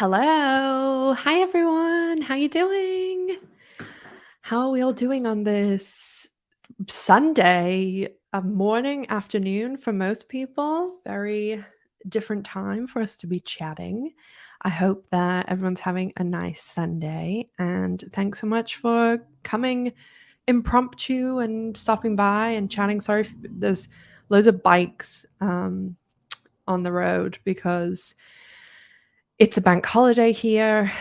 Hello. Hi everyone. How you doing? How are we all doing on this Sunday, a morning, afternoon for most people? Very different time for us to be chatting. I hope that everyone's having a nice Sunday and thanks so much for coming impromptu and stopping by and chatting. Sorry if there's loads of bikes on the road because it's a bank holiday here.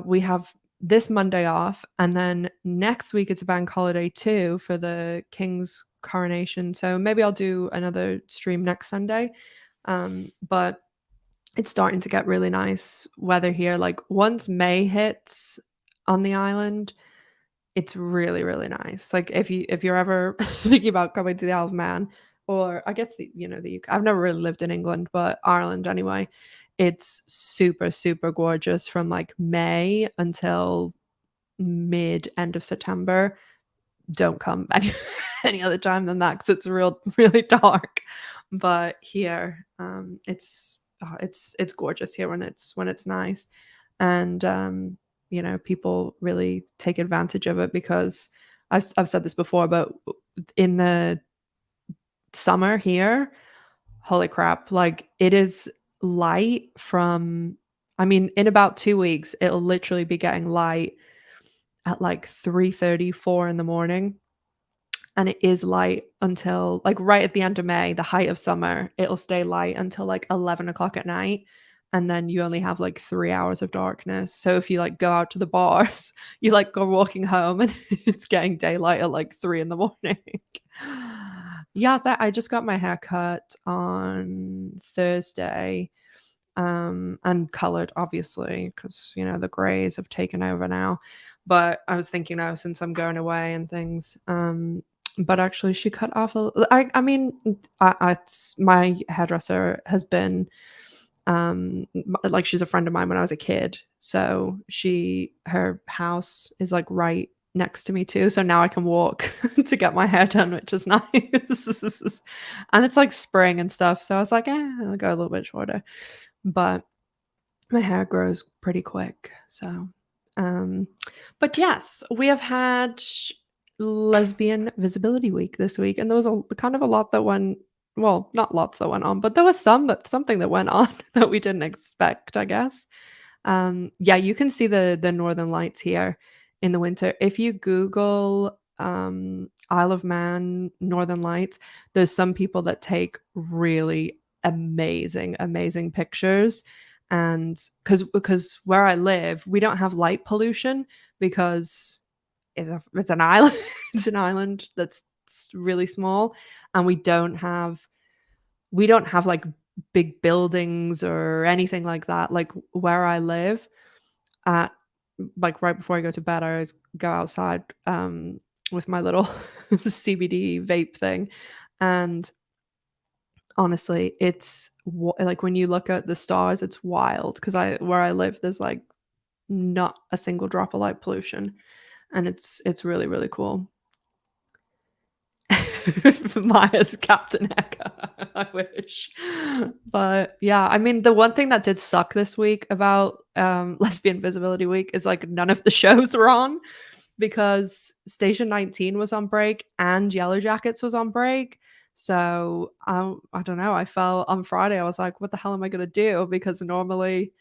We have this Monday off, and then next week it's a bank holiday too for the King's coronation. So maybe I'll do another stream next Sunday. But it's starting to get really nice weather here. Like once May hits on the island, it's really, really nice. Like if you're ever thinking about coming to the Isle of Man, or I guess the UK. I've never really lived in England, but Ireland anyway. It's super, super gorgeous from like May until mid end of September. Don't come any other time than that because it's really dark. But here, it's gorgeous here when it's nice, and people really take advantage of it because I've said this before, but in the summer here, holy crap, like it is light from I mean, in about 2 weeks, it'll literally be getting light at like 3:30, 4 in the morning, and it is light until like right at the end of May, the height of summer, it'll stay light until like 11 o'clock at night. And then you only have like 3 hours of darkness. So if you like go out to the bars, you like go walking home and it's getting daylight at like 3 in the morning. Yeah, that I just got my hair cut on Thursday, and colored obviously because the grays have taken over now. But I was thinking now since I'm going away and things, but actually she cut off I mean, my hairdresser has been like she's a friend of mine when I was a kid, so her house is like right next to me too, so now I can walk to get my hair done, which is nice. And it's like spring and stuff, so I was like, I'll go a little bit shorter. But my hair grows pretty quick, so um but yes, we have had Lesbian Visibility Week this week, and there was a kind of a lot that went well, not lots that went on, but there was something that went on that we didn't expect, I guess. Yeah, you can see the Northern Lights here in the winter. If you Google Isle of Man Northern Lights, there's some people that take really amazing, amazing pictures. And because where I live, we don't have light pollution because it's an island. It's an island that's really small, and we don't have like big buildings or anything like that. Like where I live, at like right before I go to bed, I always go outside with my little CBD vape thing, and honestly, it's like when you look at the stars, it's wild because I where I live, there's like not a single drop of light pollution, and it's really, really cool. Maya's Captain Echo. I wish. But yeah, I mean, the one thing that did suck this week about Lesbian Visibility Week is like none of the shows were on because Station 19 was on break and Yellowjackets was on break. So I don't know. I felt on Friday, I was like, what the hell am I going to do? Because normally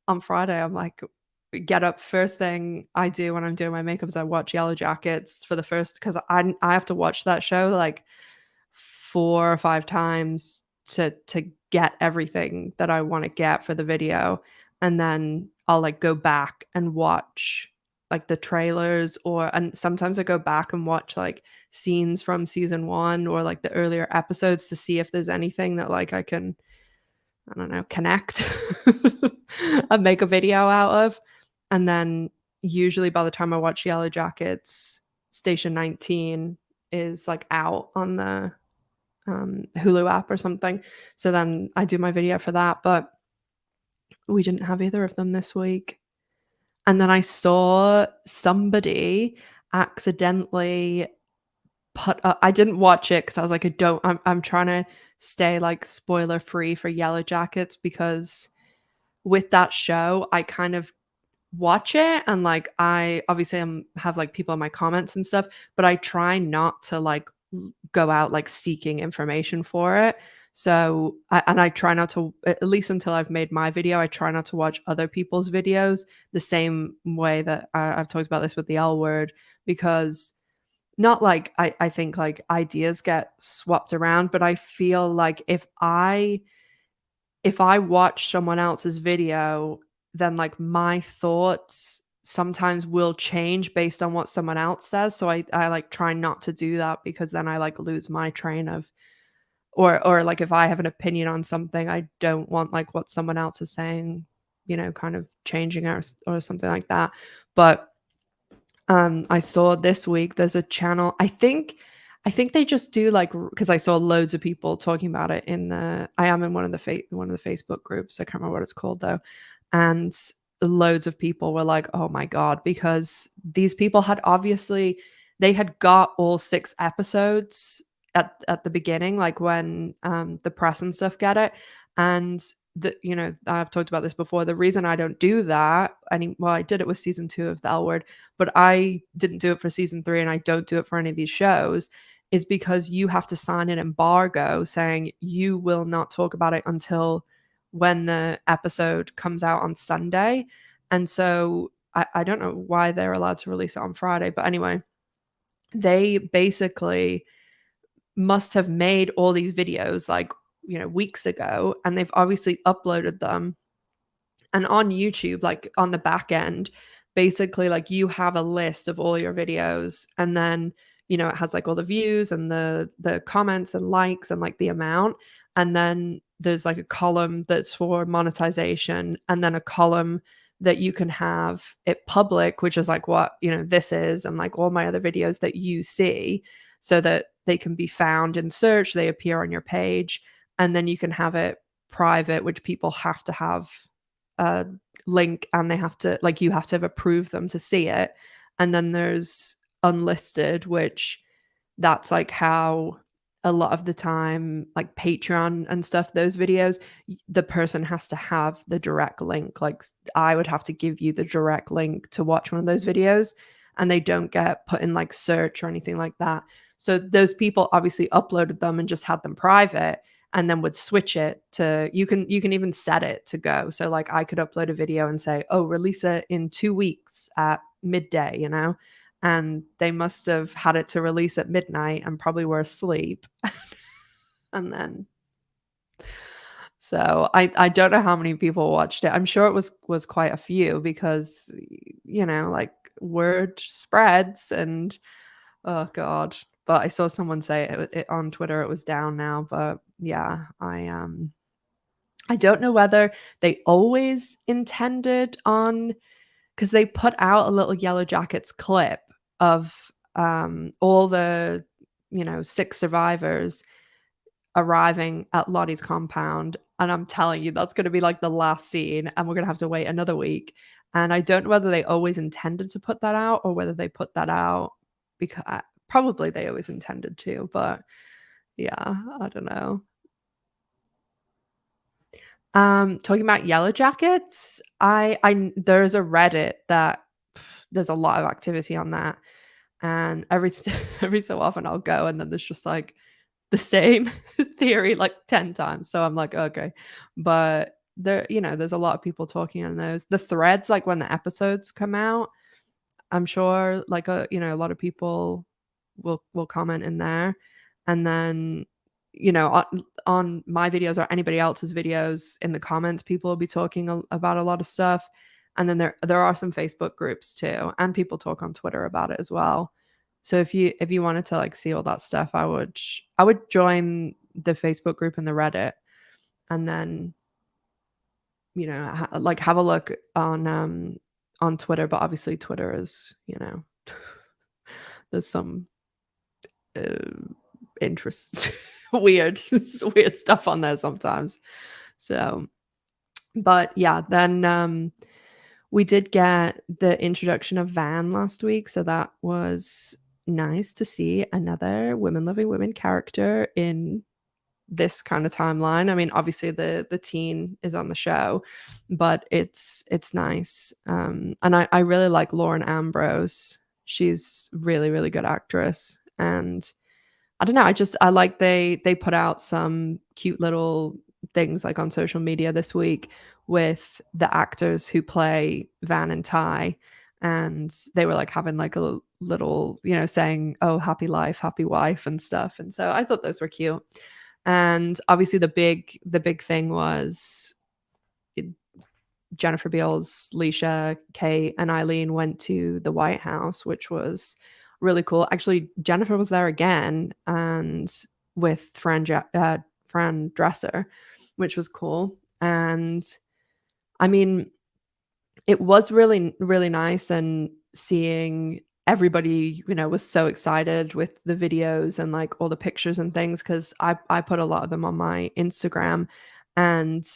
on Friday, I'm like, get up first thing I do when I'm doing my makeup is I watch Yellowjackets for the first because I have to watch that show like 4 or 5 times to get everything that I want to get for the video, and then I'll like go back and watch like the trailers, and sometimes I go back and watch like scenes from season 1 or like the earlier episodes to see if there's anything that like I don't know, connect and make a video out of. And then usually by the time I watch Yellowjackets, Station 19 is like out on the Hulu app or something. So then I do my video for that. But we didn't have either of them this week. And then I saw somebody accidentally I didn't watch it because I was like, I'm trying to stay like spoiler free for Yellowjackets because with that show, I kind of watch it and, like, I obviously have, like, people in my comments and stuff, but I try not to, like, go out, like, seeking information for it. So, I try not to, at least until I've made my video, I try not to watch other people's videos the same way that I've talked about this with the L Word, because not like I think, like, ideas get swapped around, but I feel like if I watch someone else's video, then, like, my thoughts sometimes will change based on what someone else says, so I, like, try not to do that, because then I, like, lose my train of, or, like, if I have an opinion on something, I don't want, like, what someone else is saying, kind of changing, or something like that. But I saw this week there's a channel, I think they just do, like, because I saw loads of people talking about it I am in one of the Facebook groups. I can't remember what it's called though. And loads of people were like, "Oh my god," because these people had obviously, they had got all 6 episodes at the beginning, like when the press and stuff get it. And I've talked about this before. The reason I don't do that well, I did it with season 2 of the L Word, but I didn't do it for season 3, and I don't do it for any of these shows, is because you have to sign an embargo saying you will not talk about it until when the episode comes out on Sunday. And so I don't know why they're allowed to release it on Friday, but anyway, they basically must have made all these videos, like, weeks ago, and they've obviously uploaded them. And on YouTube, like, on the back end, basically, like, you have a list of all your videos, and then, it has, like, all the views and the comments and likes and, like, the amount. And then there's, like, a column that's for monetization, and then a column that you can have it public, which is like what, this is, and, like, all my other videos that you see, so that they can be found in search, they appear on your page. And then you can have it private, which people have to have a link, and they have to, like, you have to have approved them to see it. And then there's unlisted, which that's like how a lot of the time, like Patreon and stuff, those videos, the person has to have the direct link. Like, I would have to give you the direct link to watch one of those videos, and they don't get put in, like, search or anything like that. So those people obviously uploaded them and just had them private, and then would switch it to, you can even set it to go. So, like, I could upload a video and say, "Oh, release it in 2 weeks at midday," and they must have had it to release at midnight and probably were asleep. And then, so I don't know how many people watched it. I'm sure it was quite a few, because like, word spreads. And oh god. But I saw someone say it on Twitter, it was down now. But yeah, I don't know whether they always intended on, because they put out a little Yellowjackets clip of all the 6 survivors arriving at Lottie's compound, and I'm telling you, that's going to be like the last scene, and we're going to have to wait another week. And I don't know whether they always intended to put that out, or whether they put that out because probably they always intended to. But yeah, I don't know. Talking about Yellowjackets, I there's a Reddit that there's a lot of activity on that, and every so often I'll go, and then there's just, like, the same theory like 10 times. So I'm like, okay. But there's a lot of people talking on those. The threads, like, when the episodes come out, I'm sure, like, a lot of people will comment in there. And then, on my videos or anybody else's videos, in the comments, people will be talking about a lot of stuff. And then there are some Facebook groups too, and people talk on Twitter about it as well. So if you wanted to, like, see all that stuff, I would join the Facebook group and the Reddit, and then like, have a look on Twitter. But obviously Twitter is, there's some interest weird weird stuff on there sometimes. So, but yeah, then we did get the introduction of Van last week, so that was nice to see another women loving women character in this kind of timeline. I mean, obviously the teen is on the show, but it's nice. And I really like Lauren Ambrose. She's really, really good actress. And I don't know, I like they put out some cute little things like on social media this week with the actors who play Van and Ty, and they were like having like a little, saying, "Oh, happy life, happy wife" and stuff. And so I thought those were cute. And obviously the big thing was Jennifer Beals, Leisha, Kate, and Eileen went to the White House, which was really cool. Actually, Jennifer was there again, and with Fran Dresser, which was cool. And I mean, it was really, really nice, and seeing everybody, was so excited with the videos and like all the pictures and things, because I put a lot of them on my Instagram. And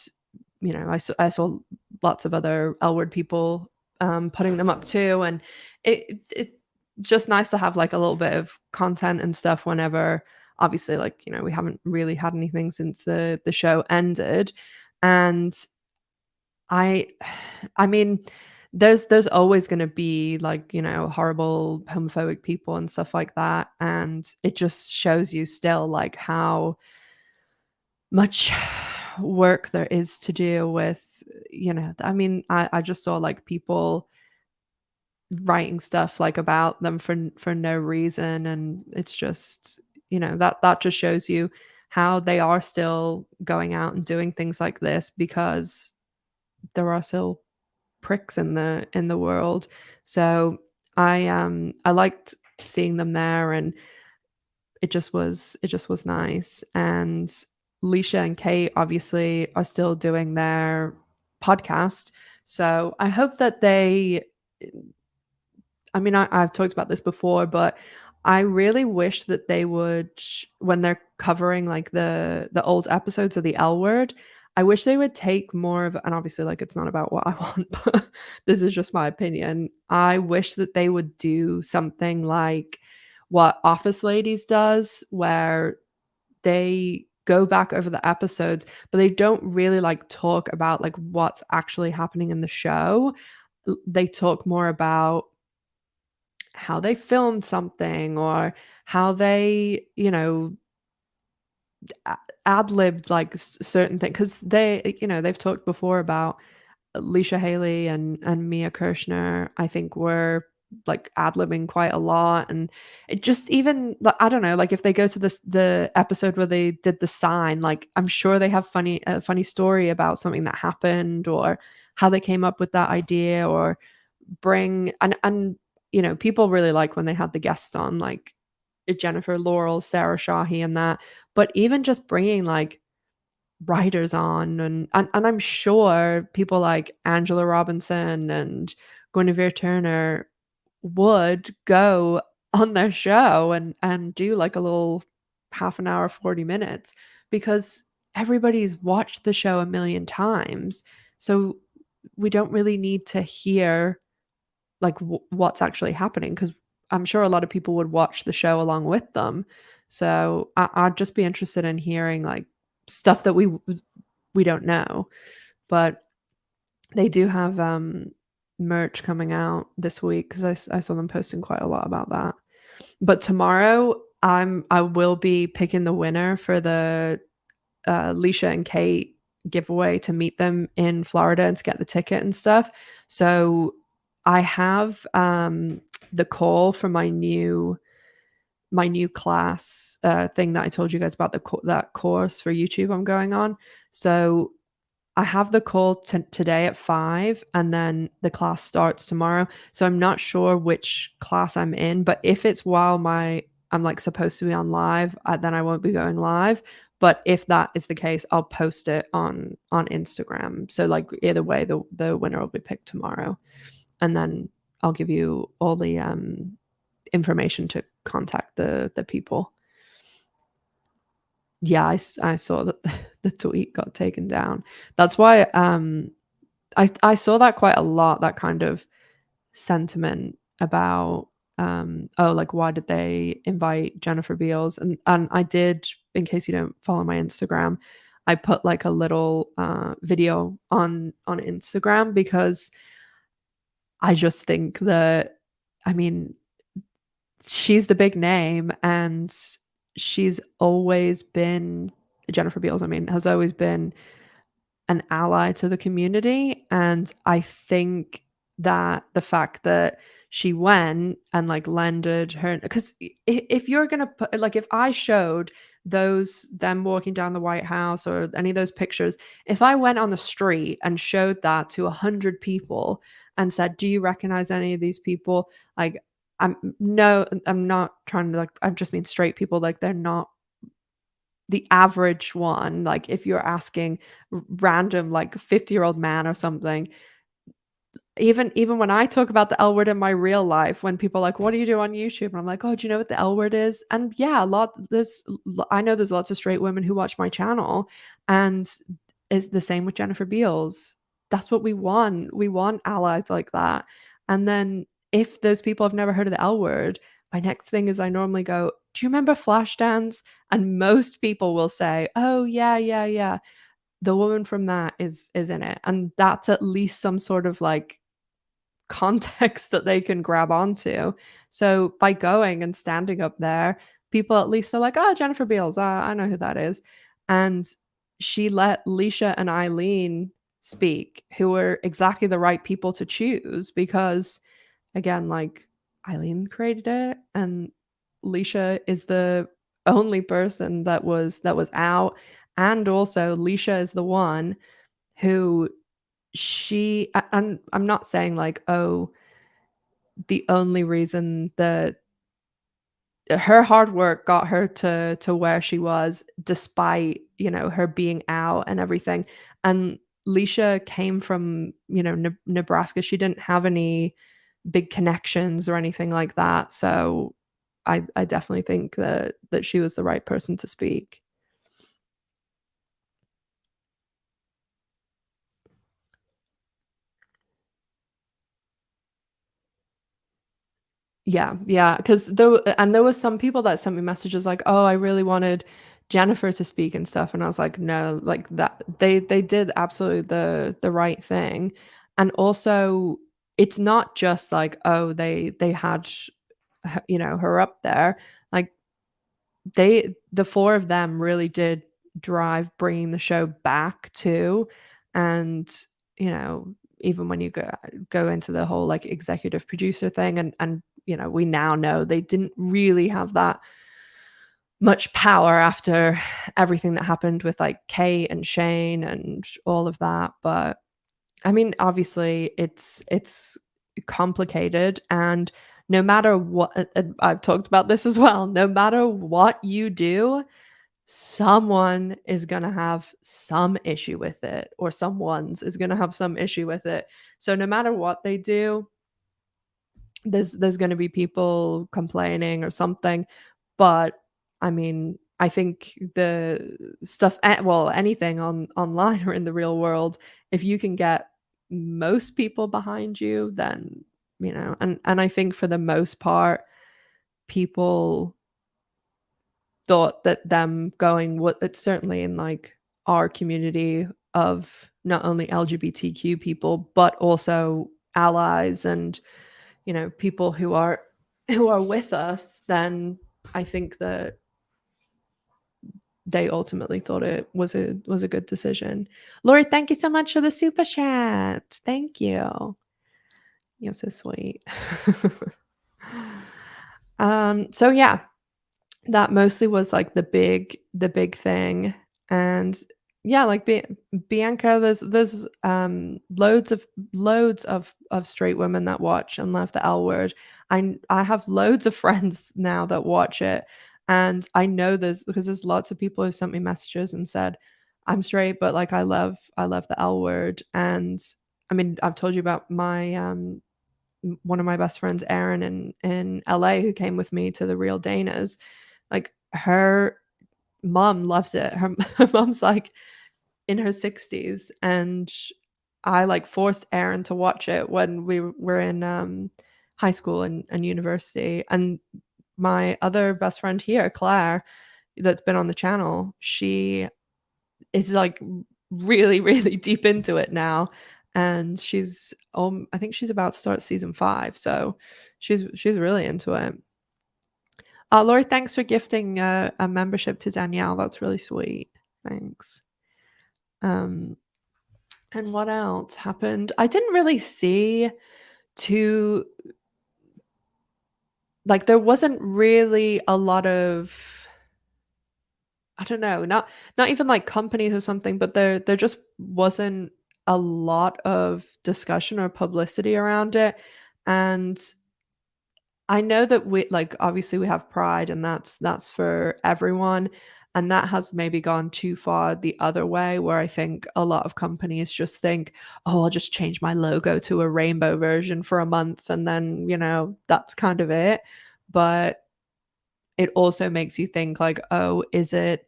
I saw lots of other L Word people putting them up too, and it just nice to have like a little bit of content and stuff whenever, obviously, like, we haven't really had anything since the show ended. And I I mean, there's always gonna be, like, horrible homophobic people and stuff like that, and it just shows you still, like, how much work there is to do with, I mean, I just saw, like, people writing stuff, like, about them for no reason, and it's just, that just shows you how they are still going out and doing things like this, because there are still pricks in the world. So I liked seeing them there, and it just was nice. And Leisha and Kate obviously are still doing their podcast. So I hope that I mean, I've talked about this before, but I really wish that they would, when they're covering like the old episodes of the L Word, I wish they would take more of, and obviously, like, it's not about what I want, but this is just my opinion. I wish that they would do something like what Office Ladies does, where they go back over the episodes, but they don't really like talk about like what's actually happening in the show. They talk more about how they filmed something, or how they, ad-libbed like certain things, because they've talked before about Leisha Hailey and Mia Kirshner, I think, were like ad-libbing quite a lot. And it just, even like, I don't know, like if they go to the episode where they did the sign, like I'm sure they have a funny story about something that happened, or how they came up with that idea, or bring, and people really like when they had the guests on, like Jennifer Laurel, Sarah Shahi, and that. But even just bringing like writers on, and I'm sure people like Angela Robinson and Guinevere Turner would go on their show and do like a little half an hour, 40 minutes, because everybody's watched the show a million times. So we don't really need to hear like what's actually happening, because I'm sure a lot of people would watch the show along with them. So I'd just be interested in hearing like stuff that we don't know. But they do have merch coming out this week, because I saw them posting quite a lot about that. But tomorrow I will be picking the winner for the Leisha and Kate giveaway, to meet them in Florida and to get the ticket and stuff. So I have the call for my new class thing that I told you guys about, that course for YouTube I'm going on. So I have the call today at 5, and then the class starts tomorrow. So I'm not sure which class I'm in, but if it's while I'm like supposed to be on live, then I won't be going live. But if that is the case, I'll post it on Instagram. So like either way, the winner will be picked tomorrow, and then I'll give you all the information to contact the people. Yeah, I saw that the tweet got taken down. That's why I saw that quite a lot, that kind of sentiment about, oh, like, why did they invite Jennifer Beals? And I did in case you don't follow my Instagram, I put like a little video on Instagram because I just think that, I mean, she's the big name, and she's always been, Jennifer Beals, I mean, has always been an ally to the community. And I think that the fact that she went and like lended her, because if you're gonna put, like, if I showed them walking down the White House or any of those pictures, if I went on the street and showed that to 100 people and said, do you recognize any of these people, like, I'm not trying to, like, I just mean straight people, like, they're not the average one. Like, if you're asking random, like, 50-year-old man or something, even when I talk about the L word in my real life, when people are like, "What do you do on YouTube?" And I'm like, "Oh, do you know what the L word is?" And yeah, I know there's lots of straight women who watch my channel, and it's the same with Jennifer Beals. That's what we want. We want allies like that. And then if those people have never heard of the L word, my next thing is I normally go, "Do you remember Flashdance?" And most people will say, "Oh, yeah, yeah, yeah. The woman from that is in it." And that's at least some sort of like context that they can grab onto. So by going and standing up there, people at least are like, "Oh, Jennifer Beals, I know who that is." And she let Leisha and Ilene speak, who were exactly the right people to choose because, again, like, Ilene created it, and Leisha is the only person that was out. And also Leisha is the one who, I'm not saying like, oh, the only reason that her hard work got her to where she was, despite, her being out and everything. And Leisha came from, Nebraska. She didn't have any big connections or anything like that. So I definitely think that she was the right person to speak. Yeah, yeah, because there was some people that sent me messages like, "Oh, I really wanted Jennifer to speak and stuff," and I was like, "No, like that they did absolutely the right thing." And also, it's not just like, oh, they had her up there. Like, the four of them really did drive bringing the show back too. And, even when you go into the whole like executive producer thing, and we now know they didn't really have that much power after everything that happened with like Kate and Shane and all of that. But I mean, obviously it's complicated, and no matter what, and I've talked about this as well, no matter what you do, someone is gonna have some issue with it, or someone's is gonna have some issue with it. So no matter what they do, there's gonna be people complaining or something. But I mean, I think the stuff, well, anything online or in the real world, if you can get most people behind you, then, and I think for the most part, people thought that them going, what it's certainly in like our community of not only LGBTQ people, but also allies and, people who are with us, then I think that they ultimately thought it was a good decision. Lori, thank you so much for the super chat. Thank you. You're so sweet. So yeah, that mostly was like the big thing. And yeah, like Bianca, there's loads of straight women that watch and love the L word. I have loads of friends now that watch it, and I know this because there's lots of people who sent me messages and said, I'm straight, but like I love the L word. And I mean, I've told you about my one of my best friends, Erin, in LA, who came with me to the Real Danas. Like, her mom loves it. Her mom's like in her 60s, and I like forced Erin to watch it when we were in high school and university. And my other best friend here, Claire, that's been on the channel, she is, like, really, really deep into it now, and I think she's about to start season 5, so she's really into it. Lori, thanks for gifting a membership to Danielle. That's really sweet. Thanks. Um, and what else happened? I didn't really see too like there wasn't really a lot of I don't know, not even like companies or something, but there just wasn't a lot of discussion or publicity around it. And I know that we like obviously we have Pride and that's for everyone. And that has maybe gone too far the other way where I think a lot of companies just think, oh, I'll just change my logo to a rainbow version for a month and then, that's kind of it. But it also makes you think like, oh, is it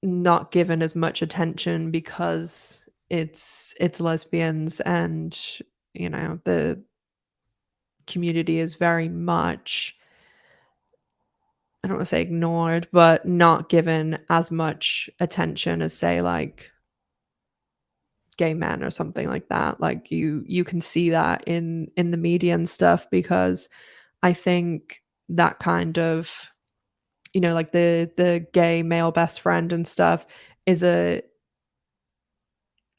not given as much attention because it's lesbians and the community is very much I don't want to say ignored, but not given as much attention as say like gay men or something like that. Like you can see that in the media and stuff because I think that kind of like the gay male best friend and stuff is a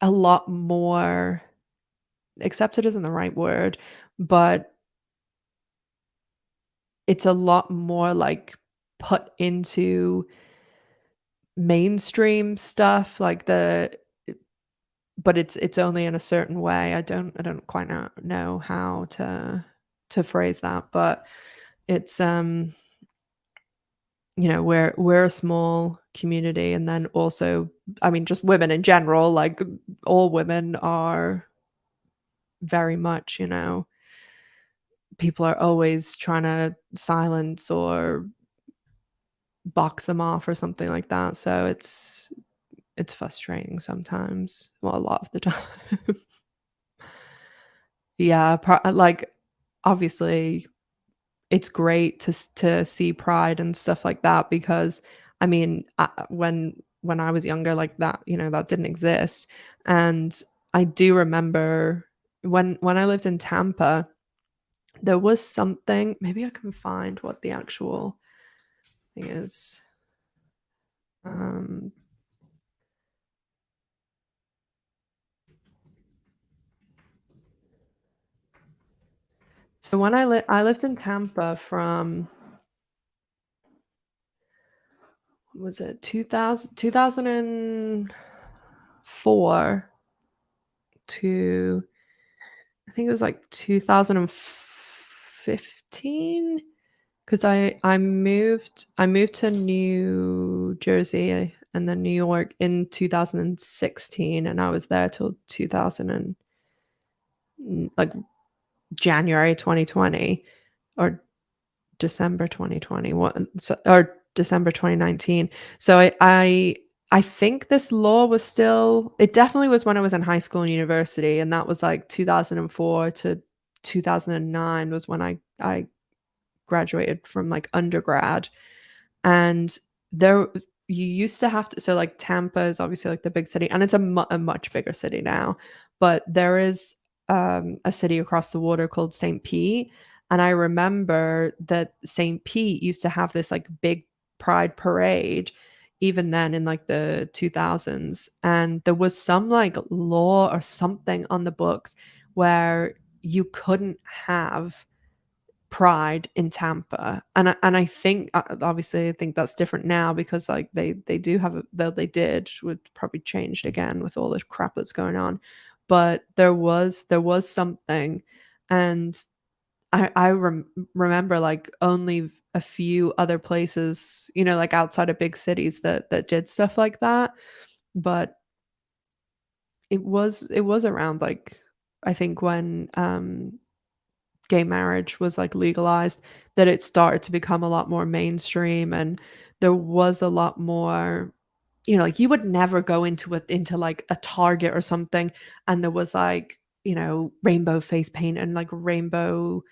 lot more accepted isn't the right word, but it's a lot more like put into mainstream stuff like but it's only in a certain way. I don't quite know how to phrase that, but it's we're a small community and then also I mean just women in general, like all women are very much, people are always trying to silence or box them off or something like that. So it's frustrating sometimes. Well, a lot of the time. Yeah, like obviously it's great to see Pride and stuff like that because I mean, when I was younger like that, that didn't exist. And I do remember when I lived in Tampa, there was something, maybe I can find what the actual thing is. Um so when I lived in Tampa from what was it 2004 to I think it was like 2015 because I moved to New Jersey and then New York in 2016 and I was there till 2000 and like January 2020 or December 2020 or December 2019. So I think this law was still it definitely was when I was in high school and university and that was like 2004 to 2009 was when I graduated from like undergrad. And there you used to have to so like Tampa is obviously like the big city and it's a much bigger city now, but there is a city across the water called St. Pete, and I remember that St. Pete used to have this like big pride parade even then in like the 2000s, and there was some like law or something on the books where you couldn't have Pride in Tampa, and I think obviously I think that's different now because like they do have though they did would probably changed again with all the crap that's going on, but there was something, and I remember like only a few other places like outside of big cities that did stuff like that, but it was around like I think when gay marriage was like legalized that it started to become a lot more mainstream and there was a lot more like you would never go into like a Target or something and there was like rainbow face paint and like rainbow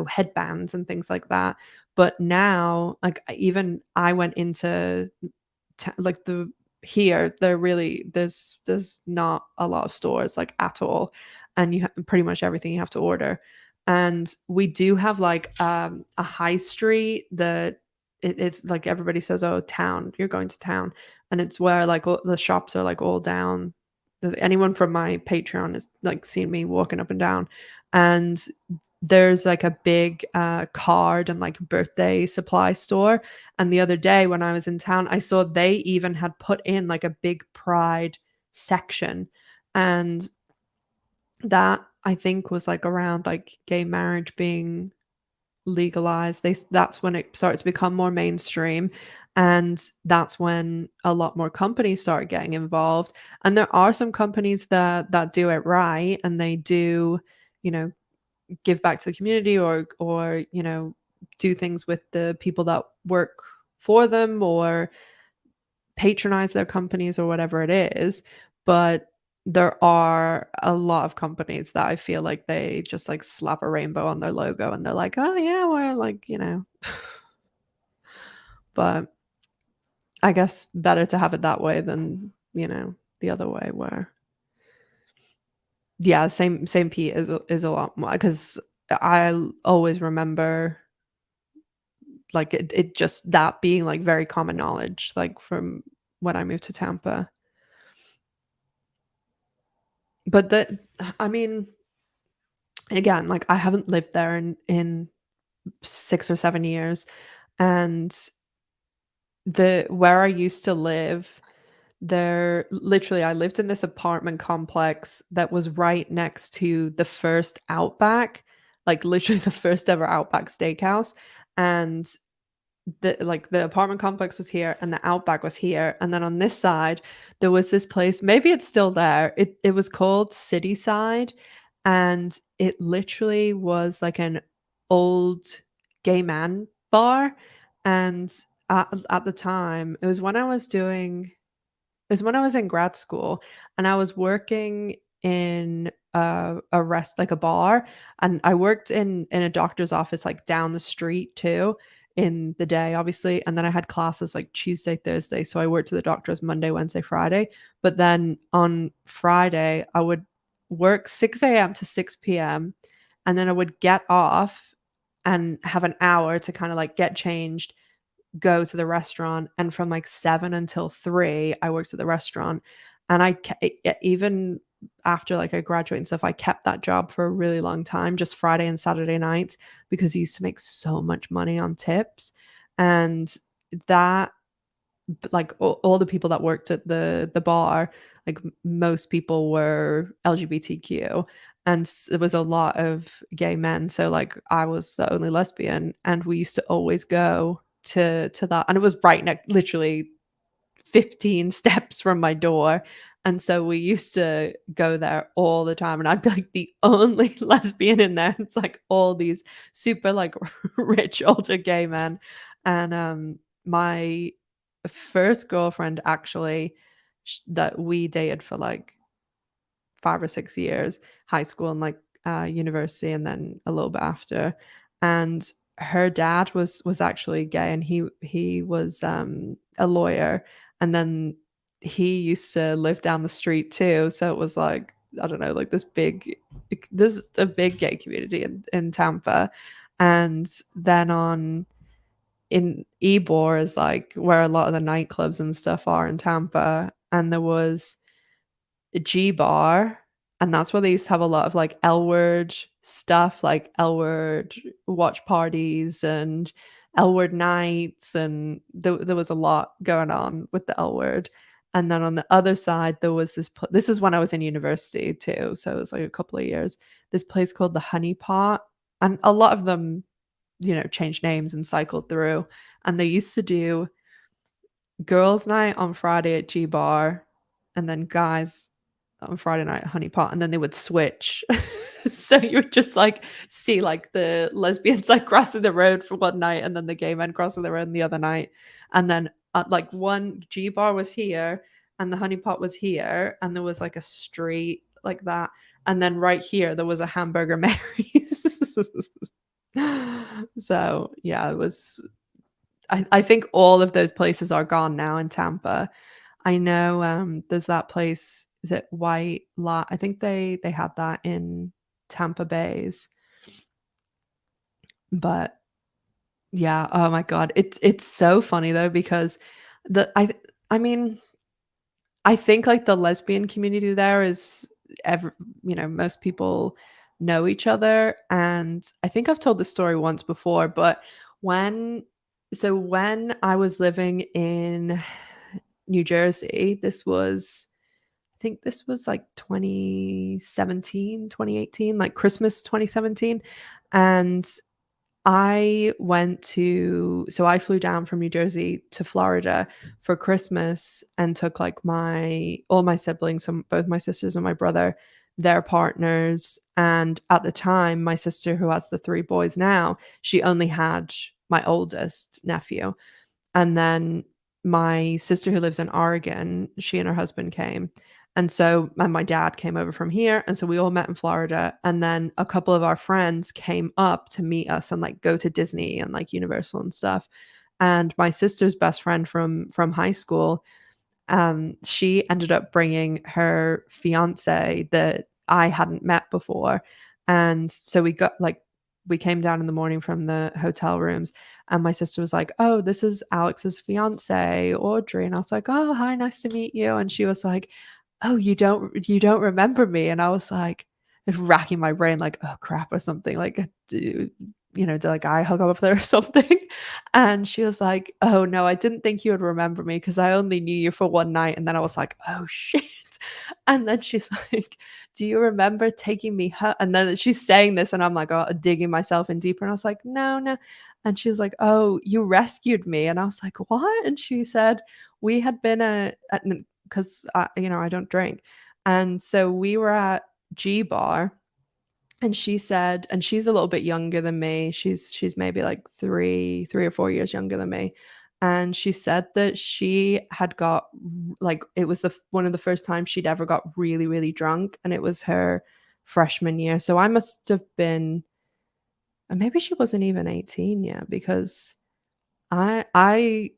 headbands and things like that, But now, like, even I went into like there's not a lot of stores like at all, and pretty much everything you have to order. And we do have like a high street that it's like everybody says, oh, town, you're going to town, and it's where like all the shops are like all down. Anyone from my Patreon has like seen me walking up and down, and there's like a big card and like birthday supply store. And the other day when I was in town, I saw they even had put in like a big pride section. And that I think was like around like gay marriage being legalized. That's when it started to become more mainstream. And that's when a lot more companies started getting involved. And there are some companies that do it right, and they do, you know, give back to the community, or do things with the people that work for them, or patronize their companies, or whatever it is. But there are a lot of companies that I feel like they just like slap a rainbow on their logo and they're like, oh yeah, we're like, but I guess better to have it that way than the other way, where yeah, same Pete is a lot more, because I always remember like it just that being like very common knowledge, like from when I moved to Tampa. But I mean, again, like I haven't lived there in 6 or 7 years, and the where I used to live, there literally I lived in this apartment complex that was right next to the first Outback, like literally the first ever Outback Steakhouse. And the apartment complex was here and the Outback was here, and then on this side there was this place, maybe it's still there, it was called City Side, and it literally was like an old gay man bar. And at the time, it was when I was in grad school, and I was working in a rest like a bar, and I worked in a doctor's office like down the street too in the day, obviously, and then I had classes like Tuesday, Thursday, so I worked to the doctors Monday, Wednesday, Friday. But then on Friday, I would work 6 a.m. to 6 p.m., and then I would get off and have an hour to kind of like get changed, go to the restaurant, and from like 7 until 3 I worked at the restaurant. And even after like I graduated and stuff, I kept that job for a really long time, just Friday and Saturday nights, because you used to make so much money on tips. And that like all the people that worked at the bar, like most people were LGBTQ, and there was a lot of gay men. So like I was the only lesbian, and we used to always go to that, and it was right next, literally 15 steps from my door. And so we used to go there all the time, and I'd be like the only lesbian in there. It's like all these super like rich older gay men. And my first girlfriend, actually, that we dated for like 5 or 6 years, high school and like university, and then a little bit after. And her dad was actually gay, and he was a lawyer, and then he used to live down the street too. So it was like, I don't know, like this is a big gay community in Tampa. And then on in Ybor is like where a lot of the nightclubs and stuff are in Tampa, and there was a G Bar, and that's where they used to have a lot of like L Word stuff, like L Word watch parties and L Word nights, and there was a lot going on with the L Word. And then on the other side, there was this is when I was in university too, so it was like a couple of years. This place called the Honey Pot, and a lot of them, changed names and cycled through. And they used to do girls' night on Friday at G Bar, and then guys on Friday night at Honey Pot, and then they would switch. So you would just like see like the lesbians like crossing the road for one night, and then the gay men crossing the road the other night. And then like one G Bar was here, and the Honey Pot was here, and there was like a street like that. And then right here there was a Hamburger Mary's. So, yeah, it was I think all of those places are gone now in Tampa. I know, there's that place, is it White Lot? I think they had that in Tampa Bays, but yeah, oh my god, it's so funny though because the I mean, I think, like, the lesbian community there is ever most people know each other, and I think I've told this story once before, but when when I was living in New Jersey, I think this was, like, 2017, 2018, like, Christmas 2017, and I flew down from New Jersey to Florida for Christmas and took, like, my all my siblings, both my sisters and my brother, their partners, and at the time, my sister, who has the 3 boys now, she only had my oldest nephew. And then my sister who lives in Oregon, she and her husband came. And my dad came over from here, and so we all met in Florida, and then a couple of our friends came up to meet us and, like, go to Disney and, like, Universal and stuff. And my sister's best friend from high school, she ended up bringing her fiance that I hadn't met before, and so we came down in the morning from the hotel rooms, and my sister was like, "Oh, this is Alex's fiance, Audrey," and I was like, "Oh, hi, nice to meet you," and she was like, "Oh, you don't remember me?" And I was like, racking my brain like, "Oh, crap," or something, like, did, like, I hook up with her or something? And she was like, "Oh, no, I didn't think you would remember me because I only knew you for one night." And then I was like, "Oh, shit." And then she's like, "Do you remember taking me ho—" And then she's saying this, and I'm like, oh, digging myself in deeper. And I was like, "No, no." And she was like, "Oh, you rescued me." And I was like, "What?" And she said, "We had been because I don't drink. And so we were at G Bar, and she said, and she's a little bit younger than me. She's maybe like 3 or 4 years younger than me. And she said that she had got like it was one of the first times she'd ever got really, really drunk, and it was her freshman year. So I must have been, and maybe she wasn't even 18 yet because I I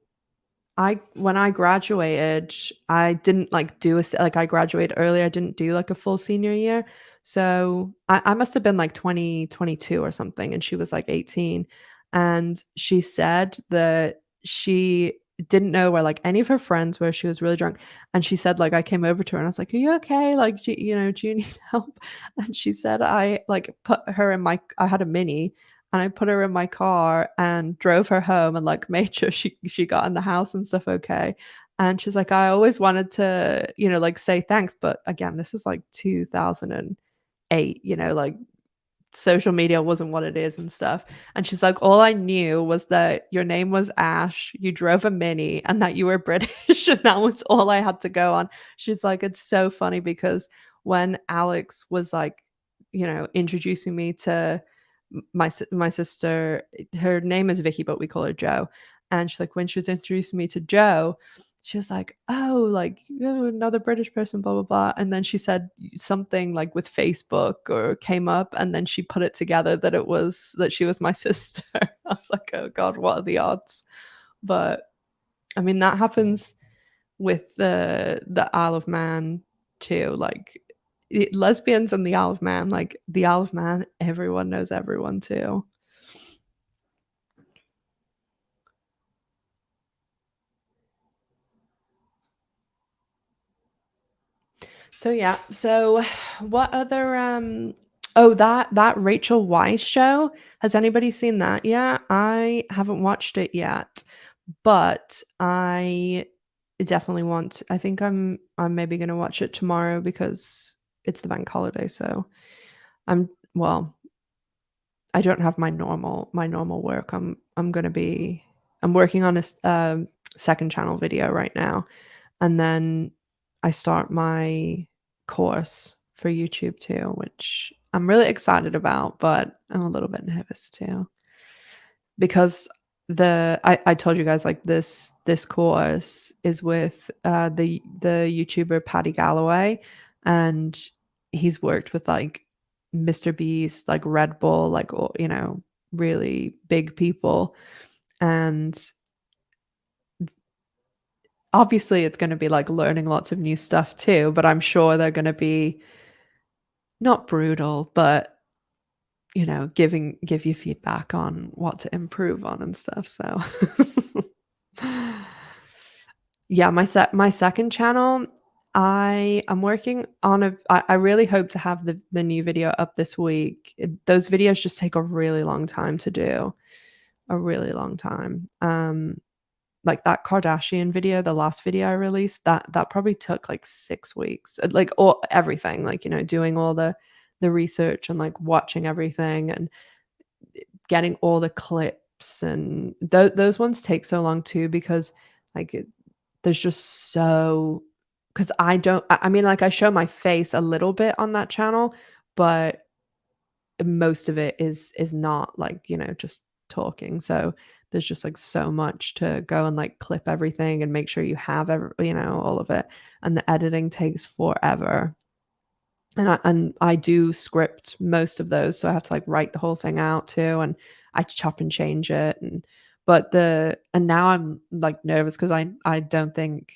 I when I graduated, I didn't, like, do a s like, I graduated early, I didn't do, like, a full senior year, so I must have been, like, 2022 or something, and she was, like, 18, and she said that she didn't know where, like, any of her friends were. She was really drunk, and she said, like, I came over to her, and I was like, "Are you okay? Like, do you need help?" And she said I, like, put her in my I had a Mini, and I put her in my car and drove her home and, like, made sure she got in the house and stuff okay. And she's like, "I always wanted to, like, say thanks," but again, this is, like, 2008, like, social media wasn't what it is and stuff. And she's like, "All I knew was that your name was Ash, you drove a Mini, and that you were British, and that was all I had to go on." She's like, "It's so funny because when Alex was, like, introducing me to my sister, her name is Vicky, but we call her Jo, and she's like, when she was introducing me to Jo, she was like, "Oh, like, another British person, blah, blah, blah." And then she said something, like, with Facebook or came up, and then she put it together that she was my sister. I was like, "Oh god, what are the odds?" But, I mean, that happens with the Isle of Man too, like, lesbians and the Isle of Man, like, the Isle of Man, everyone knows everyone too. So yeah, so what other oh, that Rachel Weisz show, has anybody seen that yet? I haven't watched it yet, but I definitely want. I think I'm maybe gonna watch it tomorrow because it's the bank holiday, so well, I don't have my normal work. I'm working on a second channel video right now, and then I start my course for YouTube too, which I'm really excited about, but I'm a little bit nervous too because I told you guys, like, this course is with the YouTuber Paddy Galloway, and he's worked with, like, Mr. Beast, like Red Bull, like, all, really big people, and obviously it's gonna be, like, learning lots of new stuff too, but I'm sure they're gonna be not brutal, but, give you feedback on what to improve on and stuff, so Yeah, my second channel, I am working on I really hope to have the new video up this week. Those videos just take a really long time to do, a really long time. Like that Kardashian video, the last video I released, that probably took like 6 weeks. Like all everything, like, doing all the research and like watching everything and getting all the clips, and those ones take so long too because like there's just so, because I mean, like, I show my face a little bit on that channel, but most of it is not, like, just talking, so there's just, like, so much to go and, like, clip everything and make sure you have all of it, and the editing takes forever, and I do script most of those, so I have to, like, write the whole thing out too, and I chop and change it, and now I'm, like, nervous because I don't think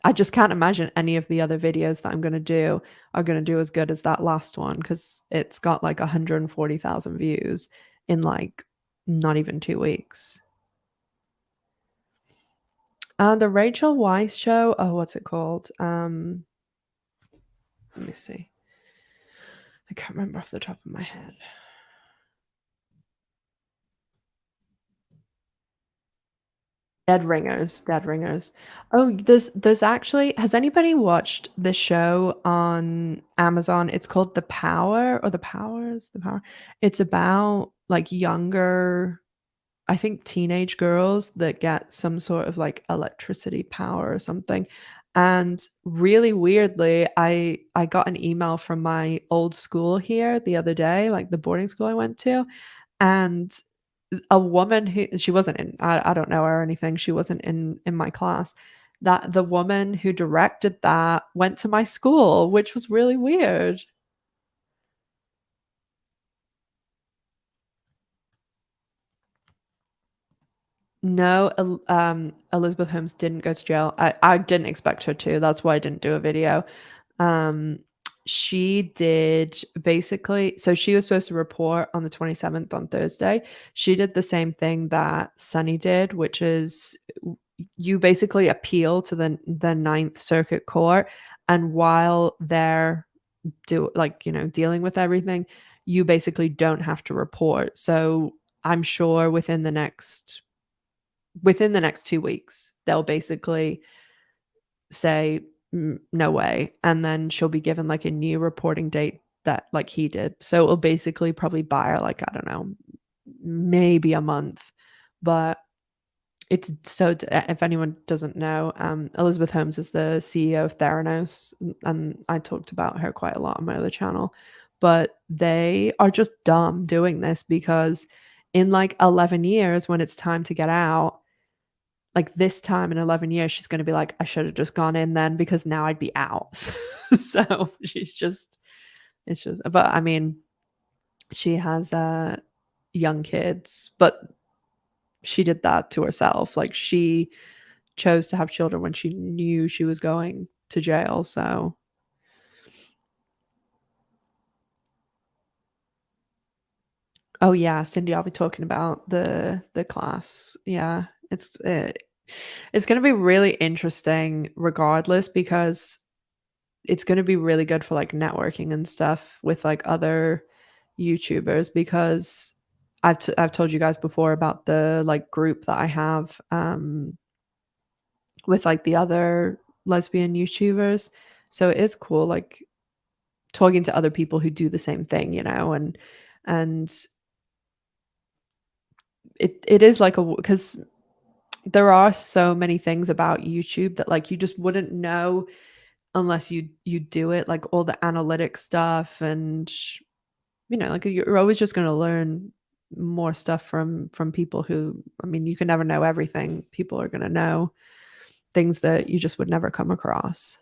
I just can't imagine any of the other videos that I'm gonna do are gonna do as good as that last one because 'cause it's got, like, 140,000 views in, like, not even 2 weeks. The Rachel Weisz show, oh, what's it called? Let me see. I can't remember off the top of my head. Dead Ringers, Dead Ringers. Oh, there's actually, has anybody watched the show on Amazon? It's called The Power, or The Powers? The Power? It's about, like, younger, I think, teenage girls that get some sort of, like, electricity power or something, and really weirdly, I got an email from my old school here the other day, like, the boarding school I went to, and a woman who, she wasn't in, I don't know her or anything, she wasn't in my class, that the woman who directed that went to my school, which was really weird. No, Elizabeth Holmes didn't go to jail. I didn't expect her to, that's why I didn't do a video. Um, she did basically, so she was supposed to report on the 27th, on Thursday. She did the same thing that Sunny did, which is you basically appeal to the Ninth Circuit Court, and while they're dealing with everything, you basically don't have to report. So I'm sure within the next 2 weeks, they'll basically say, no way," and then she'll be given, like, a new reporting date that like he did. So it'll basically probably buy her, like, I don't know, maybe a month, but it's so if anyone doesn't know, Elizabeth Holmes is the CEO of Theranos, and I talked about her quite a lot on my other channel, but they are just dumb doing this because in, like, 11 years when it's time to get out, like, this time in 11 years, she's gonna be like, "I should have just gone in then because now I'd be out." So, she's just it's just, but, I mean, she has, young kids, but she did that to herself, like, she chose to have children when she knew she was going to jail, so oh, yeah, Cindy, I'll be talking about the class, yeah, it's gonna be really interesting regardless because it's gonna be really good for, like, networking and stuff with, like, other YouTubers because I've told you guys before about the, like, group that I have, with, like, the other lesbian YouTubers. So it is cool, like, talking to other people who do the same thing, and it is like a, because there are so many things about YouTube that, like, you just wouldn't know unless you do it, like, all the analytic stuff, and like, you're always just gonna learn more stuff from people who, I mean, you can never know everything. People are gonna know things that you just would never come across.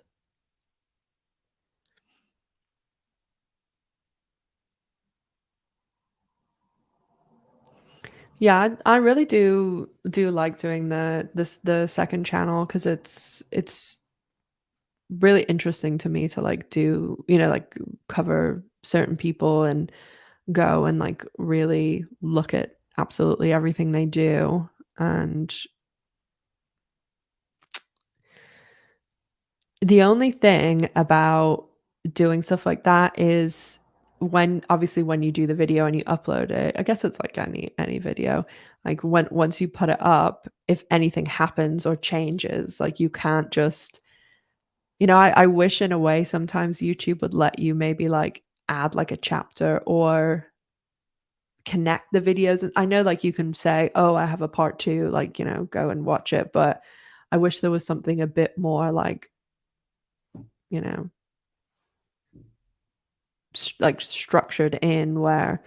Yeah, I really do like doing the second channel because it's really interesting to me to like do, like cover certain people and go and like really look at absolutely everything they do. And the only thing about doing stuff like that is when obviously when you do the video and you upload it, I guess it's like any video, like when once you put it up, if anything happens or changes, like you can't just, I wish in a way sometimes YouTube would let you maybe like add like a chapter or connect the videos. And I know like you can say, "Oh, I have a part 2, like, go and watch it." But I wish there was something a bit more like, you know, like structured in where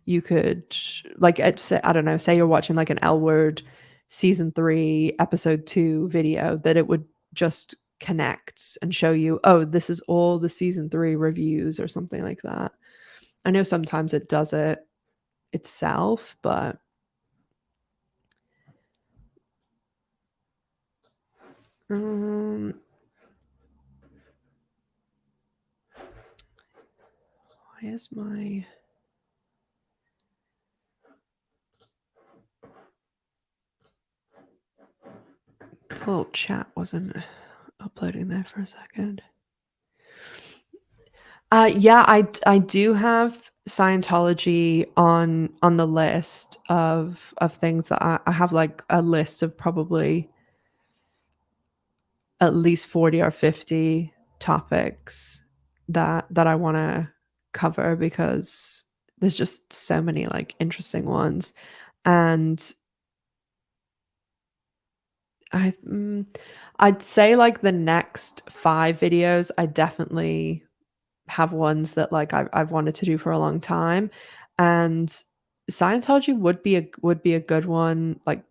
you could like say, I don't know, say you're watching like an L Word season 3 episode 2 video, that it would just connect and show you, oh, this is all the season 3 reviews or something like that. I know sometimes it does it itself, but um why is my little chat wasn't uploading there for a second. Yeah, I do have Scientology on the list of things that I have like a list of probably at least 40 or 50 topics that I want to cover because there's just so many like interesting ones. And I I'd say like the next 5 videos I definitely have ones that like I've wanted to do for a long time, and Scientology would be a good one, like,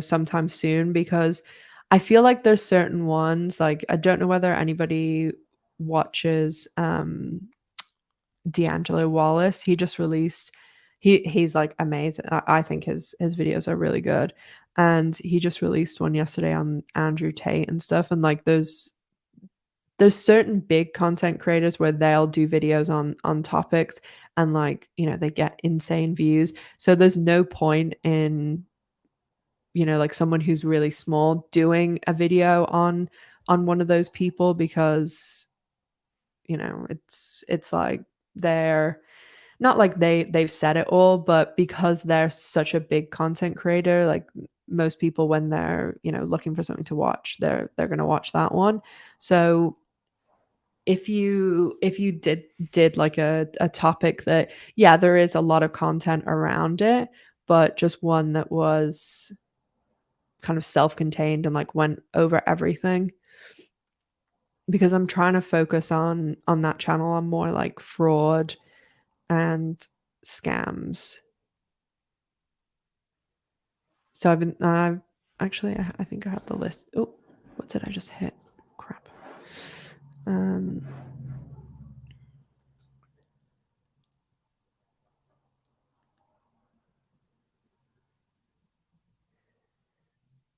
sometime soon, because I feel like there's certain ones, like, I don't know whether anybody watches, D'Angelo Wallace. He just released he's, like, amazing. I think his videos are really good, and he just released one yesterday on Andrew Tate and stuff, and, like, there's certain big content creators where they'll do videos on topics and like, they get insane views. So there's no point in, like someone who's really small doing a video on one of those people because, it's like they're not like they've said it all, but because they're such a big content creator, like most people when they're, looking for something to watch, they're going to watch that one. So if you did like a topic that, yeah, there is a lot of content around it, but just one that was kind of self-contained and like went over everything, because I'm trying to focus on that channel on more like fraud and scams. So actually I think I have the list. Oh, what did I just hit? Crap. um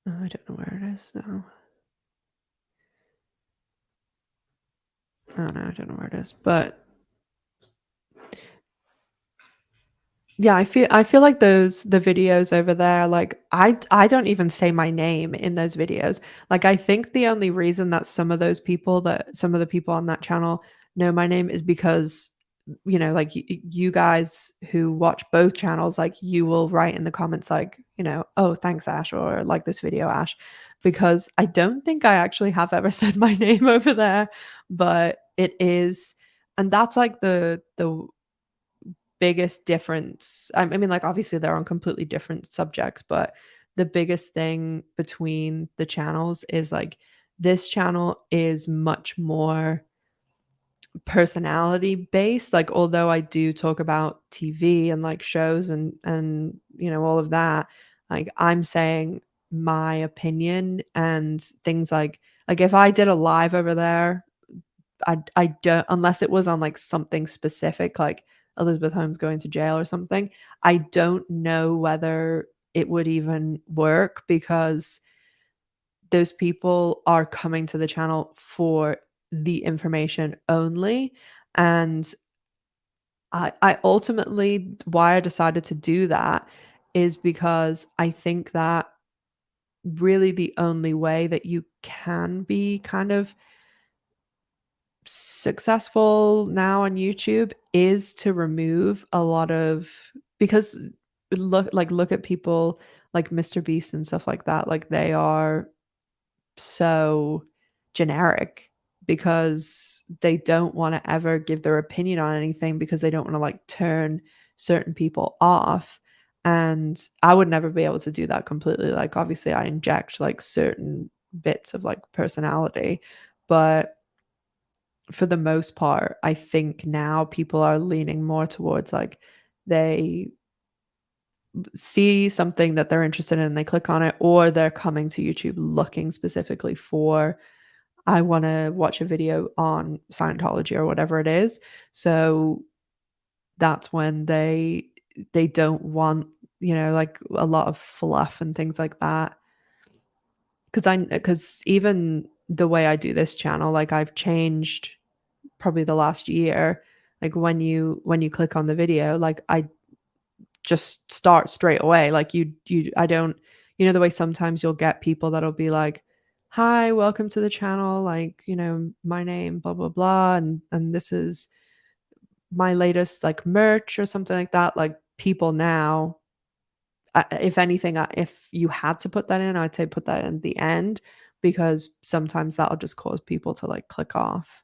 I don't know where it is now. Oh no, I don't know where it is. But yeah, I feel like the videos over there, like, I don't even say my name in those videos. Like, I think the only reason that some of the people on that channel know my name is because, like, you guys who watch both channels, like, you will write in the comments like, "Oh, thanks, Ash," or "Like this video, Ash," because I don't think I actually have ever said my name over there, but it is, and that's like the biggest difference. I mean, like, obviously they're on completely different subjects, but the biggest thing between the channels is like this channel is much more personality based. Like, although I do talk about TV and like shows and all of that, like I'm saying my opinion and things like if I did a live over there, I don't, unless it was on like something specific, like Elizabeth Holmes going to jail or something. I don't know whether it would even work because those people are coming to the channel for the information only. And I ultimately, why I decided to do that is because I think that really the only way that you can be kind of successful now on YouTube is to remove a lot of, because look at people like Mr. Beast and stuff like that. Like they are so generic because they don't want to ever give their opinion on anything because they don't want to like turn certain people off. And I would never be able to do that completely. Like obviously I inject like certain bits of like personality, but for the most part, I think now people are leaning more towards like they see something that they're interested in and they click on it, or they're coming to YouTube looking specifically for, I want to watch a video on Scientology or whatever it is. So that's when they don't want, like a lot of fluff and things like that. Because even the way I do this channel, like I've changed probably the last year. Like when you click on the video, like I just start straight away. Like I don't, the way sometimes you'll get people that'll be like, hi, welcome to the channel, like, my name blah blah blah, and this is my latest like merch or something like that. Like people now, if anything, if you had to put that in, I'd say put that in the end, because sometimes that'll just cause people to like click off.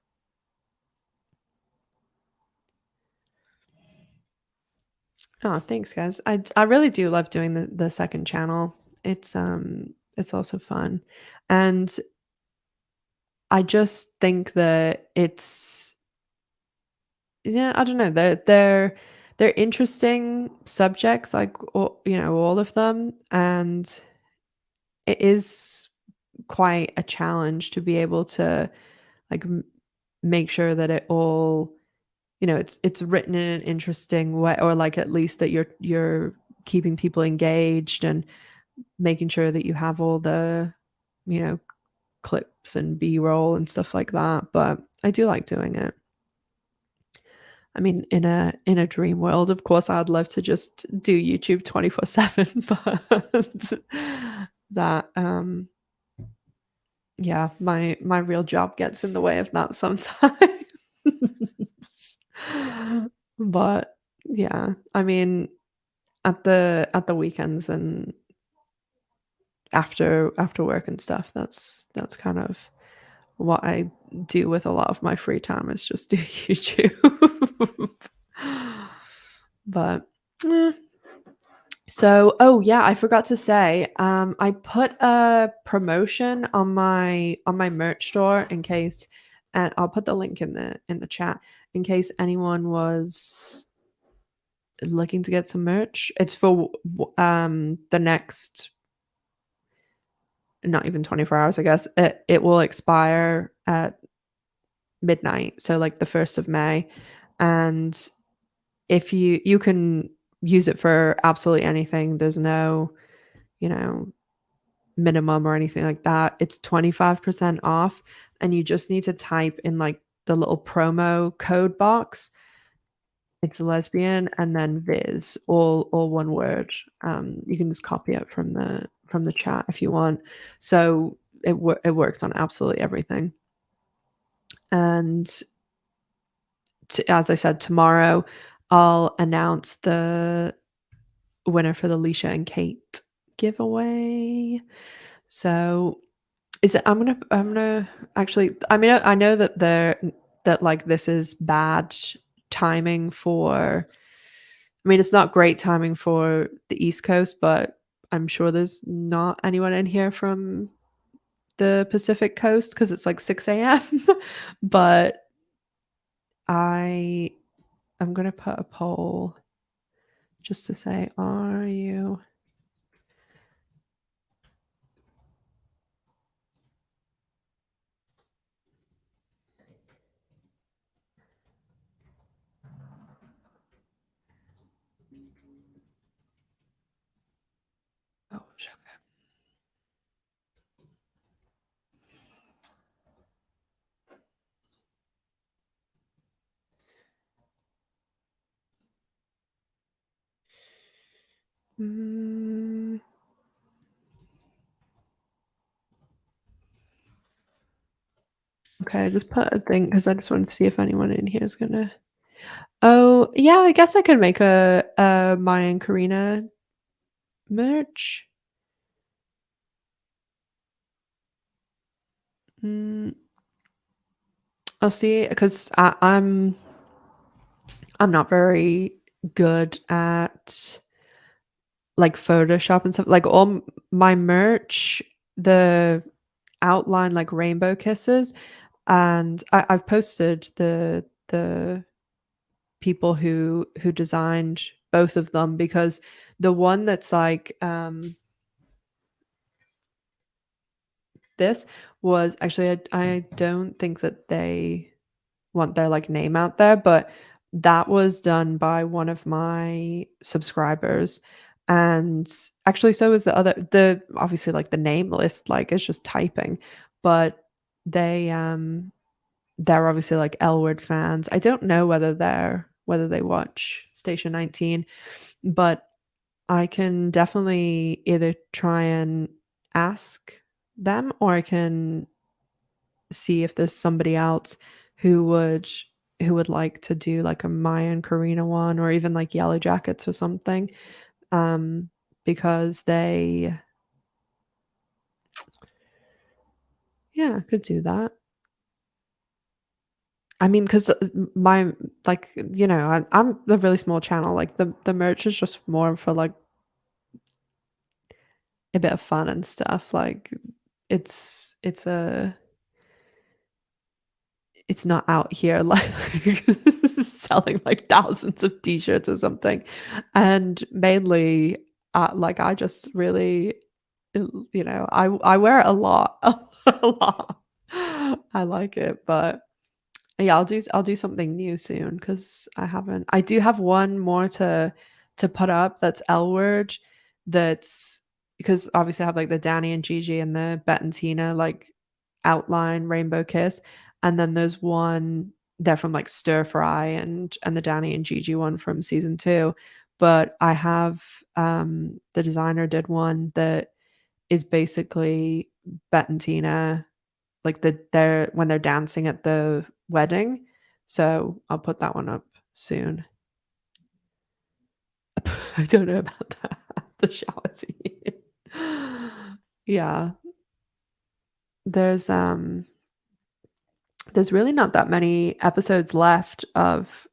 Oh, thanks, guys. I really do love doing the second channel. It's also fun. And I just think that it's, yeah, I don't know. They're interesting subjects, like all of them, and it is quite a challenge to be able to like make sure that it all, it's written in an interesting way, or like at least that you're keeping people engaged and making sure that you have all the, you know, clips and B-roll and stuff like that. But I do like doing it. I mean, in a dream world, of course, I'd love to just do YouTube 24/7, but that yeah, my real job gets in the way of that sometimes. But yeah, I mean, at the weekends and after work and stuff, that's kind of what I do with a lot of my free time, is just do YouTube. But so, oh yeah, I forgot to say, I put a promotion on my merch store in case, and I'll put the link in the chat in case anyone was looking to get some merch. It's for the next, not even 24 hours, I guess. It will expire at midnight, so like the 1st of May. And if you can use it for absolutely anything. There's no, you know, minimum or anything like that. It's 25% off, and you just need to type in like the little promo code box. It's lesbian and then Viz, all one word. You can just copy it from the chat if you want. So it works on absolutely everything. And as I said, tomorrow I'll announce the winner for the Leisha and Kate giveaway. So is it, I'm gonna actually, I mean, I know that like this is bad timing for, I mean, it's not great timing for the East Coast, but I'm sure there's not anyone in here from the Pacific Coast because it's like 6 a.m. But I am gonna put a poll just to say, are you? Mm, okay, I just put a thing because I just wanted to see if anyone in here is gonna. Oh, yeah, I guess I could make a Maya and Karina merch. Mm, I'll see because I'm not very good at like Photoshop and stuff. Like my merch, the outline like rainbow kisses, and I've posted the people who designed both of them because the one that's like this was actually I don't think that they want their like name out there, but that was done by one of my subscribers. And actually so is the obviously like the name list, like it's just typing, but they they're obviously like Elwood fans. I don't know whether they watch Station 19, but I can definitely either try and ask them or I can see if there's somebody else who would who would like to do like a Maya and Karina one or even like Yellowjackets or something. Um, because they yeah, could do that. I mean, because my like I'm a really small channel. Like the merch is just more for like a bit of fun and stuff. Like it's a it's not out here like selling like thousands of t-shirts or something. And mainly like I just really I wear it a lot. A lot. I like it, but yeah, I'll do something new soon because I do have one more to put up that's L word that's because obviously I have like the Danny and Gigi and the Bet and Tina like outline rainbow kiss. And then there's one they're from like Stir Fry and the Danny and Gigi one from season two. But I have the designer did one that is basically Bet and Tina like they're when they're dancing at the wedding. So I'll put that one up soon. I don't know about that. The shower scene. Yeah. There's there's really not that many episodes left of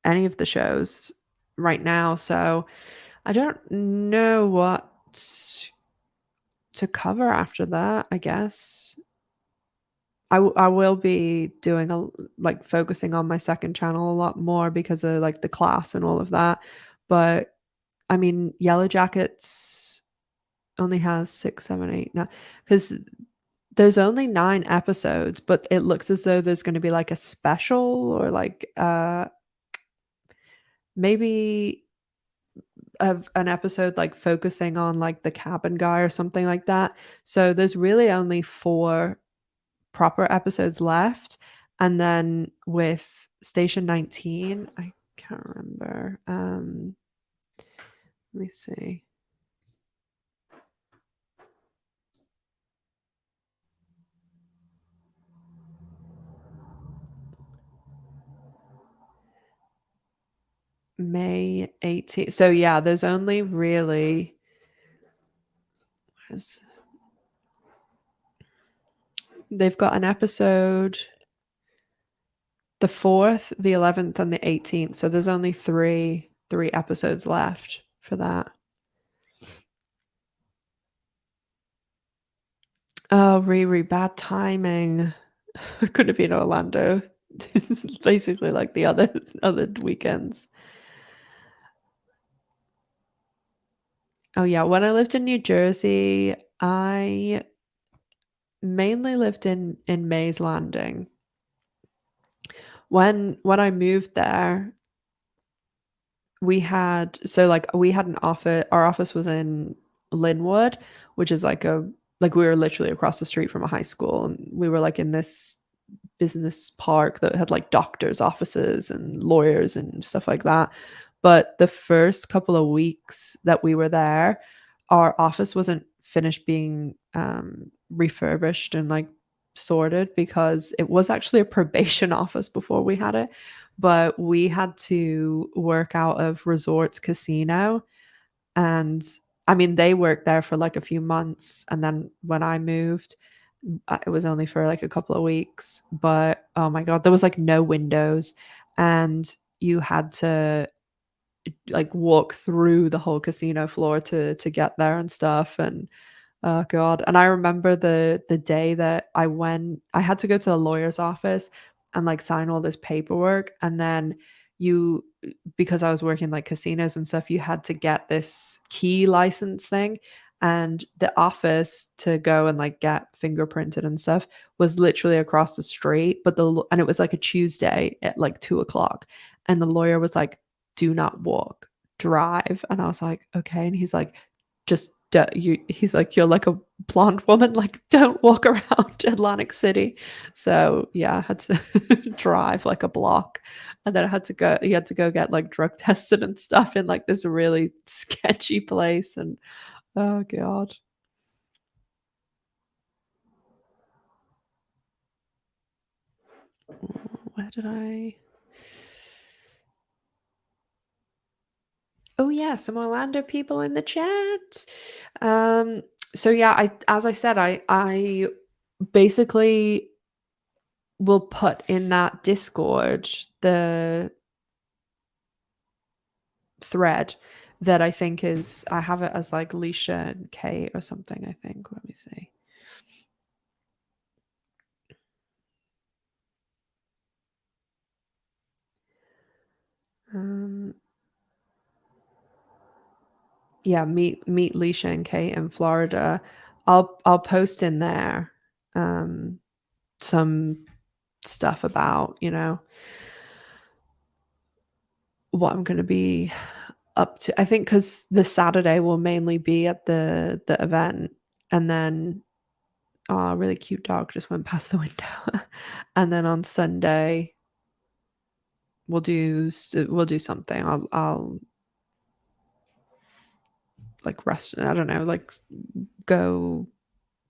any of the shows right now. So I don't know what to cover after that, I guess. I will be doing like focusing on my second channel a lot more because of like the class and all of that. But I mean, Yellowjackets only has 6, 7, 8, 9 because there's only 9 episodes, but it looks as though there's going to be like a special or like maybe of an episode like focusing on like the cabin guy or something like that. So there's really only 4 proper episodes left. And then with Station 19, I can't remember. Let me see. May 18th. So yeah, there's only really they've got an episode the 4th, the 11th, and the 18th. So there's only three episodes left for that. Oh, Riri, bad timing. Could have been Orlando. Basically like the other weekends. Oh yeah, when I lived in New Jersey, I mainly lived in Mays Landing. When I moved there, we had an office. Our office was in Linwood, which is like we were literally across the street from a high school, and we were like in this business park that had like doctors' offices and lawyers and stuff like that. but the first couple of weeks that we were there, our office wasn't finished being, refurbished and, like, sorted because it was actually a probation office before we had it, but we had to work out of Resorts Casino, and, I mean, they worked there for, like, a few months, and then when I moved, it was only for, like, a couple of weeks, but, oh my god, there was, like, no windows, and you had to, like, walk through the whole casino floor to get there and stuff, and oh god, and I remember the day that I had to go to a lawyer's office and, like, sign all this paperwork, and then you because I was working, like, casinos and stuff, you had to get this key license thing, and the office to go and, like, get fingerprinted and stuff was literally across the street, but and it was, like, a Tuesday at, like, 2 o'clock, and the lawyer was like, "Do not walk, drive," and I was like, "Okay," and he's like, "Just he's like, "You're like a blonde woman, like, don't walk around Atlantic City." So, yeah, I had to drive like a block, and then I had to go he had to go get, like, drug tested and stuff in, like, this really sketchy place, and oh god. Where did I Oh, yeah, some Orlando people in the chat. Um, so yeah, I as I said, I basically will put in that Discord the thread that I think is I have it as like Leisha and Kate or something, I think. Let me see. Um, yeah, meet Leisha and Kate in Florida. I'll post in there some stuff about, what I'm gonna be up to. I think because the Saturday will mainly be at the event, and then a really cute dog just went past the window. And then on Sunday, we'll do something. I'll like rest. I don't know, like go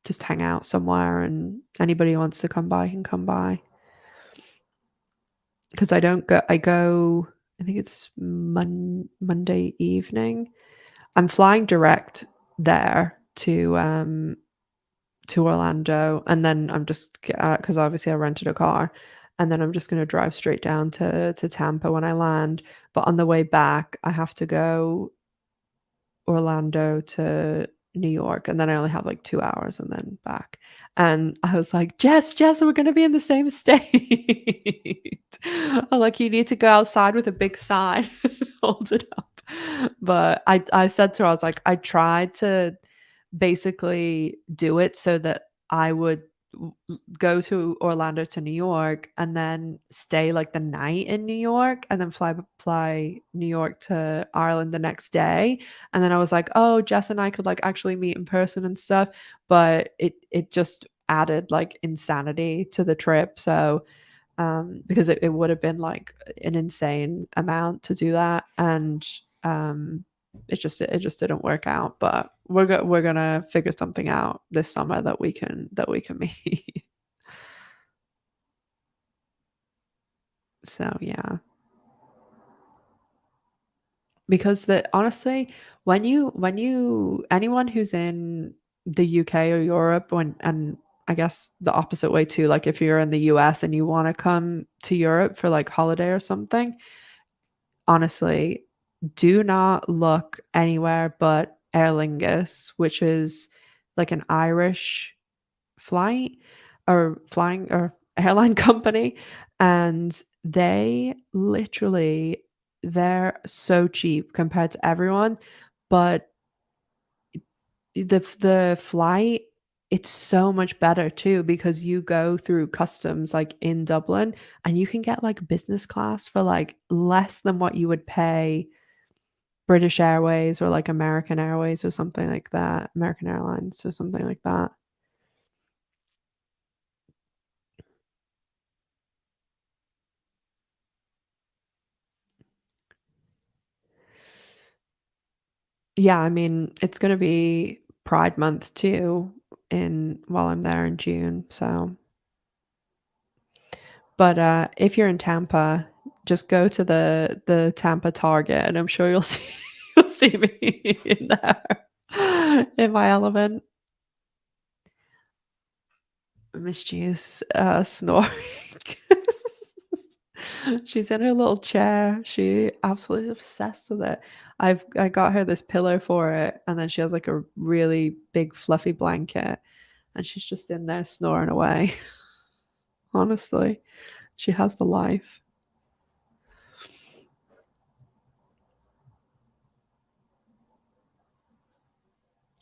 just hang out somewhere, and anybody who wants to come by can come by. Because I don't go. I go. I think it's Monday evening. I'm flying direct there to Orlando, and then I'm just because obviously I rented a car, and then I'm just gonna drive straight down to Tampa when I land. But on the way back, I have to go Orlando to New York, and then I only have like 2 hours and then back. And I was like, Jess, we're gonna be in the same state." I'm like, "You need to go outside with a big sign and hold it up." But I said to her, I was like, "I tried to basically do it so that I would go to Orlando to New York and then stay like the night in New York and then fly New York to Ireland the next day." And then I was like, "Oh, Jess and I could like actually meet in person and stuff." But it just added like insanity to the trip. So because it would have been like an insane amount to do that, and it just didn't work out. But we're gonna figure something out this summer that we can meet. So yeah, because the honestly, when you anyone who's in the UK or Europe, when and I guess the opposite way too, like if you're in the US and you want to come to Europe for like holiday or something, honestly, do not look anywhere but Aer Lingus, which is like an Irish flight or flying or airline company, and they literally they're so cheap compared to everyone, but the flight, it's so much better too because you go through customs like in Dublin, and you can get like business class for like less than what you would pay British Airways or like American Airways or something like that, American Airlines or something like that. Yeah, I mean, it's gonna be Pride Month too in while I'm there in June, so but, if you're in Tampa, just go to the Tampa Target, and I'm sure you'll see you'll see me in there in my element. Mischievous, snoring. She's in her little chair. She absolutely is obsessed with it. I got her this pillow for it, and then she has, like, a really big fluffy blanket, and she's just in there snoring away. Honestly, she has the life.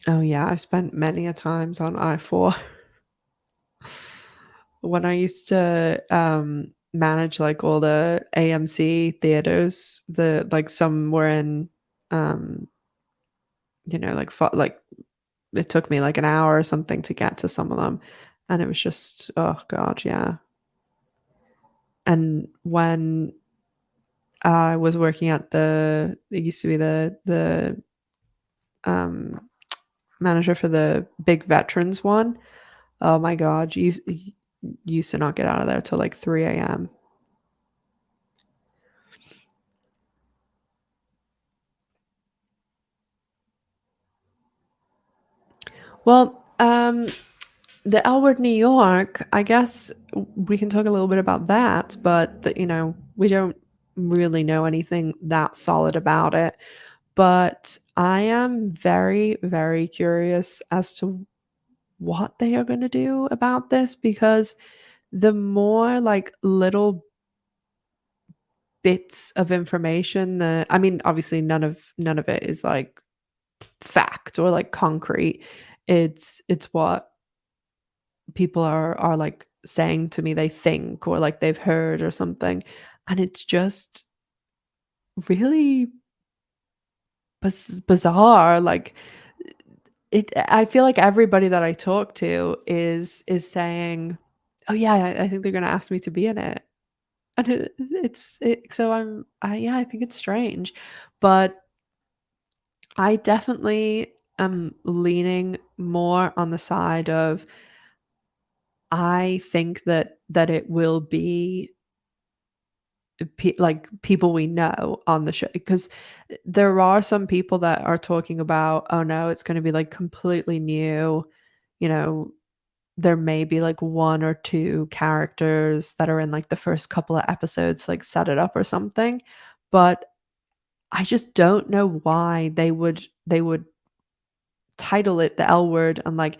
Oh, yeah, I've spent many a times on I-4. When I used to, manage, like, all the AMC theaters, some were in, um, like, it took me, like, an hour or something to get to some of them, and it was just oh god, yeah. And when I was working at it used to be um, manager for the big veterans one. Oh my god, used to not get out of there till, like, 3 AM. Well, the L Word, New York, I guess we can talk a little bit about that, but we don't really know anything that solid about it. But I am very, very curious as to what they are going to do about this because the more like little bits of information that I mean, obviously none of it is like fact or like concrete. It's what people are like saying to me they think or like they've heard or something. And it's just really bizarre. Like I feel like everybody that I talk to is saying, "Oh yeah, I think they're gonna ask me to be in it." And so yeah, I think it's strange. But I definitely am leaning more on the side of I think that it will be like people we know on the show because there are some people that are talking about, oh no, it's going to be like completely new, you know, there may be like one or two characters that are in like the first couple of episodes like set it up or something, but I just don't know why they would title it the L Word and like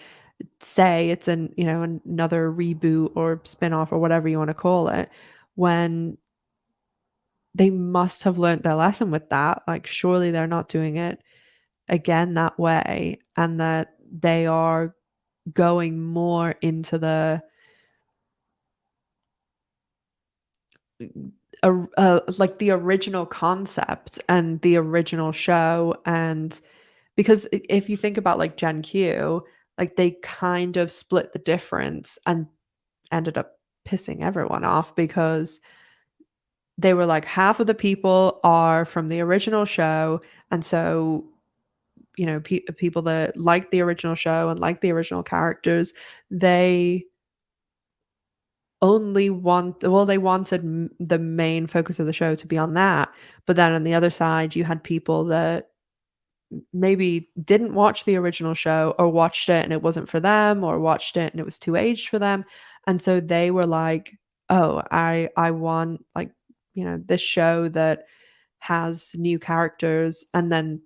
say it's another reboot or spin-off or whatever you want to call it when they must have learned their lesson with that. Like, surely they're not doing it again that way, and that they are going more into like the original concept and the original show. And because if you think about like Gen Q, like they kind of split the difference and ended up pissing everyone off because they were like half of the people are from the original show, and so people that like the original show and like the original characters, they they wanted the main focus of the show to be on that. But then on the other side you had people that maybe didn't watch the original show or watched it and it wasn't for them or watched it and it was too aged for them, and so they were like, oh, I want like this show that has new characters. And then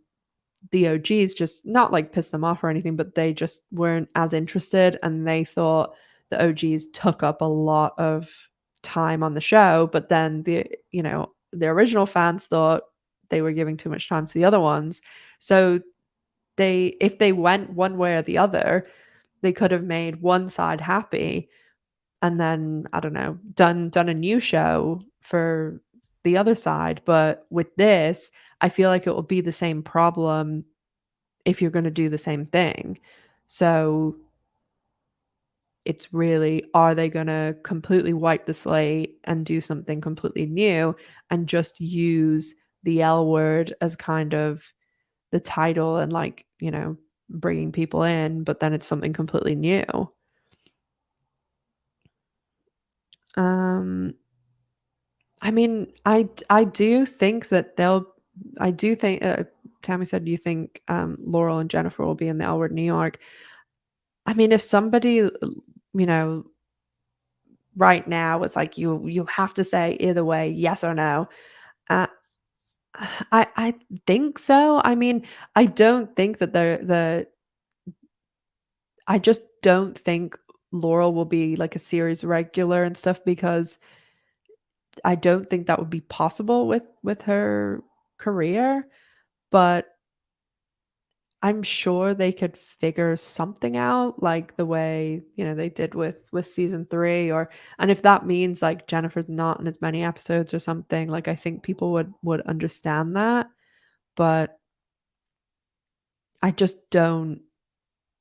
the OGs just not like pissed them off or anything, but they just weren't as interested and they thought the OGs took up a lot of time on the show. But then the original fans thought they were giving too much time to the other ones. So if they went one way or the other, they could have made one side happy and then I don't know, done a new show for the other side. But with this, I feel like it will be the same problem if you're going to do the same thing. So it's really, are they going to completely wipe the slate and do something completely new and just use the L Word as kind of the title and, like, bringing people in, but then it's something completely new. Um, I mean, I do think that they'll I do think, Tammy said, "Do you think, Laurel and Jennifer will be in the Elwood, New York?" I mean, if somebody, you know, right now was like, "You have to say either way, yes or no," uh, I think so. I mean, I don't think that the I just don't think Laurel will be, like, a series regular and stuff because I don't think that would be possible with her career, but I'm sure they could figure something out, like the way, they did with season 3, or and if that means, like, Jennifer's not in as many episodes or something, like, I think people would understand that, but I just don't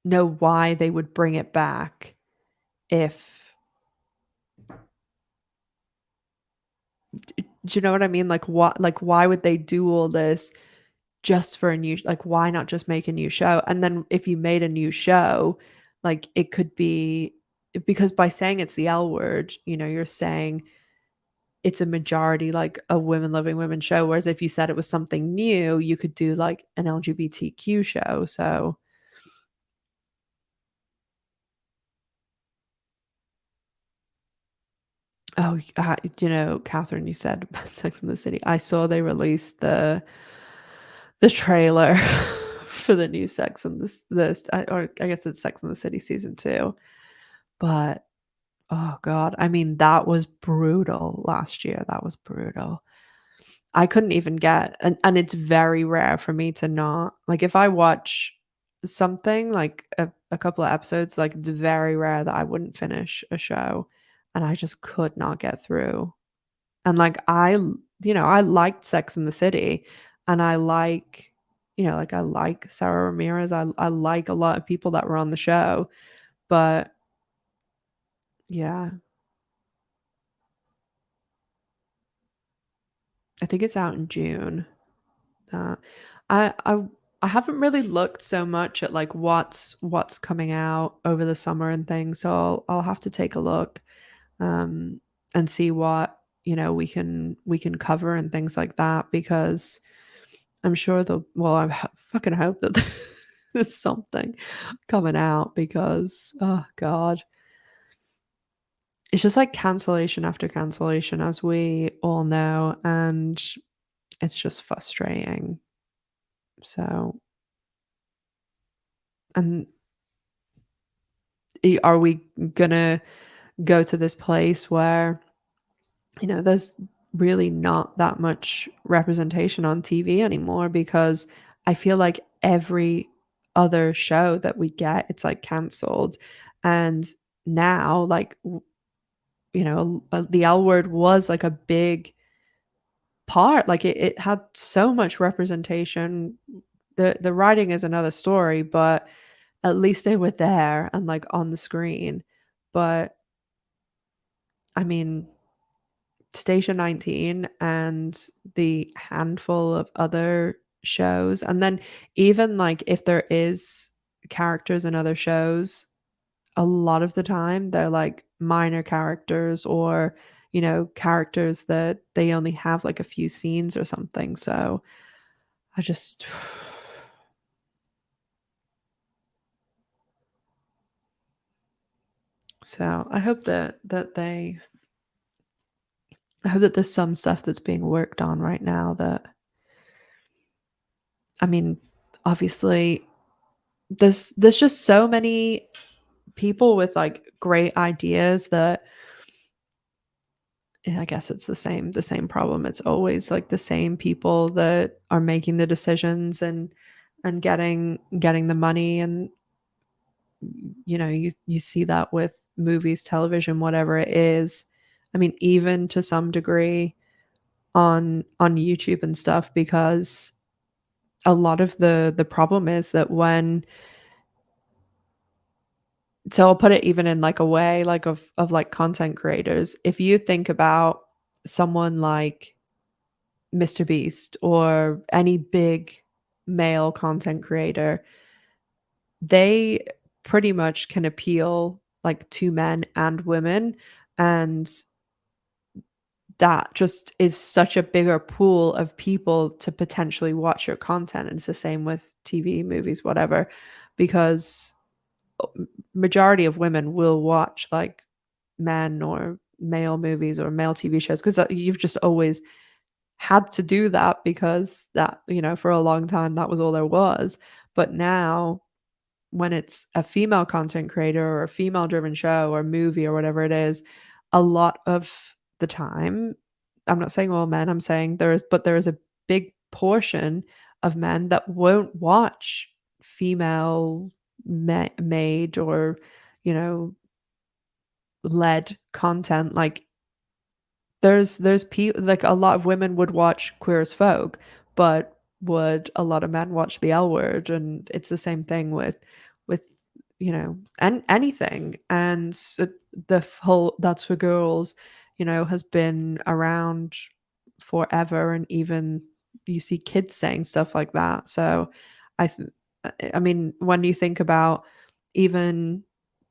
know why they would bring it back if do you know what I mean? Like, why would they do all this just for a new like, why not just make a new show? And then if you made a new show, like, it could be because by saying it's the L word, you're saying it's a majority, like, a women loving women show, whereas if you said it was something new, you could do, like, an LGBTQ show, so oh, Catherine, you said about Sex and the City. I saw they released the trailer for the new Sex and this or I guess it's Sex and the City season 2, but oh god, I mean, that was brutal last year, that was brutal. I couldn't even get and it's very rare for me to not like, if I watch something, like a couple of episodes, like, it's very rare that I wouldn't finish a show, and I just could not get through. And, like, I liked Sex and the City, and I like like, I like Sarah Ramirez, I like a lot of people that were on the show, but yeah, I think it's out in June. Uh, I I I haven't really looked so much at, like, what's coming out over the summer and things, so I'll have to take a look, um, and see what, we can cover and things like that because I'm sure I fucking hope that there's something coming out because, oh god, it's just like cancellation after cancellation, as we all know, and it's just frustrating. So, and are we gonna go to this place where, there's really not that much representation on TV anymore because I feel like every other show that we get, it's like canceled. And now, like, the L word was like a big part. Like it had so much representation. The writing is another story, but at least they were there and like on the screen. But I mean, Station 19 and the handful of other shows, and then even, like, if there is characters in other shows, a lot of the time, they're, like, minor characters or, characters that they only have, like, a few scenes or something, so I just so I hope that there's some stuff that's being worked on right now that I mean, obviously, there's just so many people with, like, great ideas that I guess it's the same problem. It's always, like, the same people that are making the decisions and getting the money, and, you see that with movies, television, whatever it is. I mean, even to some degree on YouTube and stuff, because a lot of the problem is that when so I'll put it even in like a way like of like content creators. If you think about someone like Mr. Beast or any big, male content creator, they pretty much can appeal, like, to men and women, and that just is such a bigger pool of people to potentially watch your content, and it's the same with TV, movies, whatever, because majority of women will watch, like, men or male movies or male TV shows because you've just always had to do that because that, for a long time, that was all there was. But now, when it's a female content creator or a female driven show or movie or whatever it is, a lot of the time, I'm not saying all men, I'm saying there is a big portion of men that won't watch female made or, you know, led content. Like, there's people, like, a lot of women would watch Queer as Folk, but would a lot of men watch The L Word? And it's the same thing with, anything. And the whole "That's for girls," has been around forever, and even you see kids saying stuff like that. So I th I mean, when you think about even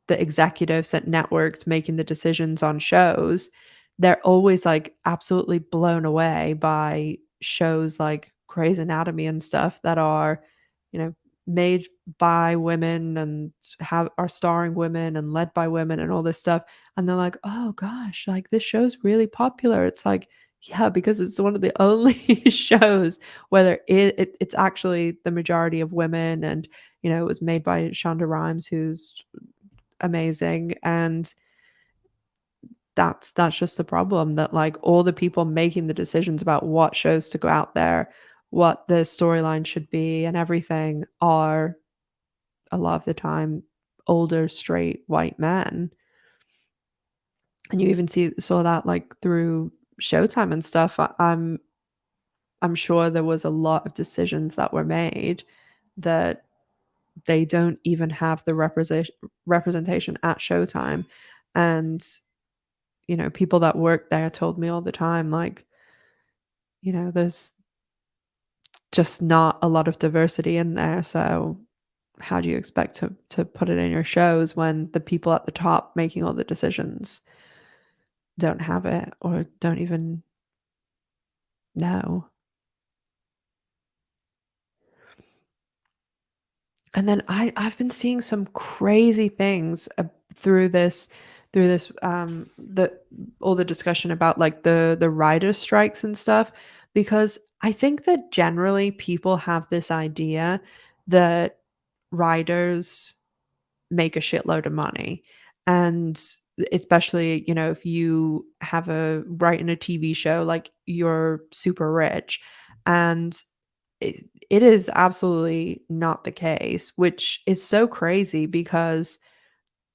the executives at networks making the decisions on shows, they're always, like, absolutely blown away by shows like Grey's Anatomy and stuff that are, you know, made by women and have are starring women and led by women and all this stuff, and they're like, "Oh gosh, like, this show's really popular." It's like, yeah, because it's one of the only shows where it's actually the majority of women, and, it was made by Shonda Rhimes, who's amazing. And that's just the problem, that, like, all the people making the decisions about what shows to go out there, what the storyline should be and everything, are a lot of the time older straight white men. And you even saw that, like, through Showtime and stuff. I'm sure there was a lot of decisions that were made that they don't even have the representation at Showtime. And people that work there told me all the time, like, there's just not a lot of diversity in there. So how do you expect to put it in your shows when the people at the top making all the decisions don't have it or don't even know? And then I've been seeing some crazy things through this the all the discussion about, like, the writer strikes and stuff, because I think that generally people have this idea that writers make a shitload of money. And especially, if you have a write in a TV show, like, you're super rich. And it is absolutely not the case, which is so crazy because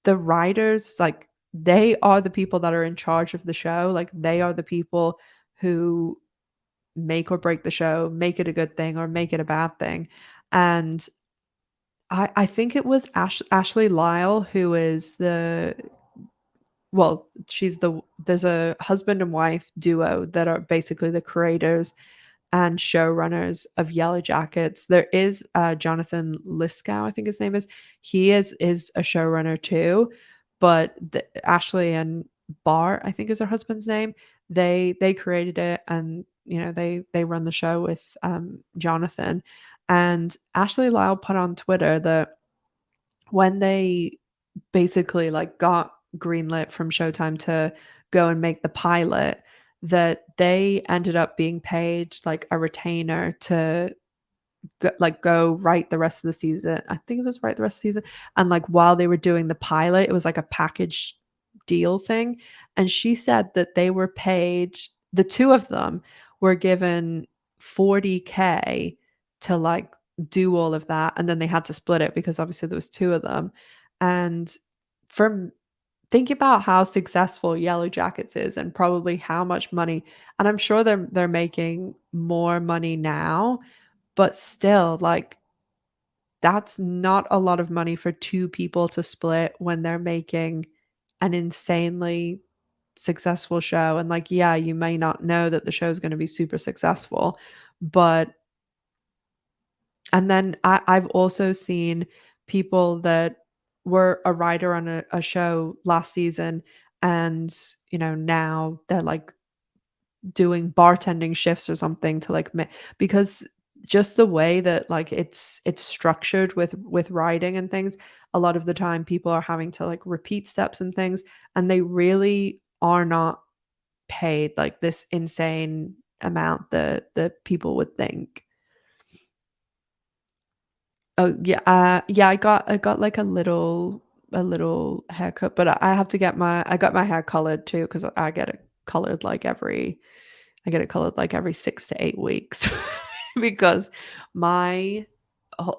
the writers, like, they are the people that are in charge of the show. Like, they are the people who make or break the show, make it a good thing or make it a bad thing. And I think it was Ashley Lyle, who is there's a husband and wife duo that are basically the creators and showrunners of Yellowjackets. There is, Jonathan Liskow, I think his name is. He is a showrunner too, but Ashley and Bart, I think is her husband's name. They created it, and they run the show with Jonathan. And Ashley Lyle put on Twitter that when they basically, like, got greenlit from Showtime to go and make the pilot, that they ended up being paid, like, a retainer to go write the rest of the season. I think it was write the rest of the season. And, like, while they were doing the pilot, it was like a package deal thing. And she said that they were paid, the two of them were given 40K to, like, do all of that. And then they had to split it because obviously there was two of them. And from think about how successful Yellow Jackets is and probably how much money, and I'm sure they're making more money now, but still, like, that's not a lot of money for two people to split when they're making an insanely successful show. And, like, yeah, you may not know that the show is gonna be super successful, but And then I've also seen people that were a writer on a show last season, and, now they're, like, doing bartending shifts or something to, like, because just the way that, like, it's structured with writing and things, a lot of the time people are having to, like, repeat steps and things, and they really are not paid, like, this insane amount that people would think. Oh, yeah, yeah, I got, like, a little haircut, but I have to get I got my hair colored too, because I get it colored, like, every 6 to 8 weeks because my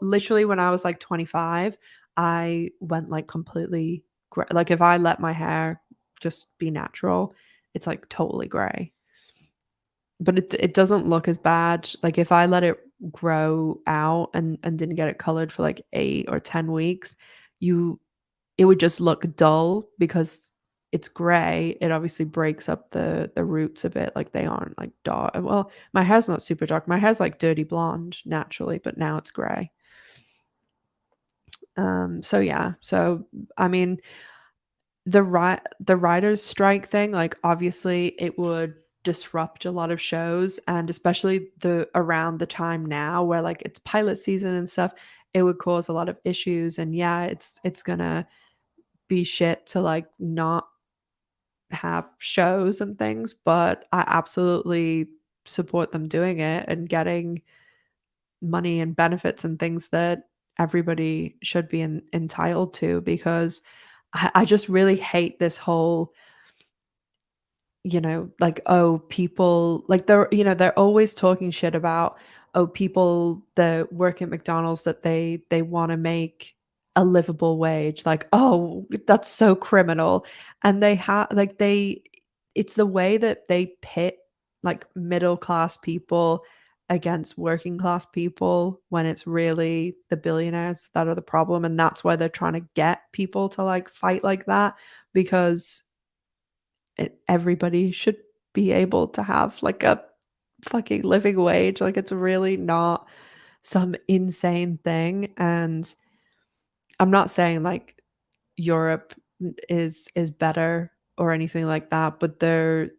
literally when I was, like, 25, I went, like, completely gray. Like, if I let my hair just be natural, it's, like, totally gray. But it doesn't look as bad, like, if I let it grow out and didn't get it colored for, like, 8 or 10 weeks, you it would just look dull because it's gray. It obviously breaks up the roots a bit, like, they aren't, like, dark. Well, my hair's not super dark. My hair's, like, dirty blonde naturally, but now it's gray. So yeah. So, I mean, the writers' strike thing, like, obviously, it would disrupt a lot of shows, and especially around the time now where, like, it's pilot season and stuff, it would cause a lot of issues, and yeah, it's gonna be shit to, like, not have shows and things, but I absolutely support them doing it and getting money and benefits and things that everybody should be entitled to, because I just really hate this whole, like, oh, people, like, they're always talking shit about, oh, people that work at McDonald's, that they want to make a livable wage. Like, oh, that's so criminal. And they have, like, it's the way that they pit, like, middle class people against working class people, when it's really the billionaires that are the problem. And that's why they're trying to get people to, like, fight like that, because everybody should be able to have, like, a fucking living wage. Like, it's really not some insane thing. And I'm not saying, like, Europe is better or anything like that, but there's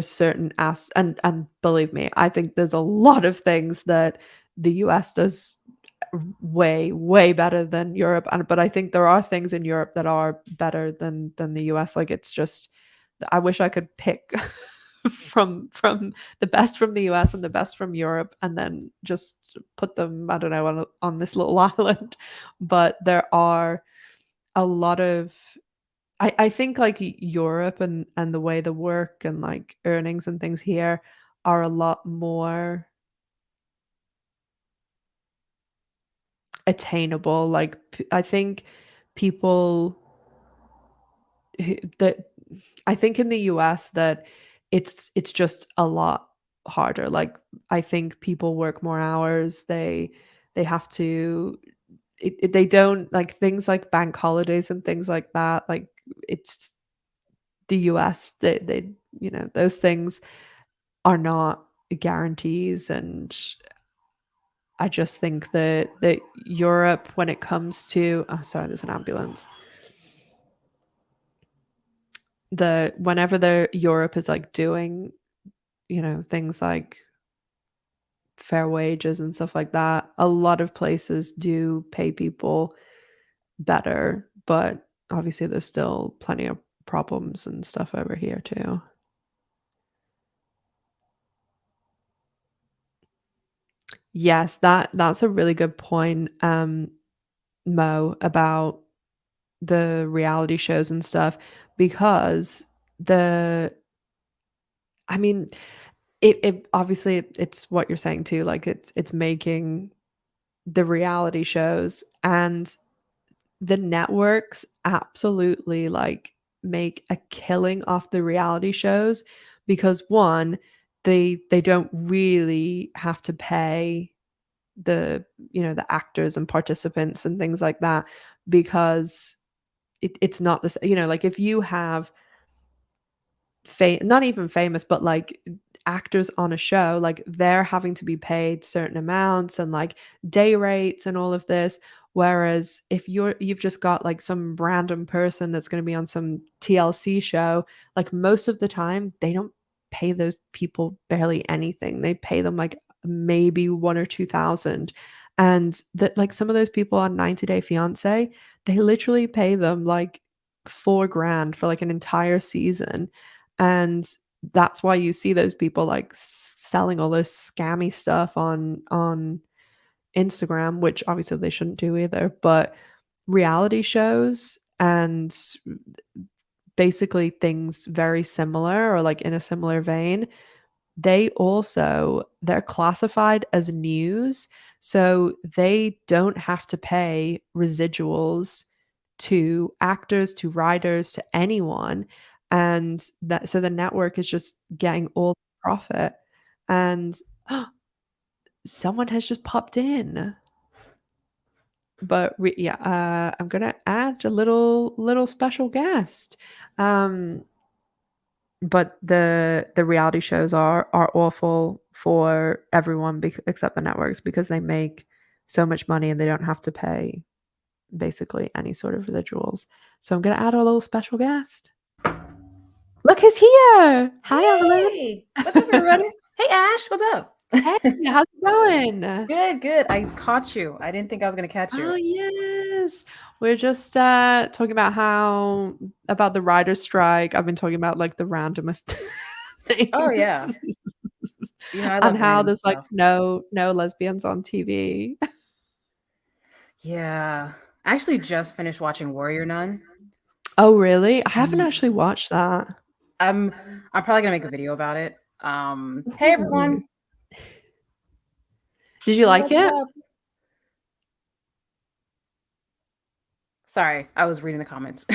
certain and believe me, I think there's a lot of things that the US does way, way better than Europe, but I think there are things in Europe that are better than the US. Like, it's just, I wish I could pick from the best from the US and the best from Europe, and then just put them, I don't know, on this little island. But there are a lot of, I think, like, Europe and the way the work and, like, earnings and things here are a lot more attainable. Like, I think people that I think in the US that it's just a lot harder. Like, I think people work more hours. They have to, they don't, like, things like bank holidays and things like that. Like, it's the US, those things are not guarantees. And I just think that Europe, when it comes to, oh, sorry, there's an ambulance. Whenever the Europe is, like, doing, things like fair wages and stuff like that, a lot of places do pay people better, but obviously there's still plenty of problems and stuff over here too. Yes, that's a really good point, Mo, about the reality shows and stuff, because the I mean, it obviously, it's what you're saying too, like, it's making the reality shows, and the networks absolutely, like, make a killing off the reality shows, because one, they don't really have to pay the actors and participants and things like that, because it's not this, like, if you have not even famous, but, like, actors on a show, like, they're having to be paid certain amounts and, like, day rates and all of this, whereas if you've just got, like, some random person that's gonna be on some TLC show, like, most of the time, they don't pay those people barely anything. They pay them, like, maybe 1 or 2,000, and that like, some of those people on 90 Day Fiancé, they literally pay them, like, 4 grand for, like, an entire season, and that's why you see those people, like, selling all this scammy stuff on Instagram, which obviously they shouldn't do either, but reality shows and basically things very similar or, like, in a similar vein, they're classified as news, so they don't have to pay residuals to actors, to writers, to anyone, and that so the network is just getting all the profit, and someone has just popped in. But I'm gonna add a little special guest. Um But the reality shows are awful for everyone except the networks because they make so much money and they don't have to pay basically any sort of residuals. So I'm gonna add a little special guest. Look who's here! Hi, Evelyn. Hey, what's up, everybody? Hey, Ash, what's up? Hey, how's it going? Good, good. I caught you. I didn't think I was gonna catch Oh, you. yes. We're just, talking about the writer's strike. I've been talking about, like, the randomest Oh yeah, things I and love how random there's, like, stuff. no lesbians on TV. Yeah, I actually just finished watching Warrior Nun. Oh, really? I haven't Ye- actually watched that. I'm I'm probably gonna make a video about it. Hey Ooh. everyone, Did you like what's it? up? Sorry, I was reading the comments.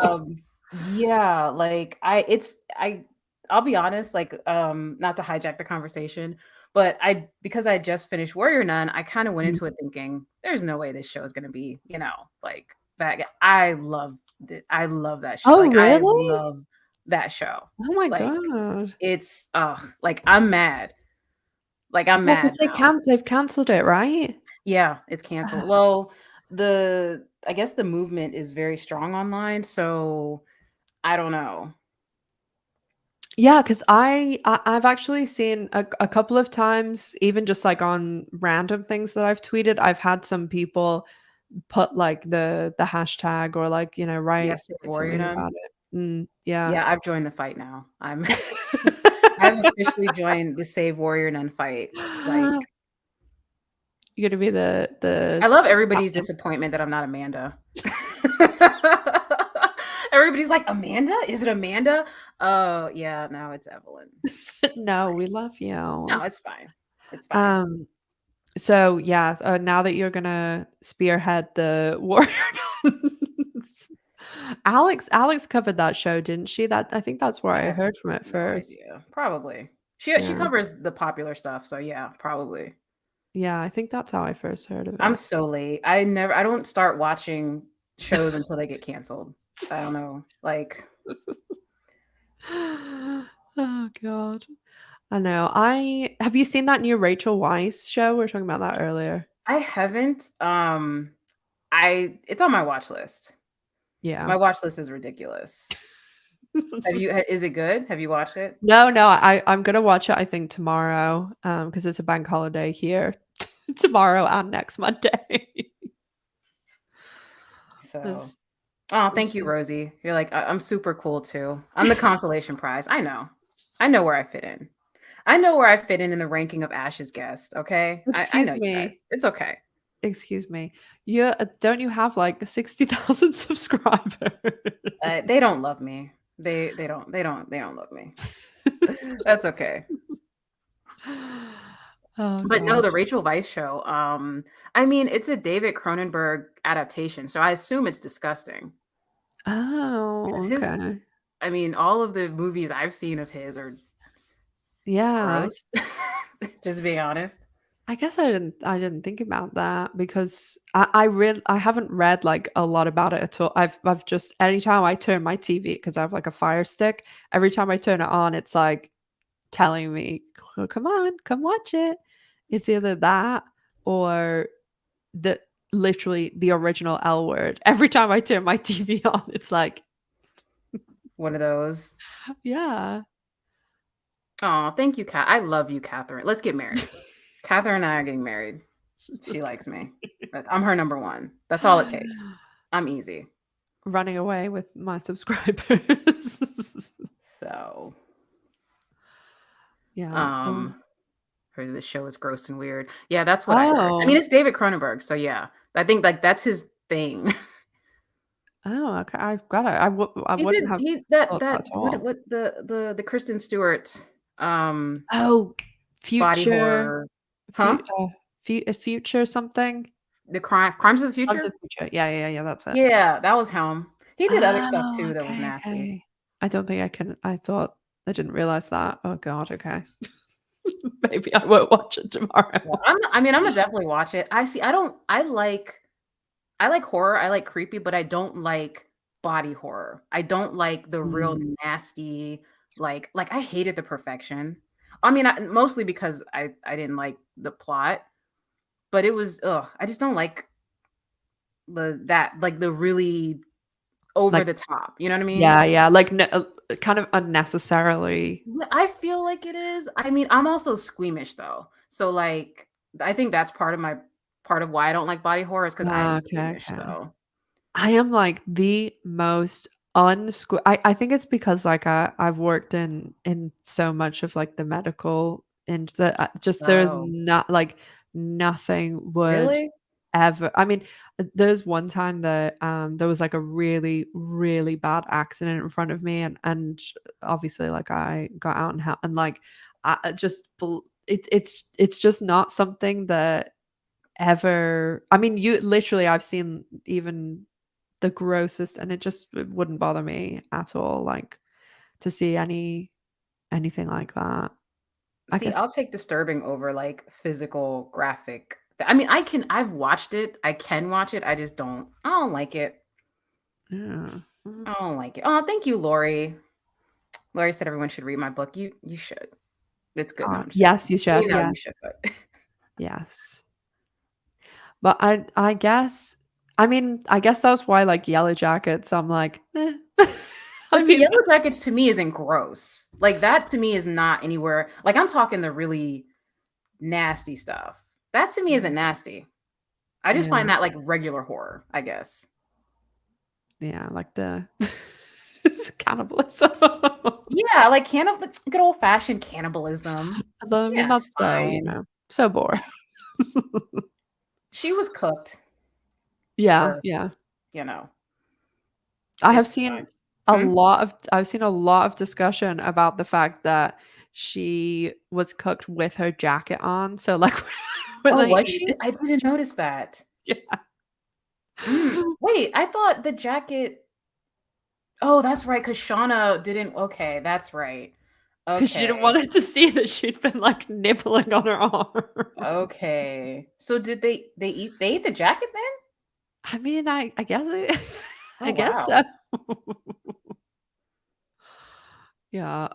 Um, yeah, like I'll be honest, like not to hijack the conversation, but because I just finished Warrior Nun, I kind of went Mhm. into it thinking there's no way this show is going to be, like that. I love I love that show. Oh, Like I really? love that show. Oh my Like god. it's like I'm mad. Like I'm Yeah, mad 'cause now. they've canceled it, right? Yeah, it's canceled. Well, I guess the movement is very strong online, so I don't know. Yeah, 'cause I've actually seen a couple of times, even just, like, on random things that I've tweeted, I've had some people put, like, the hashtag or, like, Yeah, write Save write Warrior something Nun. about it. Yeah. Yeah, I've joined the fight now. I've officially joined the Save Warrior Nun fight. Like, You're gonna be I the love everybody's captain. disappointment that I'm not Amanda. Everybody's like, "Amanda? Is it Amanda?" Oh, yeah, no, it's Evelyn. No, we love No, you. it's fine. It's fine. Um, so yeah, now that you're gonna spearhead the warrior Alex covered that show, didn't she? I think that's where I I have heard from it no first. idea. Probably. She Yeah. covers the popular stuff, so yeah, probably. Yeah, I think that's how I first heard of I'm it. so late. I don't start watching shows until they get canceled. I don't know. Like, Oh god. I know. I Have you seen that new Rachel Weisz show? We were talking about that earlier. I haven't. I it's on my watch list. Yeah. My watch list is ridiculous. Is it good? Have you watched it? No, no, I'm gonna watch it, I think, tomorrow, because it's a bank holiday here tomorrow and next Monday. So, It's oh, thank it's you, Rosie. You're like, I'm super cool too. I'm the consolation prize. I know. I know where I fit in. I know where I fit in the ranking of Ash's guest. Okay, I know excuse you guys. me, It's okay. excuse me. Don't you have, like, 60,000 subscribers? They don't love me. They don't love me. That's okay. Oh But no, the gosh. Rachel Weisz show, I mean, it's a David Cronenberg adaptation, so I assume it's disgusting. Oh, 'Cause okay. I mean, all of the movies I've seen of his are Yeah. gross, just being honest. I guess I didn't think about that because I haven't read, like, a lot about it at all. I've just anytime I turn my TV because I have, like, a Fire Stick, every time I turn it on, it's like telling me, come on, come watch it." It's either that or the literally the original L Word. Every time I turn my TV on, it's like, One of those. yeah. Oh, thank you, Kat. I love you, Catherine. Let's get married. Catherine and I are getting married. She likes me. I'm her number one. That's all it takes. I'm easy. Running away with my subscribers. So, Yeah. um, heard the show is gross and weird. Yeah, that's what I heard. I mean, Oh. it's David Cronenberg, so yeah. I think like that's his thing. Oh, okay. I've got it. I He wouldn't did have he that thought that that at what all. what the Kristen Stewart Oh, body future, horror. Huh? future something? The Crimes of the Crimes Future? of Future. Yeah, yeah, yeah, that's it. Yeah, that was him. He did other stuff Oh, too that was okay, nasty. okay. I don't think I can I thought I didn't realize that. Oh god, okay. Maybe I won't watch it So tomorrow. I mean, Imma definitely watch it. I like horror, I like creepy, but I don't like body horror. I don't like the real Mm, nasty, like, I hated The Perfection. I mean, mostly because I didn't like the plot, but it was ugh, I just don't like the really over like the top, you know what I mean? yeah, yeah, like, kind of unnecessarily. Yeah, I feel like it is. I mean, I'm also squeamish though. So, like, I think that's part of why I don't like body horror is because I am Ah, okay, squeamish, okay. so I am, like, the most I think it's because, like, I've worked in so much of, like, the medical and just there's Oh, not like, nothing would really? ever I mean, there's one time that, there was, like, a really, really bad accident in front of me, and obviously, like, I got out and and, like, I just bel it's just not something that ever I mean, you literally, I've seen even the grossest and it wouldn't bother me at all, like, to see anything like that. I See, guess I'll take disturbing over, like, physical graphic I mean, I've watched it, I can watch it, I don't like it. yeah. Mm. I don't like it. Oh, thank you, Lori. Lori said everyone should read my book. You should. It's good. No, I'm just Yes, joking. you should, You know you yes, should, but yes. But I guess I mean, I guess that's why, like, Yellowjackets, I'm like, "Eh." I But see, mean Yellowjackets to me isn't gross. Like, that to me is not anywhere like, I'm talking the really nasty stuff. That to me isn't nasty. I just yeah, find that, like, regular horror, I guess. yeah, like the cannibalism. Yeah, like, good old-fashioned cannibalism. I mean, Yeah, it's that's so, fine. so boring. She was cooked Yeah, for, yeah. you know, I have it's seen fine. Hmm? I've seen a lot of discussion about the fact that she was cooked with her jacket on, so, like, when Oh, they was eat she? it I didn't notice that. yeah. Wait, I thought the jacket Oh, that's right. Cause Shauna didn't okay, that's right. 'Cause she didn't Okay, want it to see that she'd been, like, nibbling on her arm. okay. So did they ate the jacket then? I mean, I guess I Oh, guess wow. so. Yeah,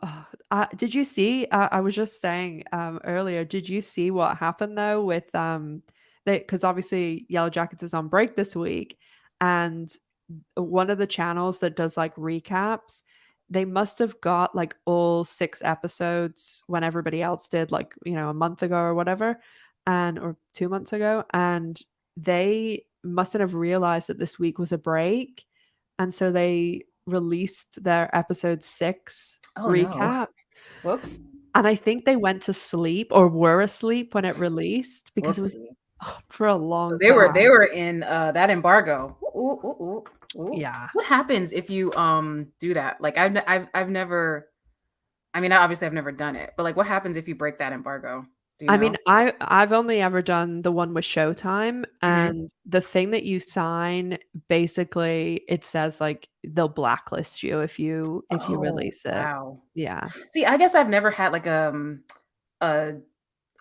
did you see I was just saying, earlier, did you see what happened though with, they because obviously Yellowjackets is on break this week, and one of the channels that does, like, recaps, they must have got, like, all 6 episodes when everybody else did, like, a month ago or whatever, and or 2 months ago, and they mustn't have realized that this week was a break, and so they released their episode 6 Oh, no. recap, Whoops. and I think they went to sleep or were asleep when it released because it was Whoopsie. up for a So long they time. were in, that embargo. Ooh, ooh, ooh, ooh, ooh. Yeah. What happens if you, do that? Like, I've never I mean, obviously, I've never done it, but, like, what happens if you break that embargo? Do you I mean, know? I've only ever done the one with Showtime, Mhm. and the thing that you sign, basically, it says, like, they'll blacklist you if you Oh, release it. wow. Yeah. See, I guess I've never had, like, a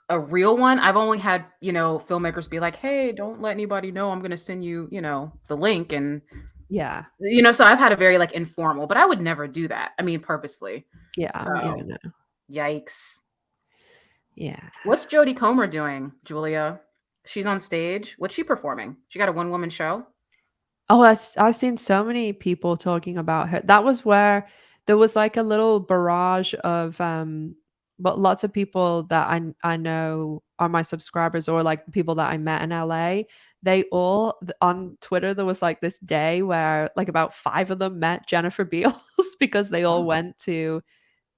a real one. I've only had, filmmakers be like, "Hey, don't let anybody know. I'm gonna send you, the link," and, Yeah. so I've had a very, like, informal, but I would never do that. I mean, purposefully. Yeah, yeah, So, no. Yikes. Yeah. What's Jodie Comer doing, Julia? She's on stage. What's she performing? She got a one-woman show? Oh, I've seen so many people talking about her. That was where there was like a little barrage of but lots of people that I know are my subscribers or like people that I met in LA. They all on Twitter there was like this day where like about 5 of them met Jennifer Beals because they all Oh. went to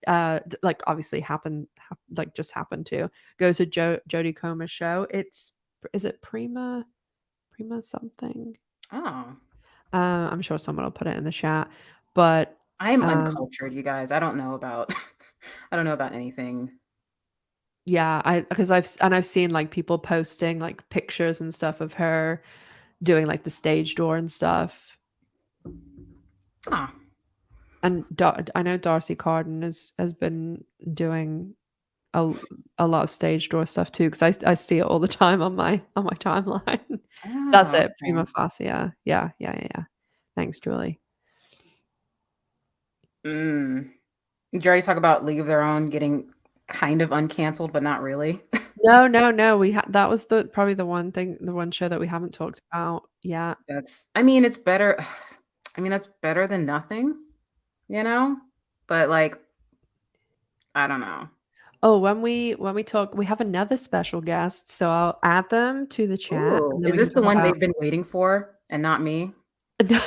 like obviously like just happened to go to Jodie Comer's show. Is it Prima something? Oh. I'm sure someone will put it in the chat, but I'm um, uncultured, you guys. I don't know about I don't know about anything. yeah, because I've seen like people posting like pictures and stuff of her doing like the stage door and stuff. Huh. And I know Darcy Carden has been doing a, a lot of stage door stuff too because I see it all the time on my timeline. That's Oh, it, okay. prima facie. Yeah. Thanks, Julie. Mm. Did you already talk about League of Their Own getting kind of uncanceled, but not really? No. That was probably the one show that we haven't talked about yet. I mean, it's better. I mean, that's better than nothing, you know? But like, I don't know. Oh, when we talk, we have another special guest, so I'll add them to the chat, Ooh, and then is we can this the talk one about. they've been waiting for and not me? So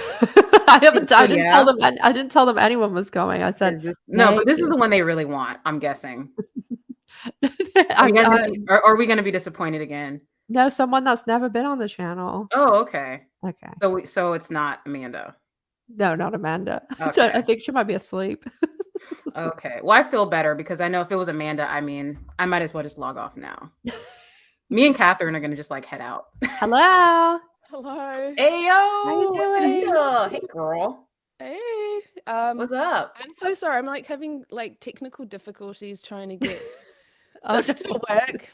I didn't tell yeah, them. I didn't tell them anyone was coming. I said is this no? But this is maybe. the one they really want. I'm guessing. Are you I'm, guys gonna be? I'm Are we gonna be disappointed again? no someone that's never been on the channel. Oh, okay. Okay, So it's not Amanda. no, not Amanda. I Okay. think she might be asleep. Okay. Well, I feel better because I know if it was Amanda, I mean, I might as well just log off now. Me and Catherine are gonna just like head out. Hello, Hello. Hey how you yo, what's in doing? here? Hey girl, Hey. what's up? I'm so sorry. I'm like having like technical difficulties trying to get Oh, this to work.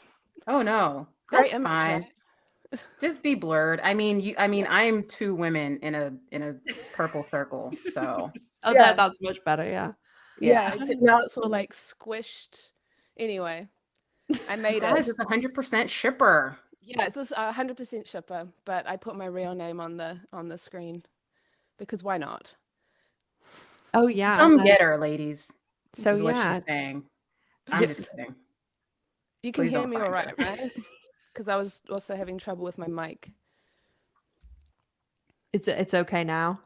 Oh no, Great that's image, fine. right? Just be blurred. I mean, I mean, Yeah. I am two women in a purple circle, so oh, Yeah. that's much better. Yeah. Yeah. yeah. Except now it's all like squished. Anyway, I You made guys, it. it's 100% shipper. Yeah, it's this 100% shipper, but I put my real name on the screen because why not? Oh yeah. Come get her, ladies, So is what yeah. she's saying. I'm J- just kidding. You can Please hear don't me all find right, her. right? Because I was also having trouble with my mic. it's okay now.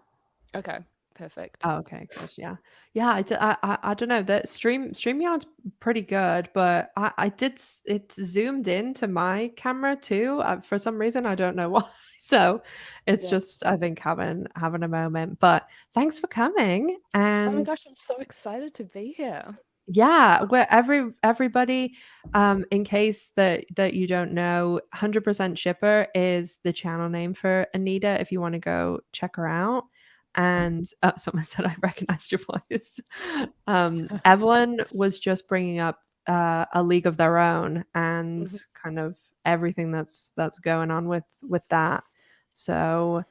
Okay, perfect. Oh, okay, good. Yeah. I don't know. That StreamYard's pretty good, but it zoomed into my camera too. For some reason, I don't know why. So it's Yeah. just I think having a moment. But thanks for coming. Oh my And gosh, I'm so excited to be here. yeah, where everybody, in case that you don't know, 100% Shipper is the channel name for Anita if you want to go check her out. And someone said I recognized your voice. Evelyn was just bringing up a League of Their Own and Mhm. kind of everything that's going on with that. So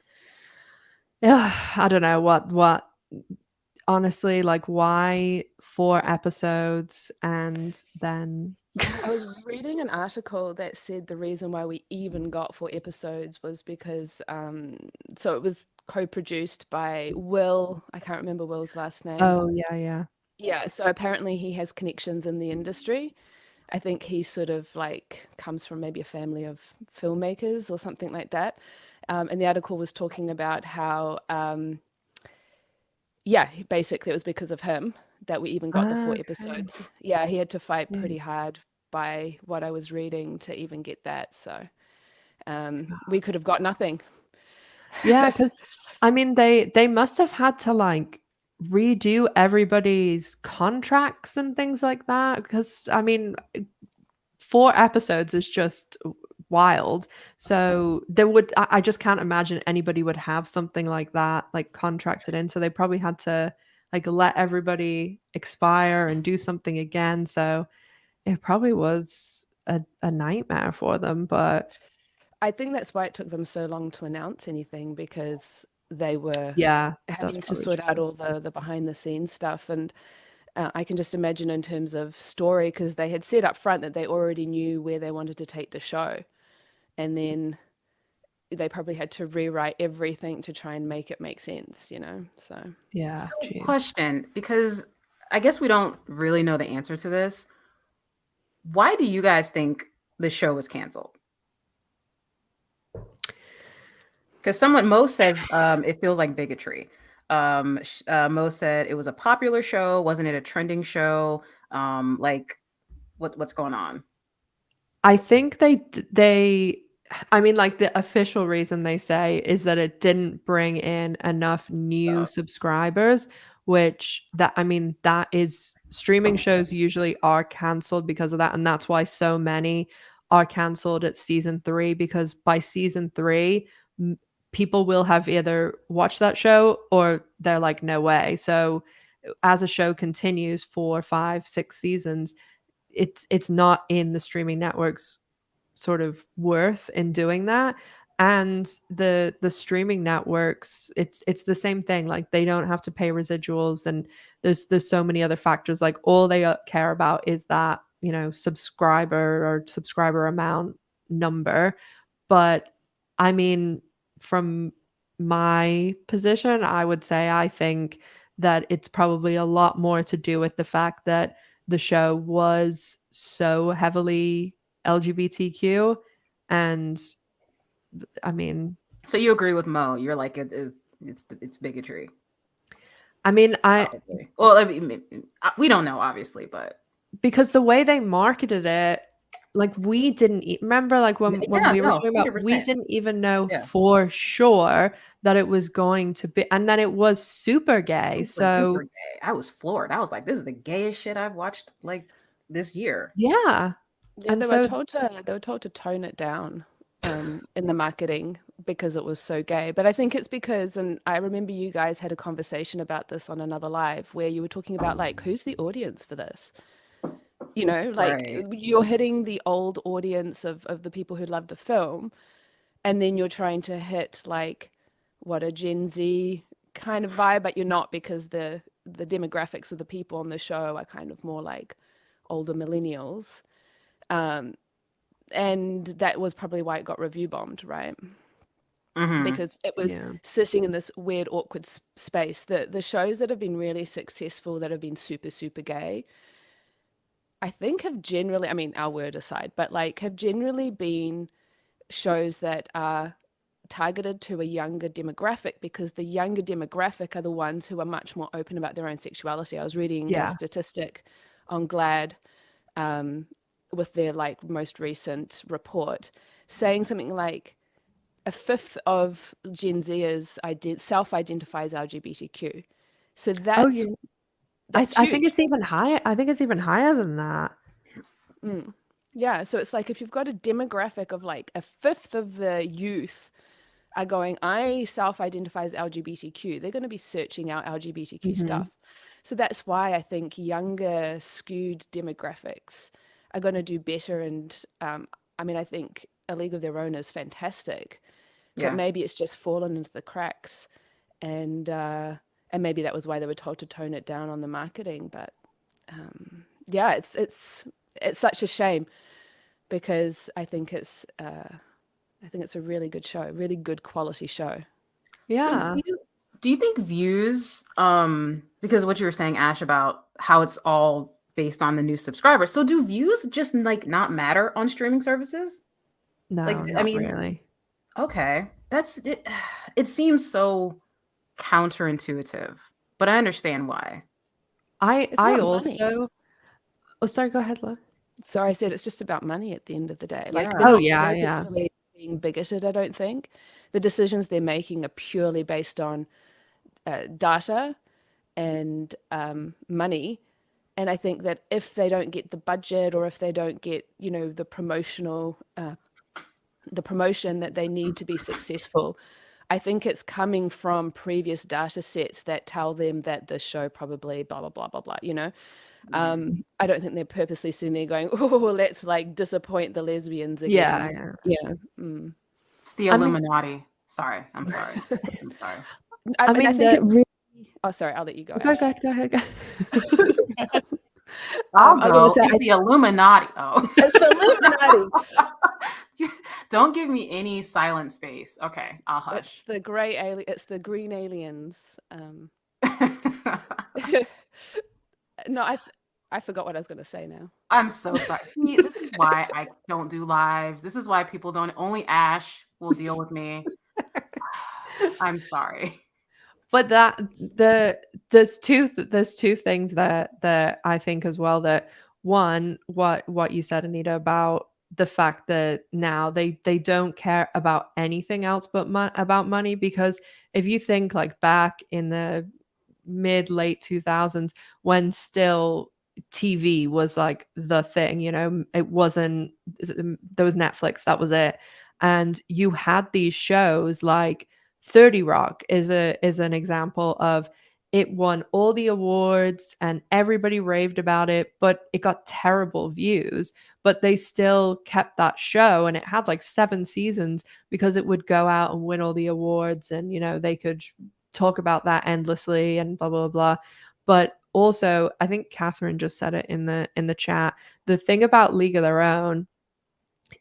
yeah, I don't know what honestly, like, why 4 episodes and then I was reading an article that said the reason why we even got 4 episodes was because so it was co-produced by Will. I can't remember Will's last name. Oh, yeah. Yeah, so apparently he has connections in the industry. I think he sort of like comes from maybe a family of filmmakers or something like that. And the article was talking about how yeah, basically it was because of him that we even got the four Okay. episodes. Yeah, he had to fight Yeah. pretty hard by what I was reading to even get that. So we could have got nothing. Yeah, because I mean, they must have had to, like, redo everybody's contracts and things like that. Because I mean, 4 episodes is just wild. So there would I just can't imagine anybody would have something like that, like, contracted in, so they probably had to, like, let everybody expire and do something again, so it probably was a nightmare for them, but I think that's why it took them so long to announce anything because they were yeah, that's having to probably sort out true. all the behind the scenes stuff. And I can just imagine in terms of story, because they had said up front that they already knew where they wanted to take the show. And then they probably had to rewrite everything to try and make it make sense, So Yeah. So, Geez. question, because I guess we don't really know the answer to this. Why do you guys think the show was canceled? Because Mo says it feels like bigotry. Mo said it was a popular show, wasn't it a trending show? What's going on? I think I mean, like, the official reason they say is that it didn't bring in enough new subscribers, that is streaming shows usually are canceled because of that, and that's why so many are canceled at season 3, because by season 3, people will have either watched that show or they're like, "No way." So, as a show continues 4, 5, 6 seasons, it's not in the streaming networks sort of worth in doing that. And the streaming networks, it's the same thing. Like, they don't have to pay residuals, and there's so many other factors. Like, all they care about is that, subscriber amount number. But I mean, from my position, I would say I think that it's probably a lot more to do with the fact that the show was so heavily LGBTQ. And I mean, So you agree with Mo? You're like it's bigotry. I mean, Probably. Well, I mean, we don't know, obviously, but because the way they marketed it, like, we didn't remember, like, when we were talking about, we 100%. didn't even know Yeah. for sure that it was going to be, and then it was super gay. Super gay. I was floored. I was like, this is the gayest shit I've watched like this year. Yeah. Yeah, And they so were told to tone it down in the marketing because it was so gay. But I think it's because, and I remember you guys had a conversation about this on another live where you were talking about, like, who's the audience for this? Like, Right. you're hitting the old audience of the people who love the film, and then you're trying to hit, like, what, a Gen Z kind of vibe, but you're not, because the demographics of the people on the show are kind of more like older millennials. And that was probably why it got review bombed, right? Mm-hmm. Because it was sitting in this weird, awkward space. The shows that have been really successful, that have been super, super gay, I think have generally, I mean, our word aside, but like have generally been shows that are targeted to a younger demographic, because the younger demographic are the ones who are much more open about their own sexuality. I was reading a statistic on GLAAD with their like most recent report, saying something like a fifth of Gen Zers self-identifies LGBTQ. So that's I think it's even higher. I think it's even higher than that. Yeah, so it's like if you've got a demographic of like a fifth of the youth are going, I self-identify as LGBTQ, they're going to be searching out LGBTQ stuff. So that's why I think younger, skewed demographics are going to do better. And I mean, I think A League of Their Own is fantastic, but maybe it's just fallen into the cracks, and maybe that was why they were told to tone it down on the marketing. But yeah, it's such a shame, because I think it's a really good show, really good quality show. Yeah. So do you think views, because what you were saying, Ash, about how it's all based on the new subscribers, so do views just like not matter on streaming services? No, Like, not really. Okay, that's it. It seems so counterintuitive, but I understand why. I money. also. Oh, sorry. Go ahead, Lo. So I said it's just about money at the end of the day. Like, Yeah. they're not purposefully being bigoted, I don't think. The decisions they're making are purely based on data and money. And I think that if they don't get the budget, or if they don't get, the promotion that they need to be successful, I think it's coming from previous data sets that tell them that the show probably blah, blah, blah, blah, blah, I don't think they're purposely sitting there going, oh, let's like disappoint the lesbians again. Yeah. It's the Illuminati. Sorry. I'm sorry. I'm sorry. I mean, I think the- it really Oh, sorry, I'll let you go. Go Ash. ahead, go ahead, go ahead. I'll I was go. gonna It's say, the Illuminati. Oh. it's the Illuminati. Don't give me any silent space. Okay, I'll It's hush. the grey alien. It's the green aliens. No, I forgot what I was going to say now. I'm so sorry. See, this is why I don't do lives. This is why people don't. Only Ash will deal with me. I'm sorry. But there's two things that I think as well. That one, what you said, Anita, about the fact that now they don't care about anything else but about money. Because if you think like back in the mid late 2000s, when still TV was like the thing, it wasn't, there was Netflix, that was it. And you had these shows like 30 Rock is an example of, it won all the awards and everybody raved about it, but it got terrible views. But they still kept that show, and it had like 7 seasons because it would go out and win all the awards, and they could talk about that endlessly and blah blah blah. But also, I think Catherine just said it in the chat. The thing about League of Their Own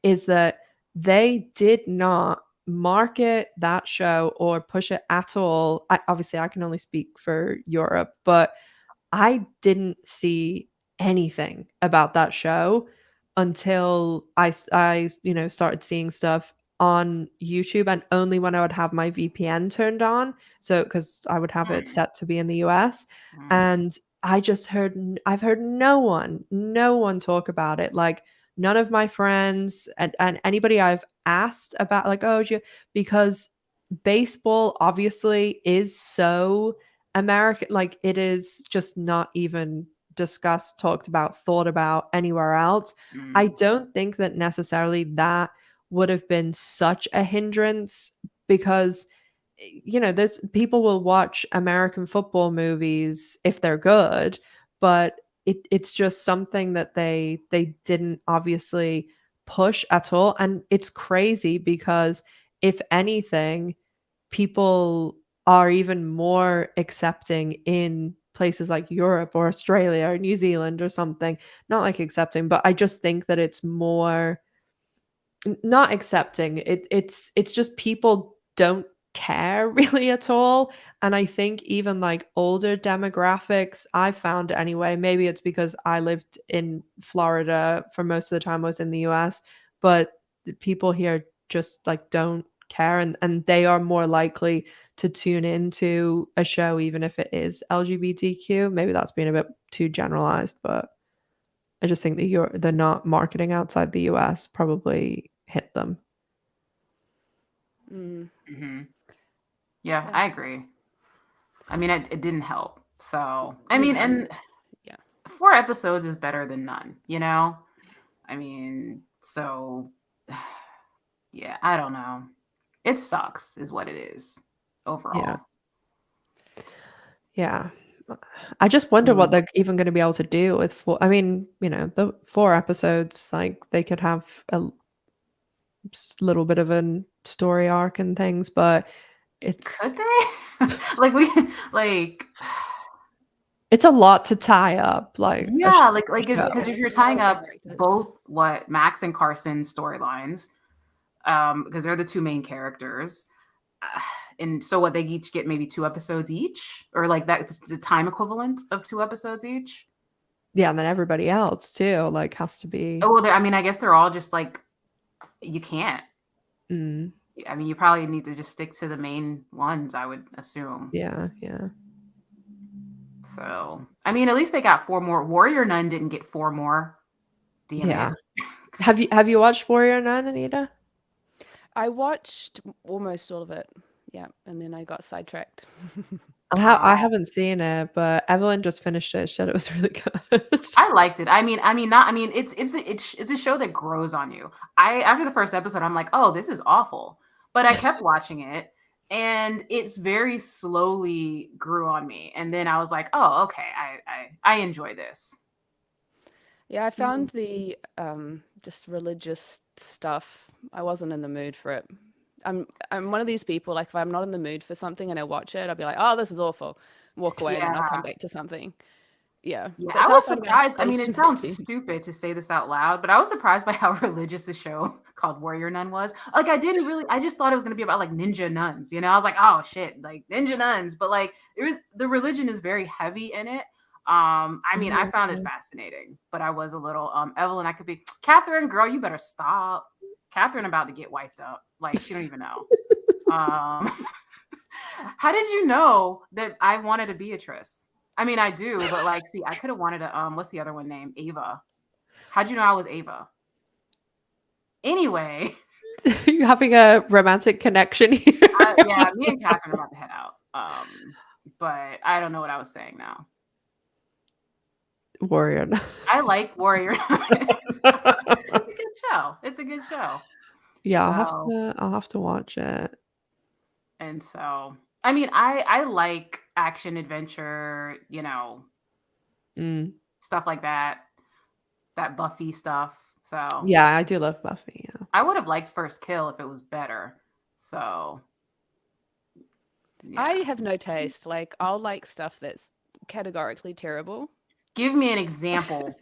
is that they did not market that show or push it at all. Obviously, I can only speak for Europe, but I didn't see anything about that show until I started seeing stuff on YouTube, and only when I would have my VPN turned on. So, because I would have it set to be in the US, and I've heard no one talk about it. Like, none of my friends and anybody I've asked about, like, oh, because baseball obviously is so American, like, it is just not even discussed, talked about, thought about anywhere else. I don't think that necessarily that would have been such a hindrance, because there's people will watch American football movies if they're good, but it's just something that they didn't obviously push at all. And it's crazy because, if anything, people are even more accepting in places like Europe or Australia or New Zealand or something. Not like accepting, but I just think that it's more not accepting. It's just people don't care really at all. And I think even like older demographics, I found anyway, maybe it's because I lived in Florida for most of the time I was in the US, but the people here just like don't care, and they are more likely to tune into a show even if it is LGBTQ. Maybe that's being a bit too generalized, but I just think that the not marketing outside the US probably hit them. Mm-hmm. Yeah, I agree. I mean, it didn't help. So, I mean, and 4 episodes is better than none, I mean, so yeah, I don't know. It sucks is what it is overall. Yeah. I just wonder what they're even going to be able to do with I mean, the 4 episodes, like, they could have a little bit of a story arc and things, but it's Could they? like it's a lot to tie up, like, yeah, because if you're tying up both what Max and Carson storylines, because they're the 2 main characters, and so what, they each get maybe 2 episodes each, or like that's the time equivalent of 2 episodes each. Yeah, and then everybody else too, like, has to be. Oh, well, I mean, I guess they're all just like, you can't. I mean, you probably need to just stick to the main ones, I would assume. Yeah. So, I mean, at least they got 4 more. Warrior Nun didn't get 4 more. Damn it. Have you watched Warrior Nun, Anita? I watched almost all of it. Yeah, and then I got sidetracked. I haven't seen it, but Evelyn just finished it. She said it was really good. I liked it. I mean, it's a show that grows on you. After the first episode, I'm like, oh, this is awful. But I kept watching it, and it's very slowly grew on me. And then I was like, oh, okay, I enjoy this. Yeah, I found the just religious stuff, I wasn't in the mood for it. I'm one of these people, like, if I'm not in the mood for something and I watch it, I'll be like, oh, this is awful. walk away and then I'll come back to something. Yeah. I was surprised. I mean, it sounds stupid to say this out loud, but I was surprised by how religious the show called Warrior Nun was. Like, I just thought it was going to be about like ninja nuns, I was like, oh shit, like ninja nuns, but like the religion is very heavy in it. I mean, I found it fascinating, but I was a little, Evelyn, I could be, Catherine, girl, you better stop. Catherine about to get wiped up. Like, she don't even know. How did you know that I wanted a Beatrice? I mean, I do, but like, see, I could have wanted a, what's the other one named? Ava. How'd you know I was Ava? Anyway. You're having a romantic connection here. Yeah, me and Catherine are about to head out. But I don't know what I was saying now. Warrior. I like Warrior. It's a good show. It's a good show. Yeah, I'll have to watch it. And so, I mean, I like action adventure, stuff like that Buffy stuff. So yeah, I do love Buffy. Yeah, I would have liked First Kill if it was better. So yeah. I have no taste. Like, I'll like stuff that's categorically terrible. Give me an example.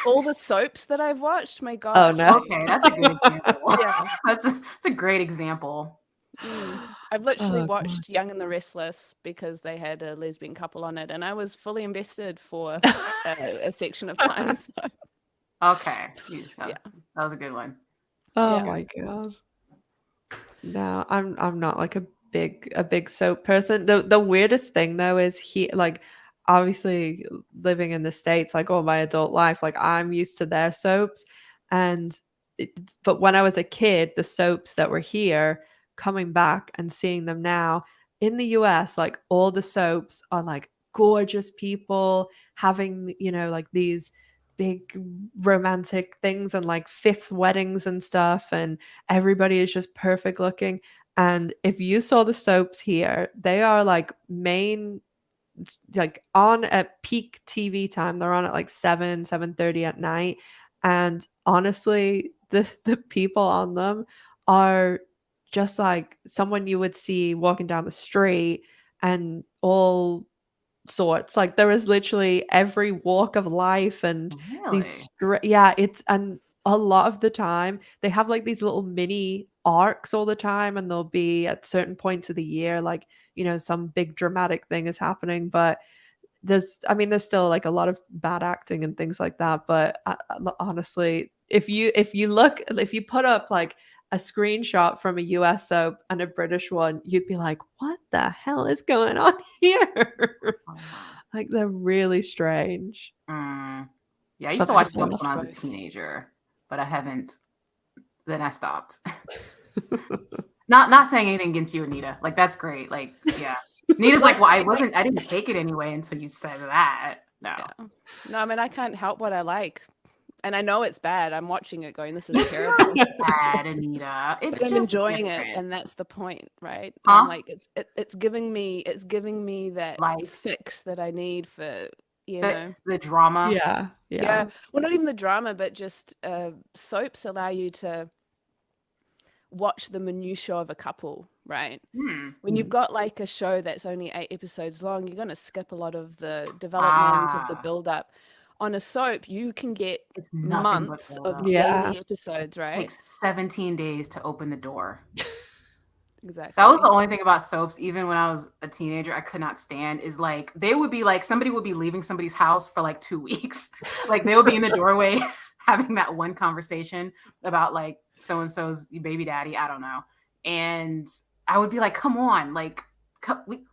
All the soaps that I've watched, my God. Oh no. Okay, that's a good example. Yeah, that's a great example. I've literally watched Young and the Restless because they had a lesbian couple on it, and I was fully invested for a section of time. So. Okay, that was a good one. Oh my God. No, I'm not like a big soap person. The weirdest thing though is obviously living in the States, like all my adult life, like I'm used to their soaps, but when I was a kid, the soaps that were here, coming back and seeing them now in the US, like all the soaps are like gorgeous people having, like these big romantic things and like fifth weddings and stuff, and everybody is just perfect looking. And if you saw the soaps here, they are like on at peak TV time. They're on at like 7:30 at night, and honestly the people on them are just like someone you would see walking down the street, and all sorts. Like there is literally every walk of life, and these and a lot of the time they have like these little mini arcs all the time, and they'll be at certain points of the year, like some big dramatic thing is happening, but there's still like a lot of bad acting and things like that. But honestly, if you put up like a screenshot from a US soap and a British one, you'd be like, what the hell is going on here? Like they're really strange. Yeah, I used to watch soaps when I was a teenager, but I haven't. Then I stopped. Not saying anything against you, Anita. Like that's great. Like yeah. Nita's like, well, I didn't take it anyway until you said that. No. Yeah. No, I mean, I can't help what I like. And I know it's bad. I'm watching it going, this is terrible. It's not bad, Anita. It's but just I'm enjoying different. it, and that's the point, right? Huh? I'm like, it's giving me that life fix that I need for the drama. Yeah. Well, not even the drama, but just soaps allow you to watch the minutiae of a couple, right? When you've got like a show that's only 8 episodes long, you're going to skip a lot of the development of the build up. On a soap, you can get months of daily episodes, right? It takes 17 days to open the door. Exactly. That was the only thing about soaps, even when I was a teenager, I could not stand, is like they would be like somebody would be leaving somebody's house for like 2 weeks. Like they would be in the doorway having that one conversation about like so-and-so's baby daddy, I don't know. And I would be like, come on, like,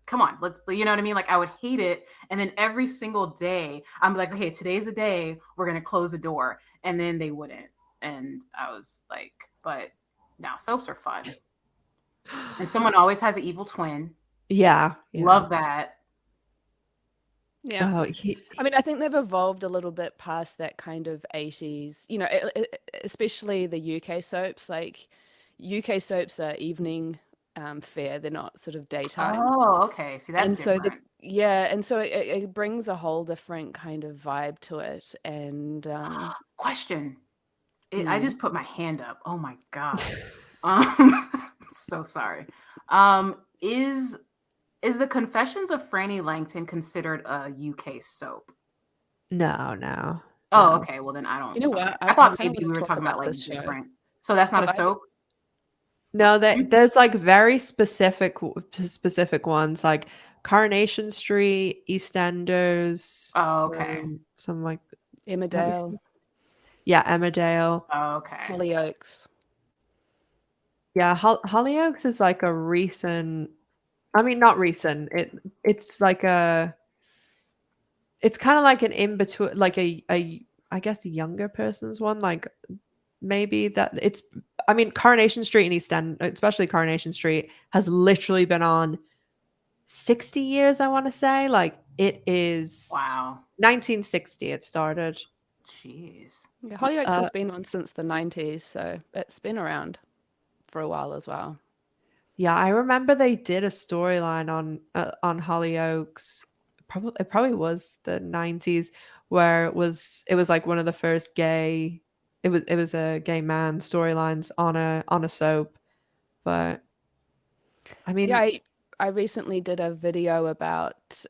come on, let's, you know what I mean? Like I would hate it. And then every single day I'm like, okay, today's the day we're going to close the door. And then they wouldn't. And I was like, but now soaps are fun. And someone always has an evil twin. Yeah. Love that. Yeah. I mean, I think they've evolved a little bit past that kind of 80s, especially the UK soaps. Like UK soaps are evening fare. They're not sort of daytime. Oh, okay. See, that's different. And so it brings a whole different kind of vibe to it. And question. I just put my hand up. Oh my God. So sorry. Is Is The Confessions of Franny Langton considered a UK soap? No. Oh, okay. Well, then I don't. You know Okay. what? I thought kinda maybe we wanna were talk talking about about like this show. different. So that's not a Have either soap. No, Mhm. there's like very specific ones like Coronation Street, EastEnders, Oh, okay. some like let me see. Emmerdale, Yeah, Emmerdale. Oh, okay. Hollyoaks. Yeah, Hollyoaks is like a recent. I mean, not recent. It's like it's kind of like an in between, like a I guess a younger person's one. Like maybe that it's. I mean, Coronation Street and East End, especially Coronation Street, has literally been on 60 years. I want to say, like it is Wow. 1960. It started. Jeez. Yeah, Hollyoaks has been on since the 90s, so it's been around for a while as well. Yeah, I remember they did a storyline on Hollyoaks. It probably was the 90s where it was like one of the first gay it was a gay man storylines on a soap. But I mean, Yeah, I recently did a video about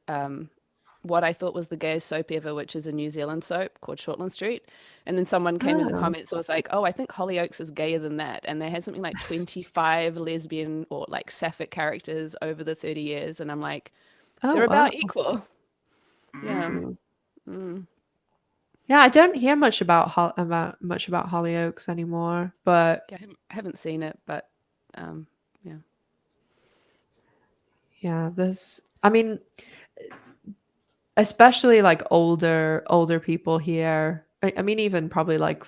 what I thought was the gayest soap ever, which is a New Zealand soap called Shortland Street. And then someone came in the oh, comments and was like, "Oh, I think Hollyoaks is gayer than that." And they had something like 25 lesbian or like sapphic characters over the 30 years, and I'm like, oh they're wow. about equal. Yeah. Mm. Mm. Yeah, I don't hear much about Hollyoaks anymore, but Yeah, I haven't seen it, but yeah. yeah, I mean, especially like older people here. I mean, even probably like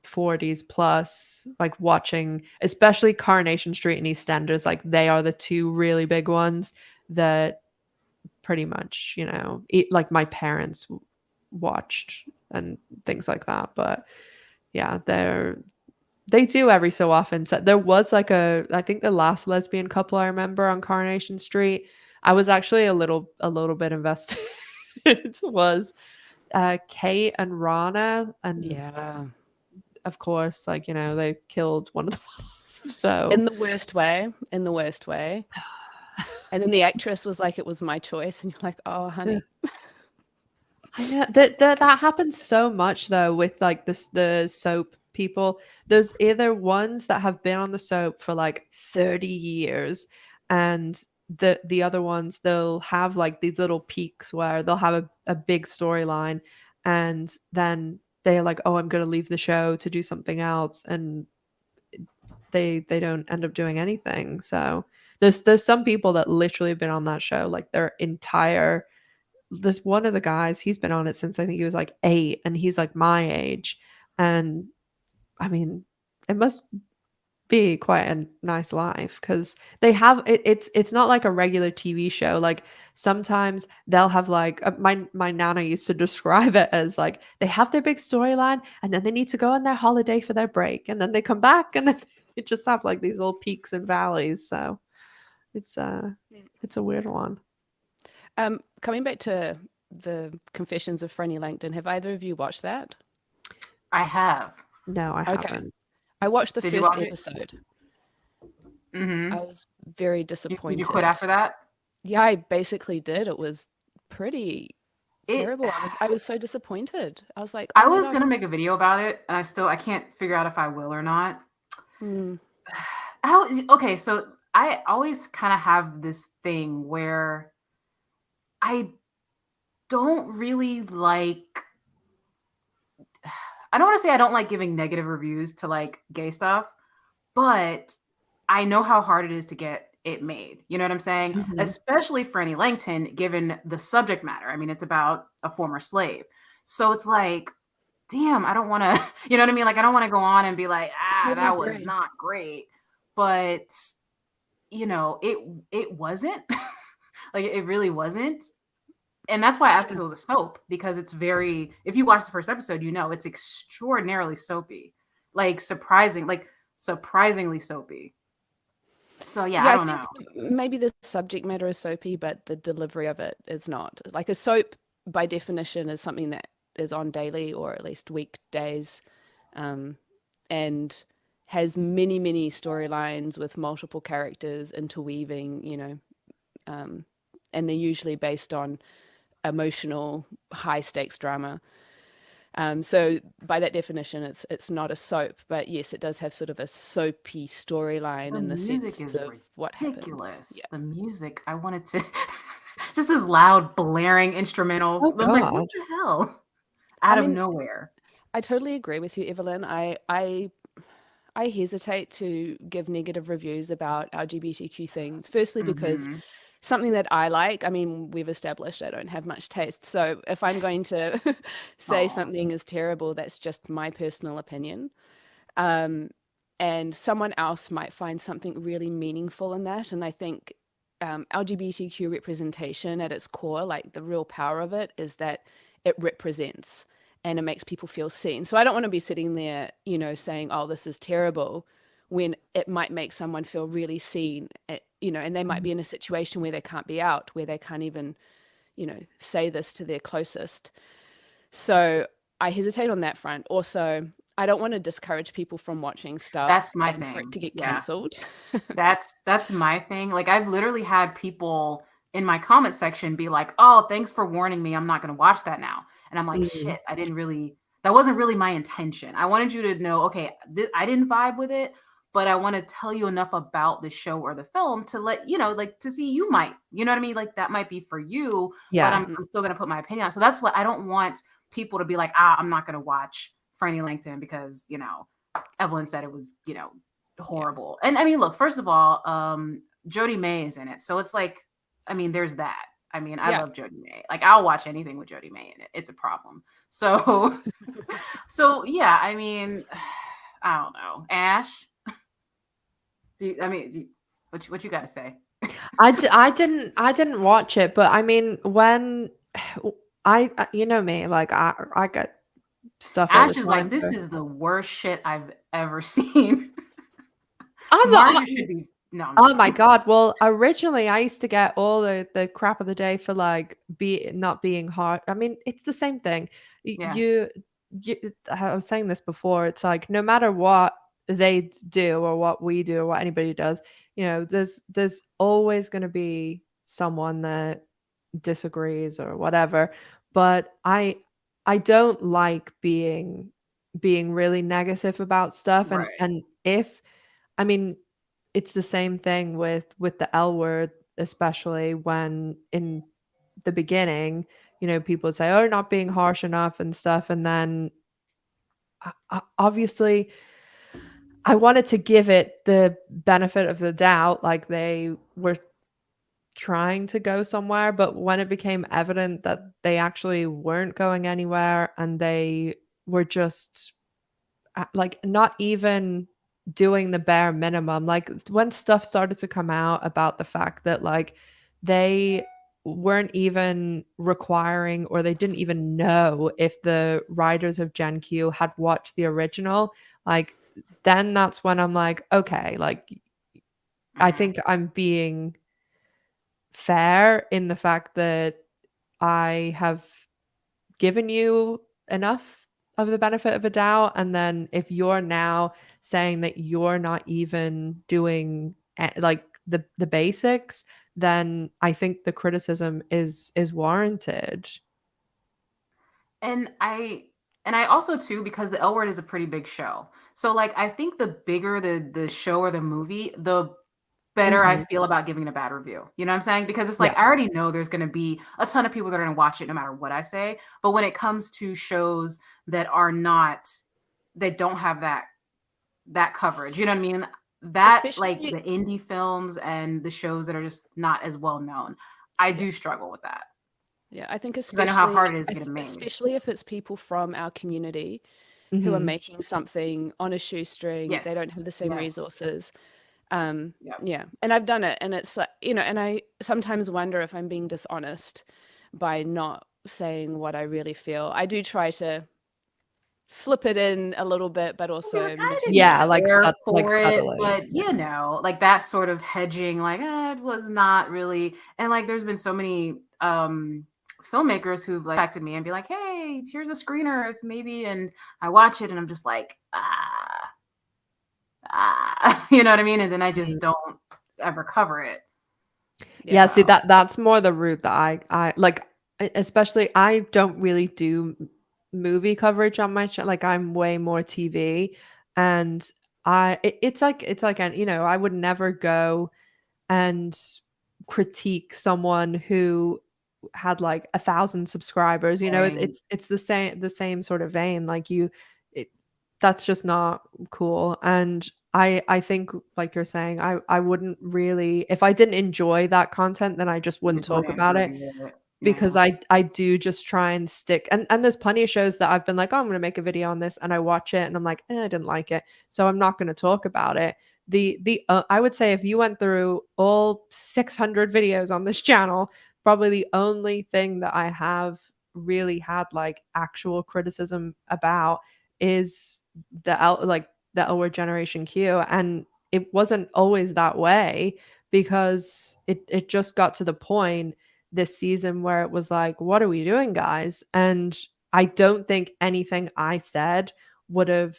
40s plus, like watching, especially Coronation Street and EastEnders, like they are the two really big ones that pretty much, like my parents watched and things like that. But yeah, they do every so often. So there was like I think the last lesbian couple I remember on Coronation Street, I was actually a little bit invested. It was Kate and Rana, and Yeah. of course, like they killed one of them off. So In the worst way, in the worst way. And then the actress was like, it was my choice. And you're like, oh, honey. I know that happens so much though with like the soap people. There's either ones that have been on the soap for like 30 years, and the other ones they'll have like these little peaks where they'll have a big storyline, and then they're like, oh, I'm gonna leave the show to do something else, and they don't end up doing anything. So there's some people that literally have been on that show like their entire. This one of the guys, he's been on it since I think he was like 8, and he's like my age. And I mean, it must be quite a nice life because they have it's not like a regular TV show. Like sometimes they'll have like my nana used to describe it as like they have their big storyline and then they need to go on their holiday for their break and then they come back and then they just have like these little peaks and valleys. So it's a weird one. Coming back to the Confessions of Franny Langton, have either of you watched that? I have. No, I Okay. haven't. I watched the Did you first watch it? episode. Mm-hmm. I was very Did disappointed. you quit after that? Yeah, I basically did. It was pretty It. terrible. I was so disappointed. I was like, I oh my was gosh. gonna make a video about it, and I can't figure out if I will or not. Mm. Okay, so I always kind of have this thing where I don't really like. I don't want to say I don't like giving negative reviews to like gay stuff, but I know how hard it is to get it made. You know what I'm saying? Mhm. Especially Franny Langton, given the subject matter. I mean, it's about a former slave. So it's like, damn, I don't want to, you know what I mean? Like, I don't want to go on and be like, Totally that was agree. not great. But, it wasn't. Like, it really wasn't. And that's why I asked if it was a soap, because it's if you watch the first episode, it's extraordinarily soapy, like surprisingly soapy. So yeah, I don't know. Maybe the subject matter is soapy, but the delivery of it is not. Like a soap, by definition, is something that is on daily or at least weekdays, and has many storylines with multiple characters interweaving. and they're usually based on emotional, high stakes drama. So by that definition, it's not a soap, but yes, it does have sort of a soapy storyline in the sense of what happens. Yeah. The music, I wanted to just this loud blaring instrumental. Oh, I'm like, what God. the hell? Out of nowhere. I totally agree with you, Evelyn. I hesitate to give negative reviews about LGBTQ things. Firstly, because something that I like, I mean, we've established I don't have much taste. So if I'm going to say something is terrible, that's just my personal opinion. And someone else might find something really meaningful in that. And I think LGBTQ representation at its core, like the real power of it is that it represents and it makes people feel seen. So I don't want to be sitting there, saying, oh, this is terrible, when it might make someone feel really seen, and they might be in a situation where they can't be out, where they can't even, say this to their closest. So I hesitate on that front. Also, I don't want to discourage people from watching stuff. That's my thing. For it to get canceled. That's my thing. Like, I've literally had people in my comment section be like, oh, thanks for warning me. I'm not going to watch that now. And I'm like, shit, that wasn't really my intention. I wanted you to know, okay, I didn't vibe with it, but I want to tell you enough about the show or the film to let, like to see you might, you know what I mean? Like that might be for you, but I'm still going to put my opinion on. So that's what I don't want people to be like, I'm not going to watch Franny Langton because, Evelyn said it was, horrible. And I mean, look, first of all, Jodie May is in it. So it's like, I mean, there's that. I mean, I love Jodie May. Like, I'll watch anything with Jodie May in it. It's a problem. So, yeah, I mean, I don't know. Ash, what you got to say? I didn't watch it, but I mean, when you know me, like I get stuff. Ash is like, this is the worst shit I've ever seen. Should be. No. Oh my God. Well, originally I used to get all the crap of the day for like not being hard. I mean, it's the same thing. You I was saying this before. It's like no matter what they do or what we do or what anybody does, there's always going to be someone that disagrees or whatever. But I don't like being really negative about stuff. Right. And if, I mean, it's the same thing with the L word, especially when in the beginning, people say, oh, not being harsh enough and stuff. And then obviously I wanted to give it the benefit of the doubt, like they were trying to go somewhere. But when it became evident that they actually weren't going anywhere and they were just like not even doing the bare minimum, like when stuff started to come out about the fact that like they weren't even requiring or they didn't even know if the writers of Gen Q had watched the original, like then that's when I'm like, okay, like I think I'm being fair in the fact that I have given you enough of the benefit of a doubt. And then if you're now saying that you're not even doing like the basics, then I think the criticism is warranted. And I also too, because the L Word is a pretty big show. So like I think the bigger the show or the movie, the better I feel about giving it a bad review. You know what I'm saying? Because it's like I already know there's going to be a ton of people that are going to watch it no matter what I say. But when it comes to shows that don't have that coverage, you know what I mean? That like the indie films and the shows that are just not as well known, I do struggle with that. Yeah, I think especially I know how hard it is to get them made. Especially if it's people from our community who are making something on a shoestring. They don't have the same resources. Yeah, and I've done it, and it's like, and I sometimes wonder if I'm being dishonest by not saying what I really feel. I do try to slip it in a little bit, but also like subtly. But like that sort of hedging, like it was not really. And like there's been so many filmmakers who've like contacted me and be like, hey, here's a screener if maybe, and I watch it and I'm just like, you know what I mean? And then I just don't ever cover it. Yeah, see So, that's more the route that I like, especially I don't really do movie coverage on my channel. Like I'm way more TV, and it's like, and I would never go and critique someone who had like 1,000 subscribers. right. It's the same sort of vein. Like it, that's just not cool. And I think, like you're saying, I wouldn't really, if I didn't enjoy that content, then I just You wouldn't just talk wouldn't about it, review it. because Yeah. I do just try and stick, and there's plenty of shows that I've been like, "Oh, I'm gonna make a video on this," and I watch it and I'm like, I didn't like it, so I'm not gonna talk about it. I would say if you went through all 600 videos on this channel, probably the only thing that I have really had like actual criticism about is the L Word Generation Q, and it wasn't always that way, because it just got to the point this season where it was like, what are we doing, guys? And I don't think anything I said would have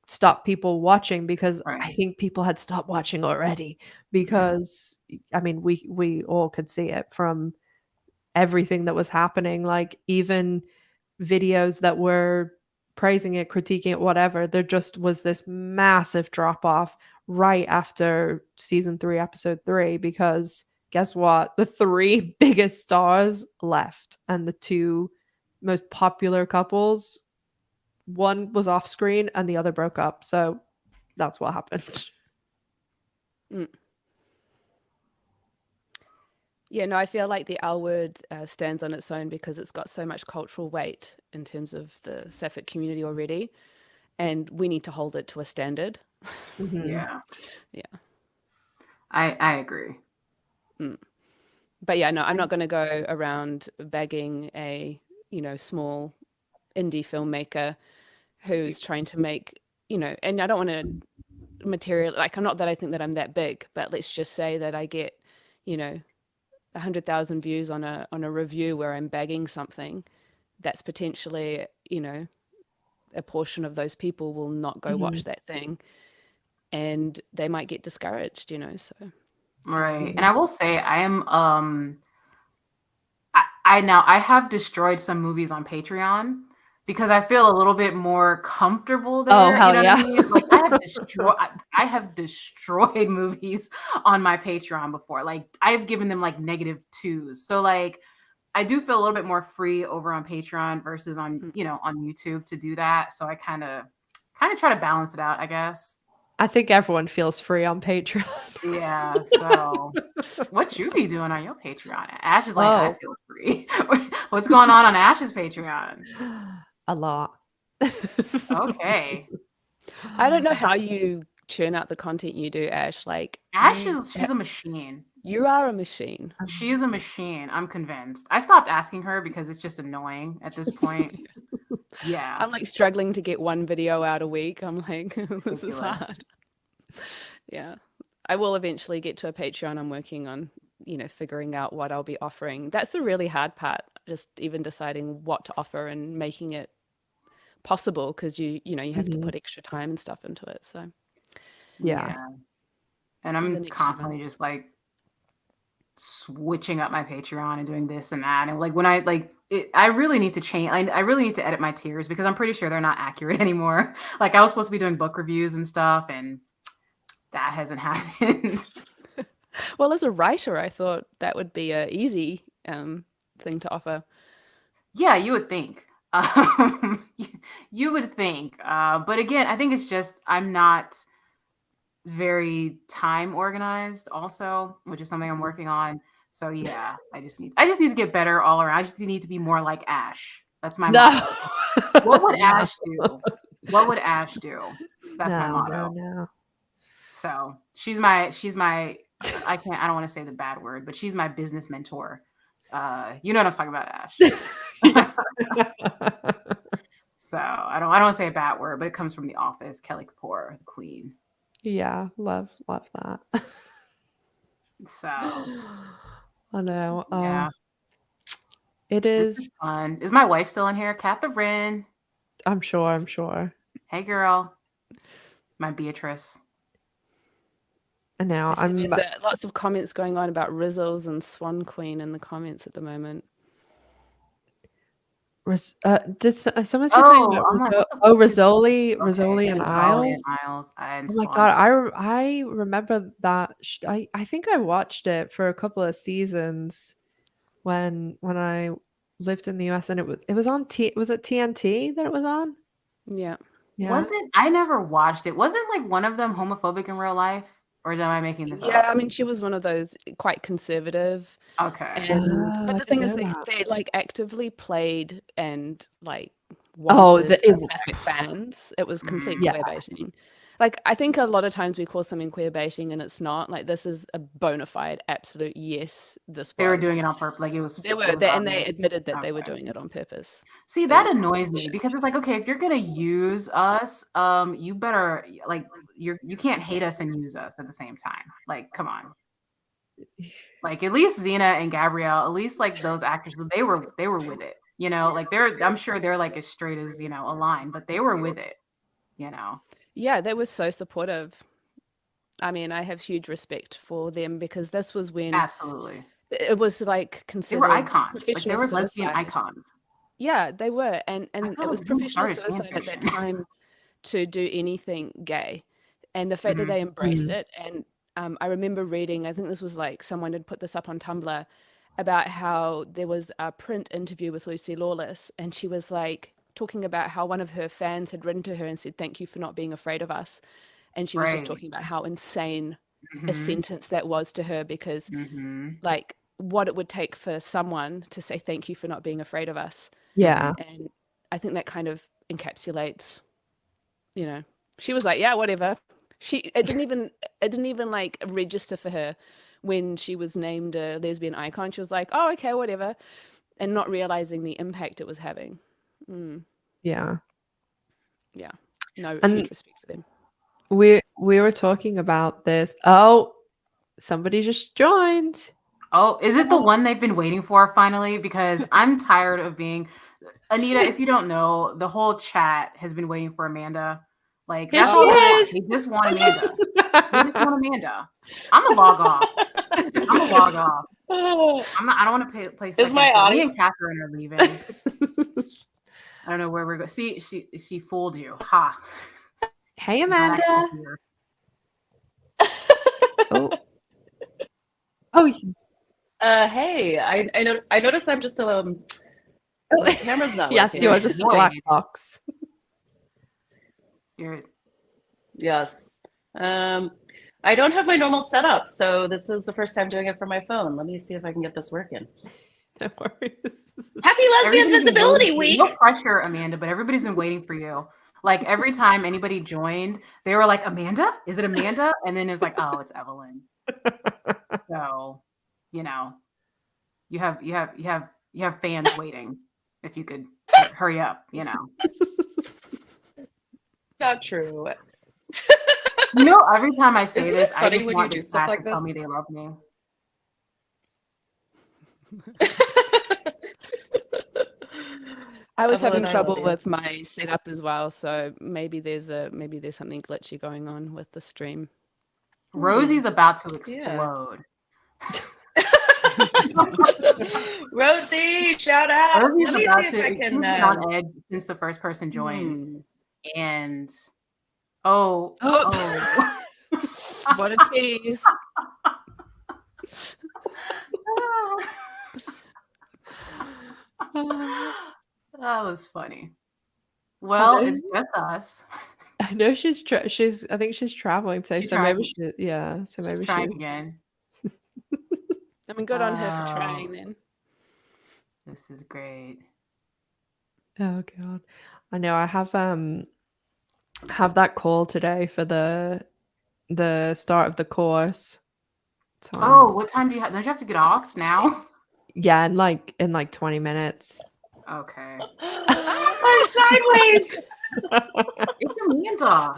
stopped people watching, because I Right. think people had stopped watching already, Yeah. because I mean we all could see it from everything that was happening. Like even videos that were praising it, critiquing it, whatever, there just was this massive drop off right after season 3, episode 3, because guess what? The 3 biggest stars left, and the 2 most popular couples, one was off screen and the other broke up. So that's what happened. Mm. Yeah, no, I feel like the L Word stands on its own because it's got so much cultural weight in terms of the Sapphic community already, and we need to hold it to a standard. Mhm. Yeah. Yeah. I agree. But yeah, no, I'm not going to go around begging a, small indie filmmaker who's trying to make, and I don't want to material, like, I'm not that I think that I'm that big, but let's just say that I get, 100,000 views on a review where I'm begging something. That's potentially, a portion of those people will not go watch Mhm. that thing, and they might get discouraged, so. Right. And Mhm. I will say I am I have destroyed some movies on Patreon because I feel a little bit more comfortable Oh, there. You hell know what I yeah. mean? Like I have destroyed movies on my Patreon before. Like I've given them like -2s. So like I do feel a little bit more free over on Patreon versus on, on YouTube to do that. So I kind of try to balance it out, I guess. I think everyone feels free on Patreon. Yeah. So what you be doing on your Patreon? Ash is like, I Oh, feel free. What's going on Ash's Patreon? a lot. Okay. I don't know how you churn out the content you do, Ash. Like She's a machine. you are a machine. She's a machine. I'm convinced. I stopped asking her because it's just annoying at this point. Yeah. I'm like struggling to get one video out a week. I'm like, this is Ridiculous. hard. Yeah. I will eventually get to a Patreon. I'm working on, figuring out what I'll be offering. That's the really hard part, just even deciding what to offer and making it possible, because you have to Mhm. put extra time and stuff into it. So Yeah. Yeah. And in the I'm next few constantly months. just like switching up my Patreon and doing this and that. And like when I like it, I really need to change. I really need to edit my tiers because I'm pretty sure they're not accurate anymore. Like I was supposed to be doing book reviews and stuff, and that hasn't happened. Well, as a writer, I thought that would be a easy thing to offer. Yeah, you would think. You would think. But again, I think it's just I'm not very time organized also, which is something I'm working on. So yeah, I just need to get better all around. I just need to be more like Ash. That's my No. motto. What would No. Ash do? What would Ash do? That's my No, no, motto. no. So I don't want to say the bad word, but she's my business mentor. You know what I'm talking about, Ash. So I don't want to say a bad word, but it comes from The Office. Kelly Kapoor, the queen. Yeah, love that. So I know. yeah, It this is is. fun. Is my wife still in here? Catherine. I'm sure. Hey girl. My Beatrice. And now there's lots of comments going on about Rizzles and Swan Queen in the comments at the moment. Did someone say something about Rizzoli and Isles? And oh my god, I remember that. I think I watched it for a couple of seasons when I lived in the US, and it was on was it TNT that it was on? Yeah. Wasn't I never watched it. Wasn't like one of them homophobic in real life? Or am I making this up? Yeah, I mean, she was one of those quite conservative. Okay. But the thing is, they like actively played and like wanted sapphic fans. It was complete queerbaiting. Like, I think a lot of times we call something queerbaiting and it's not. Like, this is a bona fide, absolute yes. They were doing it on purpose. Like, it was. And they admitted that they were doing it on purpose. See, that annoys me because it's like, okay, if you're gonna use us, you better like you can't hate us and use us at the same time. Like, come on. Like, at least Xena and Gabrielle, at least like those actresses, they were with it. You know, like I'm sure they're like as straight as, you know, a line, but they were with it. You know. Yeah, they were so supportive. I mean, I have huge respect for them because this was when absolutely it was like considered they were icons. Like, they were lesbian icons. Yeah, they were, and it was professional suicide at that time to do anything gay, and the fact that they embraced it. And I remember reading, I think this was like someone had put this up on Tumblr, about how there was a print interview with Lucy Lawless, and she was like talking about how one of her fans had written to her and said, "Thank you for not being afraid of us," and she was just talking about how insane a sentence that was to her, because like what it would take for someone to say thank you for not being afraid of us. Yeah. And I think that kind of encapsulates, you know, she was like, yeah, whatever. It didn't even like register for her when she was named a lesbian icon. She was like, oh, okay, whatever. And not realizing the impact it was having. Yeah. Yeah. No, huge respect for them. We were talking about this. Oh, somebody just joined. Oh, is it the one they've been waiting for finally? Because I'm tired of being Anita. If you don't know, the whole chat has been waiting for Amanda. Like, that's all they want. They just want Amanda. They just want Amanda. I'm gonna log off. I don't want to play. Is my audio? Me and Catherine are leaving. I don't know where we're going. See, she fooled you. Ha. Hey, Amanda. Hey, I noticed I'm just the camera's not yes, working. you are just a black box. Yes. I don't have my normal setup, so this is the first time doing it from my phone. Let me see if I can get this working. No worries. Happy Lesbian Visibility Week! No pressure, Amanda, but everybody's been waiting for you. Like, every time anybody joined, they were like, Amanda? Is it Amanda? And then it was like, oh, it's Evelyn. So, you know, you have fans waiting. If you could hurry up, you know. Not true. You know, every time I say this, I just when want you do to stuff like this? tell me they love me. I was having trouble with my setup as well, so maybe there's something glitchy going on with the stream. Rosie's about to explode. Rosie, shout out! Rosie's Let me see if I can. On edge since the first person joined, and oh, what a tease! That was funny. Well, it's just us. I know she's I think she's traveling today, so maybe she's trying again. I mean, good on her for trying then. This is great. Oh god. I know I have that call today for the start of the course. So what time do you have? Don't you have to get off now? Yeah, in like 20 minutes. Okay. I'm sideways. It's Amanda.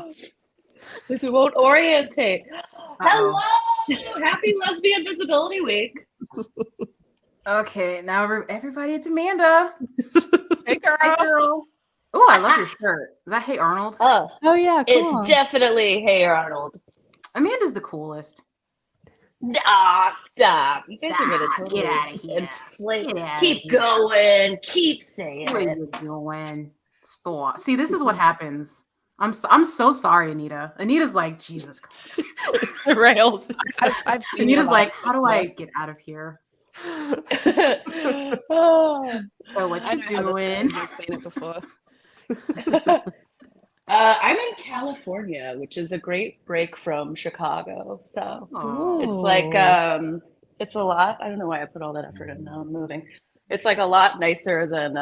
It won't orientate. Hello. Happy Lesbian Visibility Week. Okay, now everybody, it's Amanda. Hey, girl. Hey, girl. Oh, I love your shirt. Is that Hey Arnold? Oh yeah, cool. It's definitely Hey Arnold. Amanda's the coolest. Stop. You guys are gonna totally get out of here. inflate. Get outta Keep here. going. Keep saying What are it. you doing? Stop. See, this is what happens. I'm so sorry, Anita. Anita's like, Jesus Christ. Rails. I've seen Anita's your like, live how do before. I get out of here? Oh. So what I you know how this doing? goes. I've seen it before. I'm in California, which is a great break from Chicago. So Oh. it's like it's a lot. I don't know why I put all that effort in. Now I'm moving. It's like a lot nicer than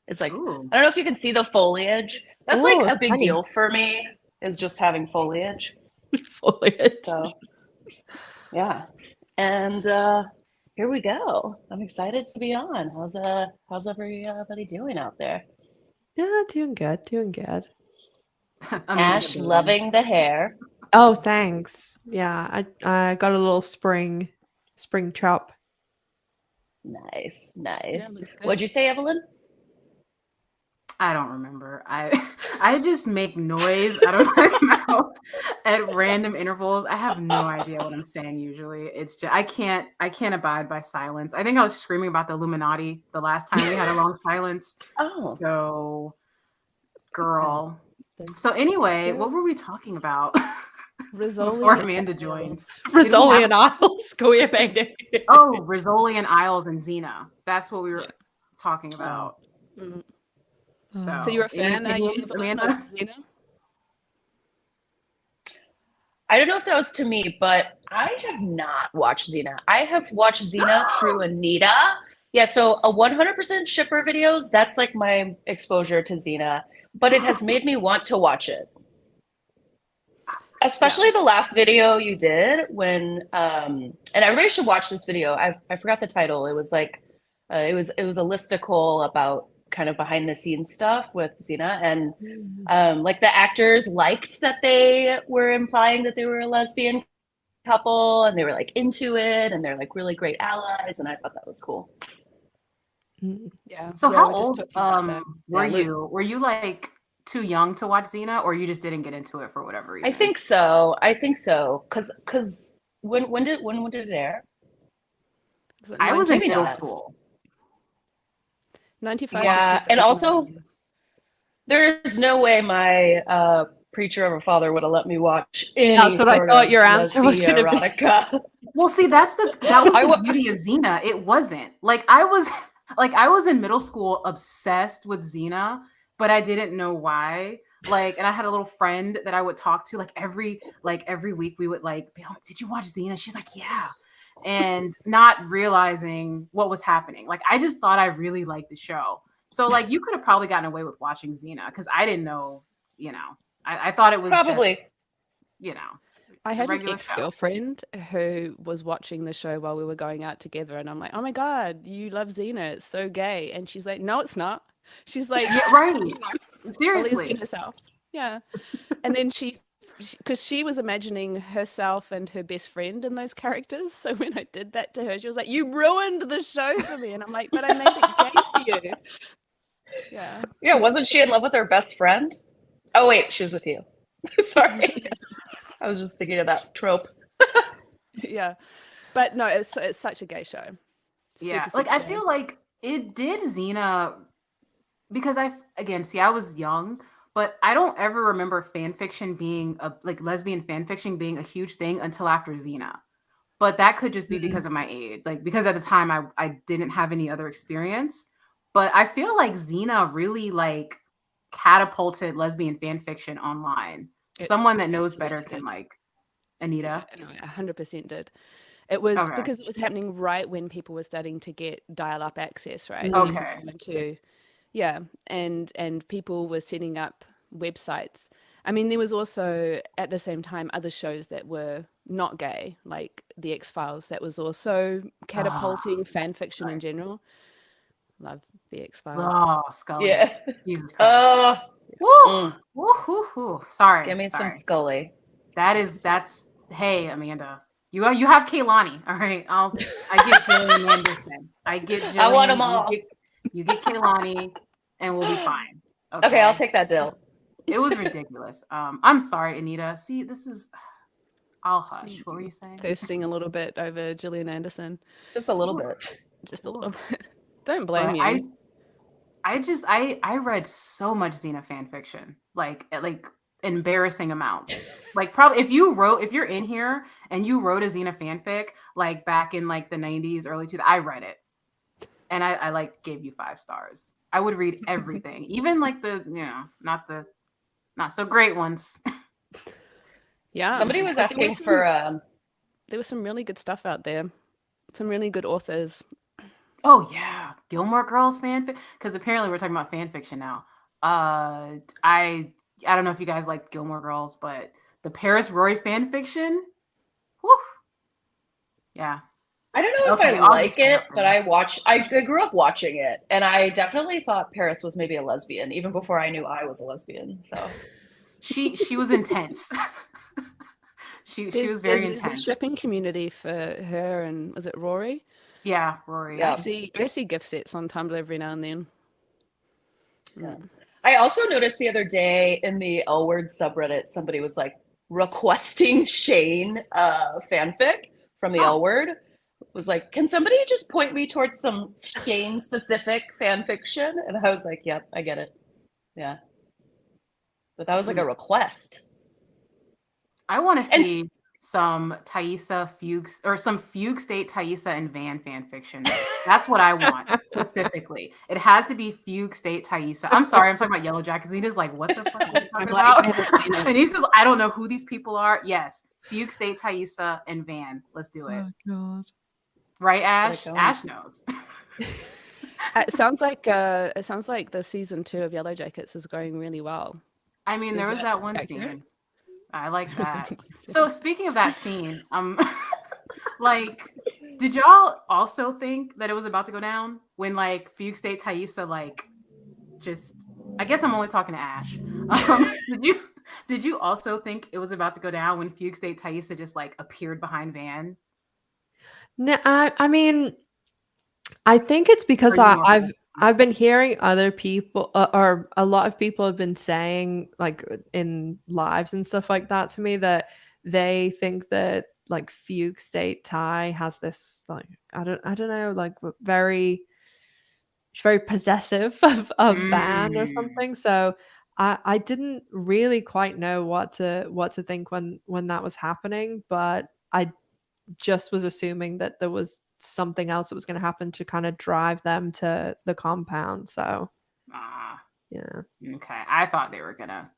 it's like Ooh. I don't know if you can see the foliage. That's Ooh, like a it's big funny. deal for me, is just having foliage. Foliage. So yeah. And here we go. I'm excited to be on. How's everybody doing out there? Yeah, doing good, doing good. Ash loving the hair. Oh, thanks. Yeah, I got a little spring chop. Nice. looks good. What'd you say, Evelyn? I don't remember. I just make noise out of my mouth at random intervals. I have no idea what I'm saying usually. It's just I can't abide by silence. I think I was screaming about the Illuminati the last time we had a long silence. Oh. So girl. So anyway, what were we talking about before Amanda joined? Rizzoli and Isles. Go here, baby. Oh, Rizzoli and Isles and Xena. That's what we were talking about. Mhm. So So you're a fan, are you, Amanda? of Xena? I don't know if that was to me, but I have not watched Xena. I have watched Xena through Anita. Yeah, so a 100% shipper videos, that's like my exposure to Xena, but it has made me want to watch it. Especially the last video you did when and everybody should watch this video. I forgot the title. It was like it was a listicle about kind of behind the scenes stuff with Xena, and like the actors liked that they were implying that they were a lesbian couple, and they were like into it, and they're like really great allies, and I thought that was cool. Yeah. So yeah, how we're just old talking about that. were Yeah, you? Were you like too young to watch Xena, or you just didn't get into it for whatever reason? I think so. Because when did it air? I was in Maybe middle not. school. 95. Yeah, to and also 2001. there is no way my preacher of a father would have let me watch any That's what I sort thought of your answer was lesbian gonna be. erotica. Well, see, that was the beauty of Xena. It wasn't like I was in middle school obsessed with Xena, but I didn't know why. Like, and I had a little friend that I would talk to every week. We would be like, "Did you watch Xena?" She's like, "Yeah," and not realizing what was happening. Like, I just thought I really liked the show. So, like, you could have probably gotten away with watching Xena because I didn't know. I thought it was Probably. just, I had an regular show. ex-girlfriend who was watching the show while we were going out together, and I'm like, "Oh my God, you love Xena? It's so gay." And she's like, "No, it's not." She's like, Yeah, right. Seriously, Seriously. herself. Yeah. And then because she was imagining herself and her best friend in those characters. So when I did that to her, she was like, "You ruined the show for me." And I'm like, "But I made it gay for you." Yeah. Yeah, wasn't she in love with her best friend? Oh wait, she was with you. Sorry. I was just thinking of that trope. Yeah. But no, it's such a gay show. Yeah. Super, Like, super I gay. feel like it did Xena because I was young, but I don't ever remember fan fiction being lesbian fan fiction being a huge thing until after Xena. But that could just be because of my age. Like, because at the time I didn't have any other experience. But I feel like Xena really catapulted lesbian fan fiction online. Someone that knows better can Anita. Yeah, no, 100% did. It was because it was happening right when people were starting to get dial-up access, right? So you could go into, and people were setting up websites. I mean, there was also at the same time other shows that were not gay, like The X-Files, that was also catapulting fan fiction in general. Love The X-Files. Oh, Scully. Yeah. Jesus Christ. Woo! Woo! Sorry. Give me some Scully. That's hey, Amanda. You have Kaylani, all right? I get Jillian Anderson. I get Jillian. I want them all. You get Kaylani, and we'll be fine. Okay, I'll take that deal. It was ridiculous. I'm sorry, Anita. See, this is I'll hush. What were you saying? Thirsting a little bit over Gillian Anderson. Just a little bit. Just a little bit. Don't blame you. I read so much Xena fan fiction, like embarrassing amounts. Like probably if you're in here and you wrote a Xena fanfic like back in like the 90s, early 2000s, I read it. And I like gave you 5 stars. I would read everything, even like the, not so great ones. Yeah. Somebody was asking for there was some really good stuff out there. Some really good authors. Oh yeah, Gilmore Girls fanfic. Because apparently we're talking about fan fiction now. I don't know if you guys liked Gilmore Girls, but the Paris Roy fan fiction. Whew. Yeah. I don't know if I like it, but I grew up watching it, and I definitely thought Paris was maybe a lesbian, even before I knew I was a lesbian. So she was intense. she was very intense. There's a shipping community for her and was it Rory? Yeah, Rory. Yeah. I see gift sets on Tumblr every now and then. Yeah. I also noticed the other day in the L Word subreddit, somebody was like requesting Shane fanfic from the L Word. Was like, can somebody just point me towards some Shane specific fan fiction? And I was like, yep, I get it. Yeah. But that was like a request. I want to see some Thaisa Fugue or some Fugue State Thaisa and Van fan fiction. That's what I want specifically. It has to be Fugue State Thaisa. I'm sorry, I'm talking about Yellowjackets. He is like, what the fuck are you talking about? And he says, I don't know who these people are. Yes, Fugue State Thaisa and Van. Let's do it. Oh God. Right, Ash? Ash knows. It sounds like the season 2 of Yellowjackets is going really well. I mean, there was that one scene. I like that. So speaking of that scene, like, did y'all also think that it was about to go down when like Fugue State Thaisa like just? I guess I'm only talking to Ash. Did you also think it was about to go down when Fugue State Thaisa just like appeared behind Van? No, I mean, I think it's because I've been hearing other people or a lot of people have been saying like in lives and stuff like that to me that they think that like Fugue State Ty has this like I don't know like very possessive of Van or something. So I didn't really quite know what to think when that was happening, but I just was assuming that there was something else that was going to happen to kind of drive them to the compound. So yeah, okay, I thought they were gonna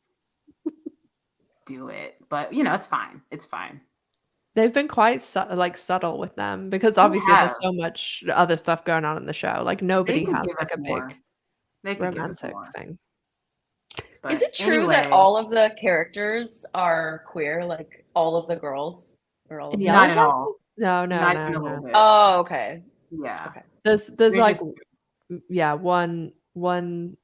do it, but it's fine. They've been quite subtle with them because obviously there's so much other stuff going on in the show. Like nobody has like a big romantic thing. But is it true that all of the characters are queer? Like all of the girls? Or all of them? Not at all. No. Not even a little bit. Oh, okay. Yeah. Okay. There's like one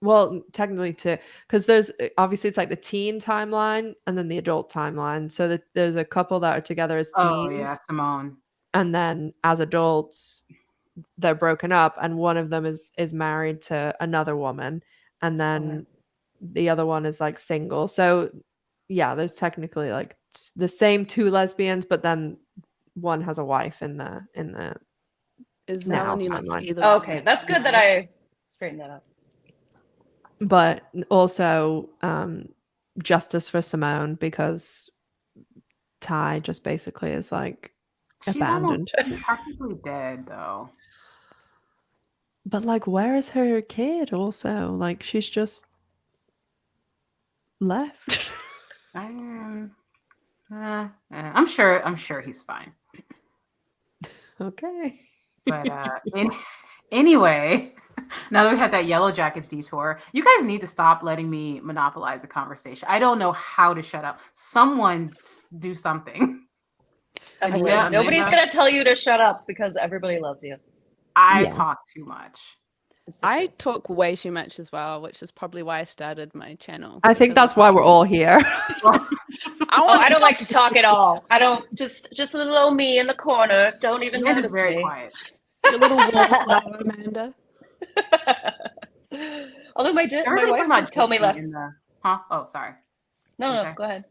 well, technically two, because there's obviously it's like the teen timeline and then the adult timeline. So that there's a couple that are together as teens. Oh yeah, Simone. And then as adults, they're broken up, and one of them is married to another woman, and then the other one is like single. So yeah, there's technically like the same 2 lesbians, but then one has a wife in the is now timeline. Okay, that's good that I straightened that up. But also justice for Simone, because Ty just basically is like abandoned. She's practically dead though. But like, where is her kid also? Like, she's just left. I'm sure he's fine. Okay. But anyway, now that we had that Yellowjackets detour, you guys need to stop letting me monopolize the conversation. I don't know how to shut up. Someone do something. Nobody's going to tell you to shut up because everybody loves you. I talk too much. I talk way too much as well, which is probably why I started my channel. I think that's why we're all here. I don't like to talk at all. I don't just a little me in the corner. Don't even notice very me. Quiet. Your little wallflower, Amanda. Although my wife did tell me less. Huh? Oh, sorry. No, go ahead.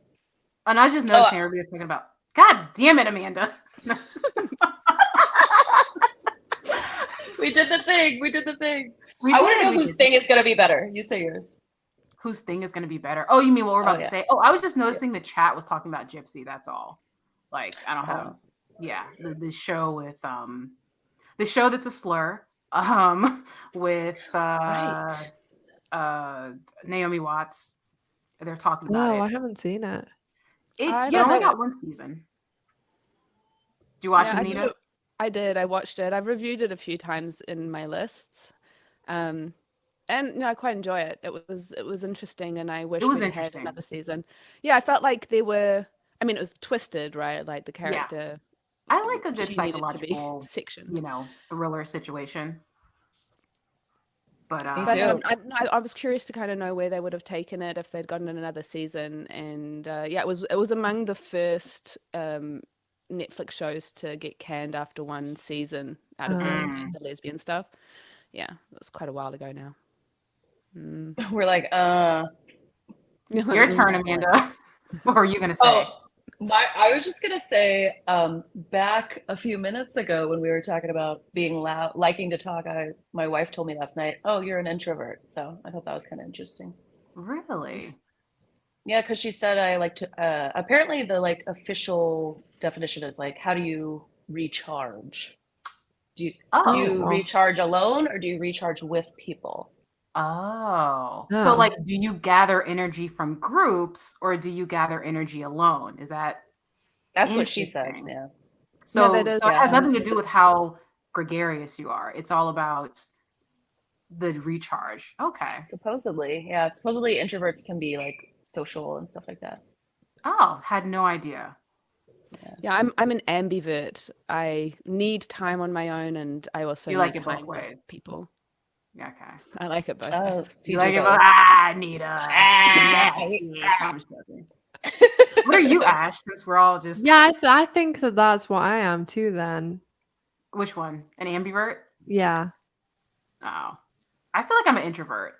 And I was just noticing everybody was thinking about, God damn it, Amanda. We did the thing. We did the thing. We I want to did. know whose thing is going to be better. You say yours. Whose thing is going to be better? Oh, you mean what we're about to say? Oh, I was just noticing the chat was talking about Gypsy. That's all. Like, I don't have, the show with, the show that's a slur, with Naomi Watts. They're talking about it. I haven't seen it. It only got one season. Did you watch it, Anita? I did. I watched it. I've reviewed it a few times in my lists. And I quite enjoy it. It was interesting, and I wish we had another season. Yeah, I felt like they were. I mean, it was twisted, right? Like the character. I like a good psychological section, thriller situation. But I was curious to kind of know where they would have taken it if they'd gotten another season. And it was among the first Netflix shows to get canned after one season out of the lesbian stuff. Yeah, it was quite a while ago now. We're like, your turn, Amanda. What are you gonna say? I was just gonna say, back a few minutes ago when we were talking about being loud, liking to talk, my wife told me last night, "Oh, you're an introvert." So I thought that was kind of interesting. Really? Yeah, because she said I like to. Apparently, the official definition is like, how do you recharge? Do you recharge alone, or do you recharge with people? Oh. So like, do you gather energy from groups, or do you gather energy alone? That's what she says, yeah. So it has nothing to do with how gregarious you are. It's all about the recharge. Okay. Supposedly, yeah. Supposedly introverts can be like social and stuff like that. Oh, had no idea. Yeah, I'm an ambivert. I need time on my own, and I also need time with people. Yeah, okay. I like it both. Oh, so you like it both? Nita. What are you, Ash? Since we're all just I think that's what I am too. Then which one? An ambivert? Yeah. Oh, I feel like I'm an introvert.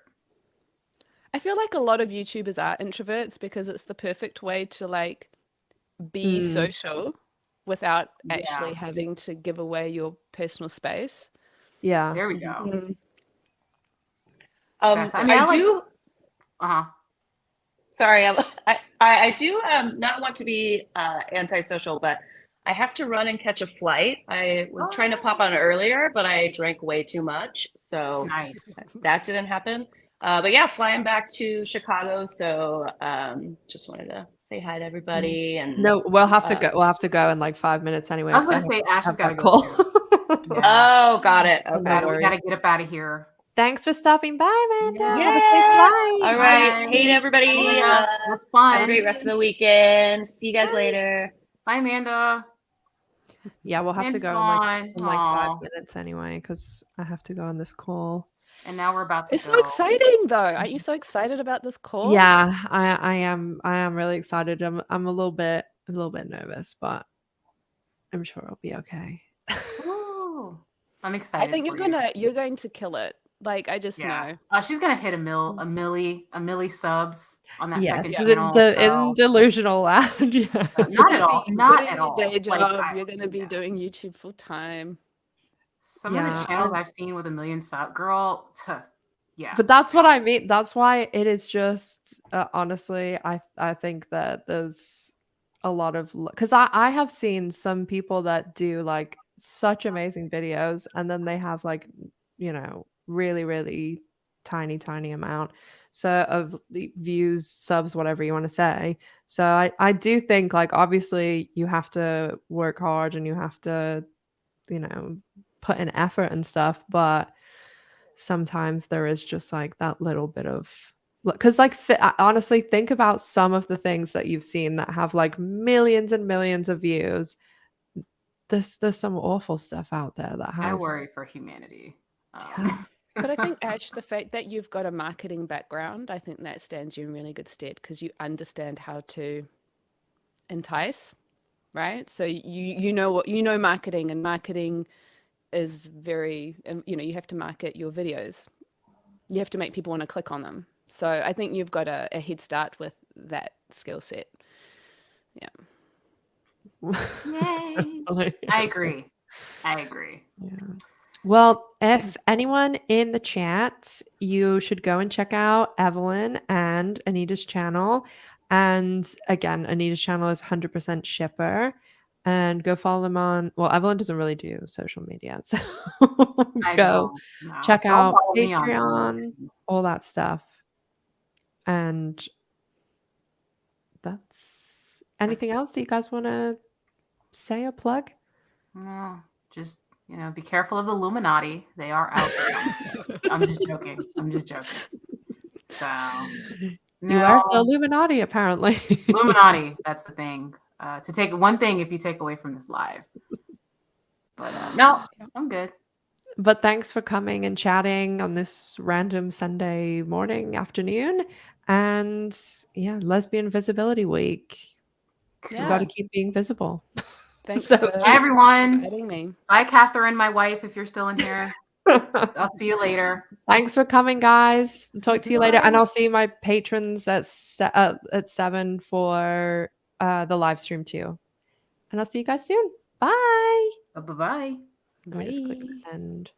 I feel like a lot of YouTubers are introverts because it's the perfect way to like be social without actually having to give away your personal space. Yeah. There we go. I do. Sorry, I do not want to be antisocial, but I have to run and catch a flight. I was trying to pop on earlier, but I drank way too much, so that didn't happen. But yeah, flying back to Chicago, so just wanted to say hi to everybody. And no, we'll have to go. We'll have to go in like 5 minutes anyway. I was going to say Ash has got to go. Oh, got it. Okay, we got to get up out of here. Thanks for stopping by, Amanda. Yeah. Have a safe flight. All right. Hey, everybody. It was fun. Have a great rest of the weekend. See you guys later. Bye, Amanda. Yeah, we'll have to go in like 5 minutes anyway, because I have to go on this call. And now we're about to It's so exciting, though. Aren't you so excited about this call? Yeah, I am really excited. I'm a little bit nervous, but I'm sure it'll be okay. Ooh, I'm excited. I think you're going to kill it. Like, I just know. She's gonna hit a milli subs on that second channel. In delusional land. Not at all. Not at all. Day job. You're gonna be doing YouTube full time. Some of the channels I've seen with 1 million subs, girl. But that's what I mean. That's why it is just honestly, I think that there's a lot of, because I have seen some people that do like such amazing videos, and then they have like, really, really tiny amount of views, subs, whatever you want to say. So I do think, like, obviously you have to work hard and you have to, put in effort and stuff, but sometimes there is just like that little bit of, because like honestly, think about some of the things that you've seen that have like millions and millions of views. There's some awful stuff out there that has. I worry for humanity. But I think, Ash, the fact that you've got a marketing background, I think that stands you in really good stead because you understand how to entice, right? So you know marketing, and marketing is very, you have to market your videos. You have to make people want to click on them. So I think you've got a head start with that skill set. Yay. I agree. Yeah. Well, if anyone in the chat, you should go and check out Evelyn and Anita's channel. And again, Anita's channel is 100% shipper. And go follow them on. Well, Evelyn doesn't really do social media, so go check out Patreon, all that stuff. And that's anything else that you guys want to say or plug? No, just be careful of the Illuminati. They are out there. I'm just joking. So You are the Illuminati, apparently. Illuminati, that's the thing. To take one thing if you take away from this live. But no, I'm good. But thanks for coming and chatting on this random Sunday morning, afternoon. And yeah, Lesbian Visibility Week. You got to keep being visible. Thanks Bye, everyone. Bye, Catherine, my wife, if you're still in here. I'll see you later. Thanks for coming, guys. Talk to you later. And I'll see my patrons at 7 for the live stream too. And I'll see you guys soon. Bye. Bye-bye. Let me just click end.